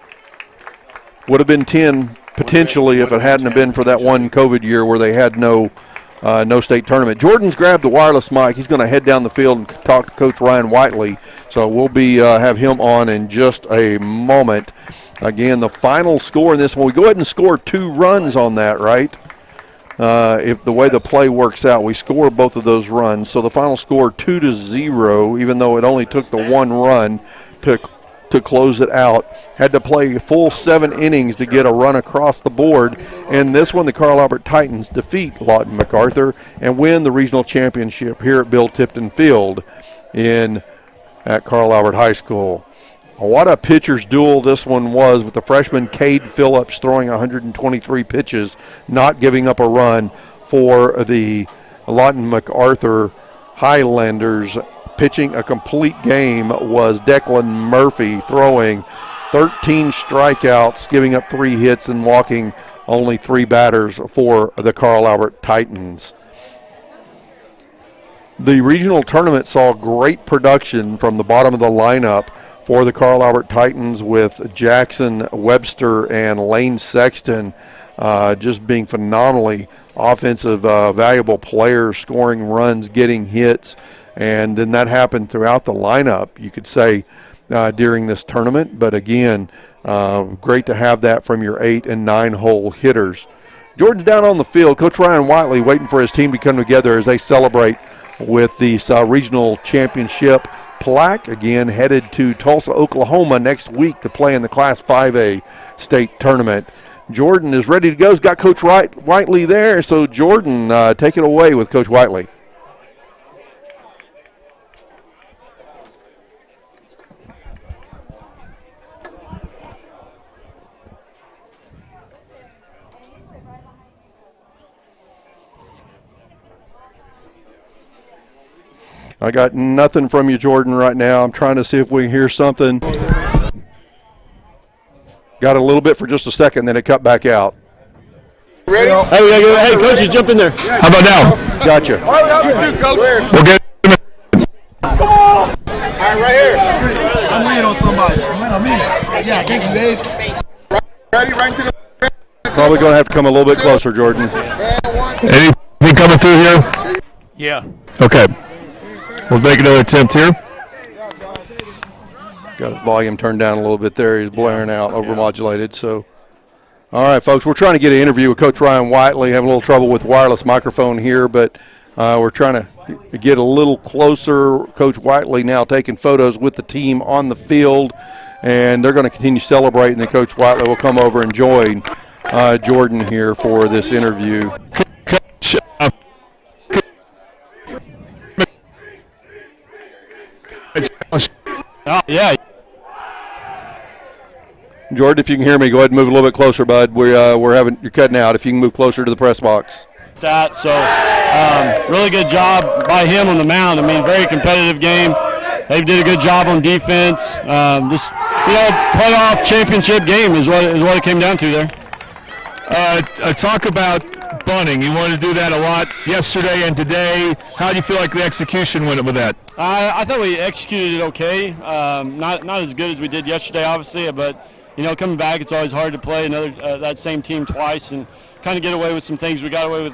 Would have been 10 potentially if it hadn't have been for that one COVID year where they had no state tournament. Jordan's grabbed the wireless mic. He's going to head down the field and talk to Coach Ryan Whiteley. So we'll be have him on in just a moment. Again, the final score in this one, we go ahead and score 2 runs on that, right? If the way the play works out, we score both of those runs. So the final score 2-0, even though it only took the 1 run to close it out. Had to play a full 7 innings to get a run across the board. And this one, the Carl Albert Titans defeat Lawton MacArthur and win the regional championship here at Bill Tipton Field at Carl Albert High School. What a pitcher's duel this one was, with the freshman Cade Phillips throwing 123 pitches, not giving up a run for the Lawton MacArthur Highlanders. Pitching a complete game was Declan Murphy, throwing 13 strikeouts, giving up 3 hits, and walking only 3 batters for the Carl Albert Titans. The regional tournament saw great production from the bottom of the lineup for the Carl Albert Titans, with Jackson Webster and Lane Sexton just being phenomenally offensive, valuable players, scoring runs, getting hits. And then that happened throughout the lineup, you could say, during this tournament. But again, great to have that from your 8 and 9 hole hitters. Jordan's down on the field. Coach Ryan Whiteley waiting for his team to come together as they celebrate with the regional championship plaque. Again, headed to Tulsa, Oklahoma next week to play in the Class 5A state tournament. Jordan is ready to go. He's got Coach Whiteley there. So, Jordan, take it away with Coach Whiteley. I got nothing from you, Jordan, right now. I'm trying to see if we can hear something. Got a little bit for just a second, then it cut back out. Ready? Hey, we gotta go. Hey, coach, you jump in there. How about now? Gotcha. We'll get. Come on. All right, right here. I'm waiting on somebody. I'm waiting on me. Yeah, thank you, Dave. Ready, right to the. Probably going to have to come a little bit closer, Jordan. Anything coming through here? Yeah. Okay. We'll make another attempt here. Got his volume turned down a little bit there. He's blaring out, overmodulated. So, all right, folks, we're trying to get an interview with Coach Ryan Whiteley. Having a little trouble with wireless microphone here, but we're trying to get a little closer. Coach Whiteley now taking photos with the team on the field, and they're going to continue celebrating. Then Coach Whiteley will come over and join Jordan here for this interview. Oh, yeah. Jordan, if you can hear me, go ahead and move a little bit closer, bud. You're cutting out. If you can move closer to the press box. Really good job by him on the mound. I mean, very competitive game. They did a good job on defense. Playoff championship game is what it came down to there. Talk about bunting. You wanted to do that a lot yesterday and today. How do you feel like the execution went with that? I thought we executed it okay. Not as good as we did yesterday, obviously, but coming back, it's always hard to play that same team twice and kind of get away with some things we got away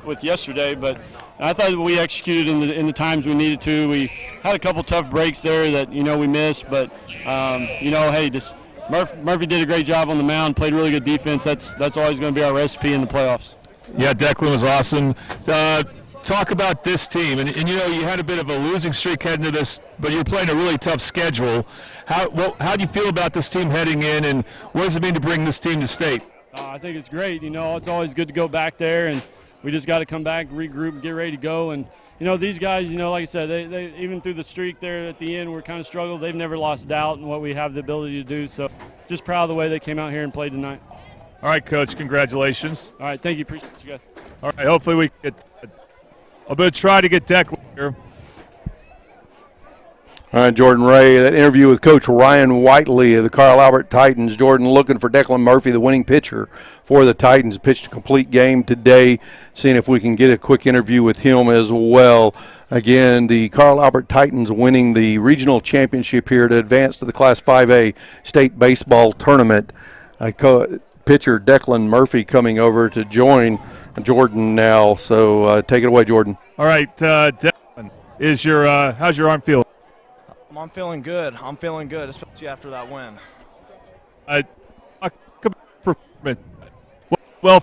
with yesterday. But I thought we executed in the times we needed to. We had a couple tough breaks there that we missed, but Murphy did a great job on the mound, played really good defense. That's always going to be our recipe in the playoffs. Yeah, Declan was awesome. Talk about this team, and you had a bit of a losing streak heading to this, but you're playing a really tough schedule. How do you feel about this team heading in, and what does it mean to bring this team to state? I think it's great. It's always good to go back there, and we just got to come back, regroup, and get ready to go. And these guys, like I said, they even through the streak there at the end, we're kind of struggled. They've never lost doubt in what we have the ability to do. So, just proud of the way they came out here and played tonight. All right, Coach, congratulations. All right, thank you. Appreciate you guys. All right, hopefully we get. I'm going to try to get Declan here. All right, Jordan Ray, that interview with Coach Ryan Whiteley of the Carl Albert Titans. Jordan looking for Declan Murphy, the winning pitcher for the Titans. Pitched a complete game today, seeing if we can get a quick interview with him as well. Again, the Carl Albert Titans winning the regional championship here to advance to the Class 5A state baseball tournament. Pitcher Declan Murphy coming over to join Jordan now. So take it away, Jordan. All right, Declan, how's your arm feeling? I'm feeling good. Especially after that win. Well,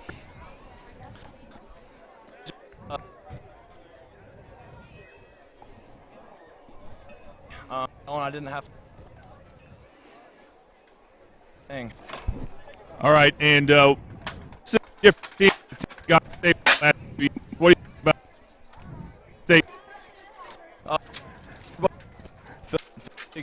I didn't have to. Dang. all right, and what do you think about state? All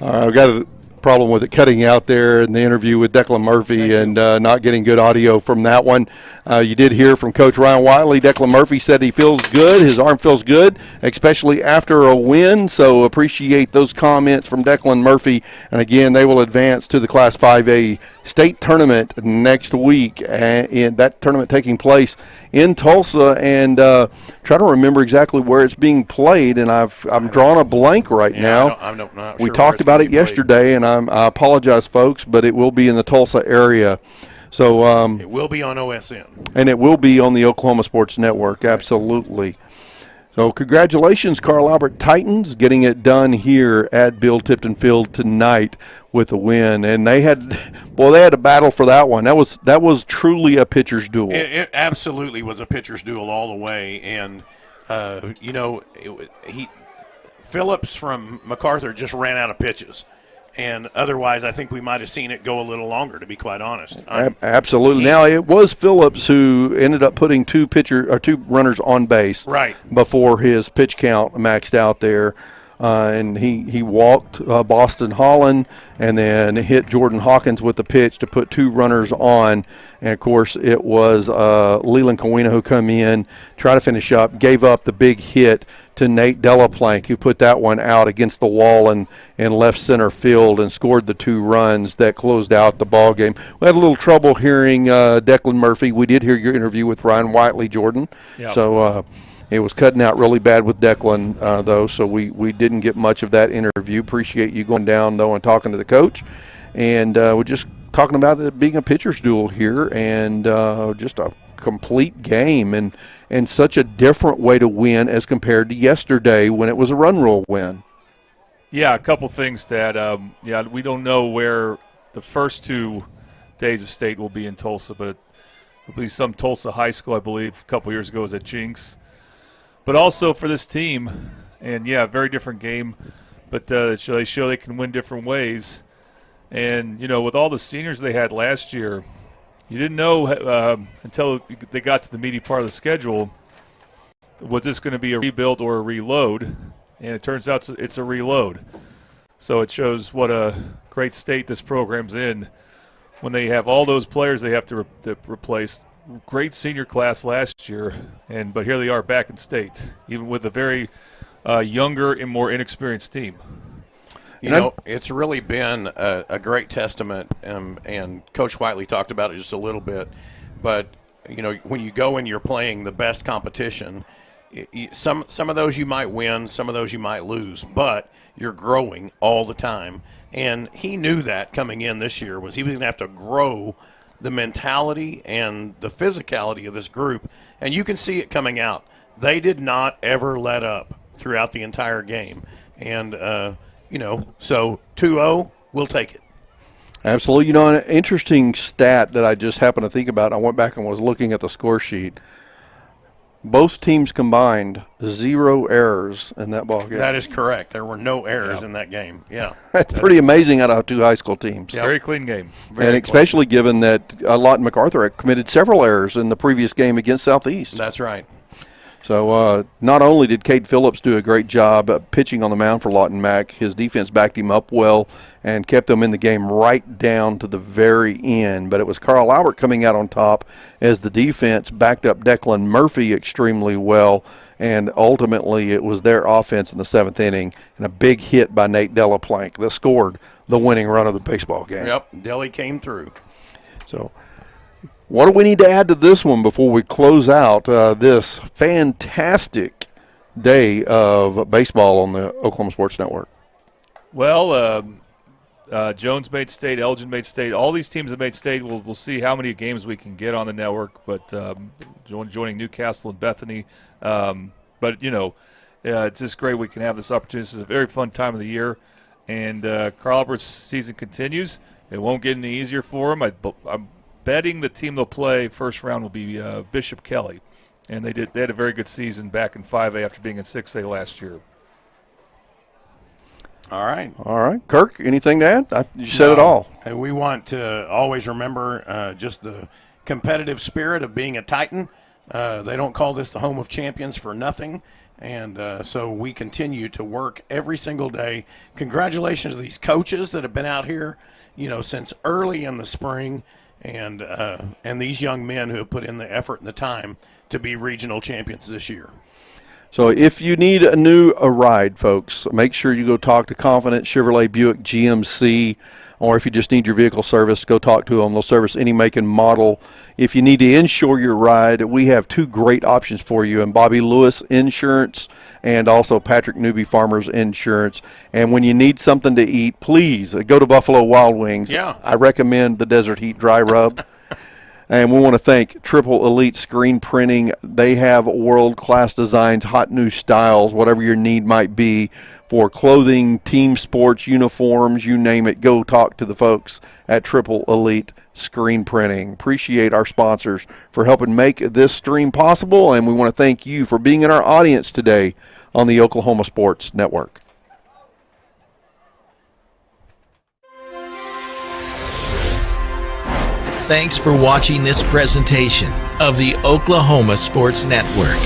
right, I've got a problem with it cutting out there in the interview with Declan Murphy and not getting good audio from that one. You did hear from Coach Ryan Whiteley. Declan Murphy said he feels good. His arm feels good, especially after a win. So appreciate those comments from Declan Murphy. And, again, they will advance to the Class 5A state tournament next week. And that tournament taking place in Tulsa. And try to remember exactly where it's being played. And I'm drawing a blank right now. I'm not we sure talked about it yesterday, and I apologize, folks, but it will be in the Tulsa area. So it will be on OSN. And it will be on the Oklahoma Sports Network, absolutely. So congratulations, Carl Albert Titans, getting it done here at Bill Tipton Field tonight with a win. And they had a battle for that one. That was truly a pitcher's duel. It absolutely was a pitcher's duel all the way. And, Phillips from MacArthur just ran out of pitches. And otherwise, I think we might have seen it go a little longer, to be quite honest. Absolutely. Now, it was Phillips who ended up putting two runners on base before his pitch count maxed out there. And he walked Boston Holland and then hit Jordan Hawkins with the pitch to put two runners on. And, of course, it was Leland Kawina who come in, tried to finish up, gave up the big hit to Nate Delaplank, who put that one out against the wall and left center field and scored the two runs that closed out the ball game. We had a little trouble hearing Declan Murphy. We did hear your interview with Ryan Whiteley, Jordan. Yep. So it was cutting out really bad with Declan, though, so we didn't get much of that interview. Appreciate you going down, though, and talking to the coach. And we're just talking about it being a pitcher's duel here and just a complete game and such a different way to win as compared to yesterday when it was a run rule win. Yeah, a couple things to add. We don't know where the first 2 days of state will be in Tulsa, but it'll be some Tulsa high school, I believe, a couple years ago was at Jinx. But also for this team, and, very different game, but they show they can win different ways. And, with all the seniors they had last year, you didn't know until they got to the meaty part of the schedule, was this going to be a rebuild or a reload? And it turns out it's a reload. So it shows what a great state this program's in when they have all those players they have to replace. Great senior class last year, but here they are back in state, even with a very younger and more inexperienced team. It's really been a great testament, and Coach Whiteley talked about it just a little bit. But, when you go and you're playing the best competition, some of those you might win, some of those you might lose, but you're growing all the time. And he knew that coming in this year he was going to have to grow the mentality and the physicality of this group. And you can see it coming out. They did not ever let up throughout the entire game. And, so 2-0, we'll take it. Absolutely. An interesting stat that I just happened to think about, I went back and was looking at the score sheet. Both teams combined 0 errors in that ball game. That is correct. There were no errors in that game. Yeah. That's pretty amazing out of 2 high school teams. Yep. Very clean game. Especially given that Lawton MacArthur had committed several errors in the previous game against Southeast. That's right. So not only did Cade Phillips do a great job pitching on the mound for Lawton Mack, his defense backed him up well and kept them in the game right down to the very end. But it was Carl Albert coming out on top as the defense backed up Declan Murphy extremely well, and ultimately it was their offense in the 7th inning and a big hit by Nate Delaplank that scored the winning run of the baseball game. Yep, Deli came through. So what do we need to add to this one before we close out this fantastic day of baseball on the Oklahoma Sports Network? Well, Jones made state, Elgin made state. All these teams that made state, we'll see how many games we can get on the network, but joining Newcastle and Bethany. But, it's just great we can have this opportunity. This is a very fun time of the year, and Carl Albert's season continues. It won't get any easier for him. I'm betting the team they'll play first round will be Bishop Kelly, and they had a very good season back in 5A after being in 6A last year. All right. Kirk, anything to add? You said it all. And we want to always remember just the competitive spirit of being a Titan. They don't call this the home of champions for nothing, and so we continue to work every single day. Congratulations to these coaches that have been out here, since early in the spring. And these young men who have put in the effort and the time to be regional champions this year. So if you need a new ride, folks, make sure you go talk to Confident Chevrolet Buick GMC, or if you just need your vehicle service, go talk to them. They'll service any make and model. If you need to insure your ride, we have 2 great options for you, and Bobby Lewis Insurance and also Patrick Newby Farmers Insurance. And when you need something to eat, please go to Buffalo Wild Wings. Yeah. I recommend the Desert Heat Dry Rub. And we want to thank Triple Elite Screen Printing. They have world-class designs, hot new styles, whatever your need might be for clothing, team sports, uniforms, you name it. Go talk to the folks at Triple Elite Screen Printing. Appreciate our sponsors for helping make this stream possible, and we want to thank you for being in our audience today on the Oklahoma Sports Network. Thanks for watching this presentation of the Oklahoma Sports Network.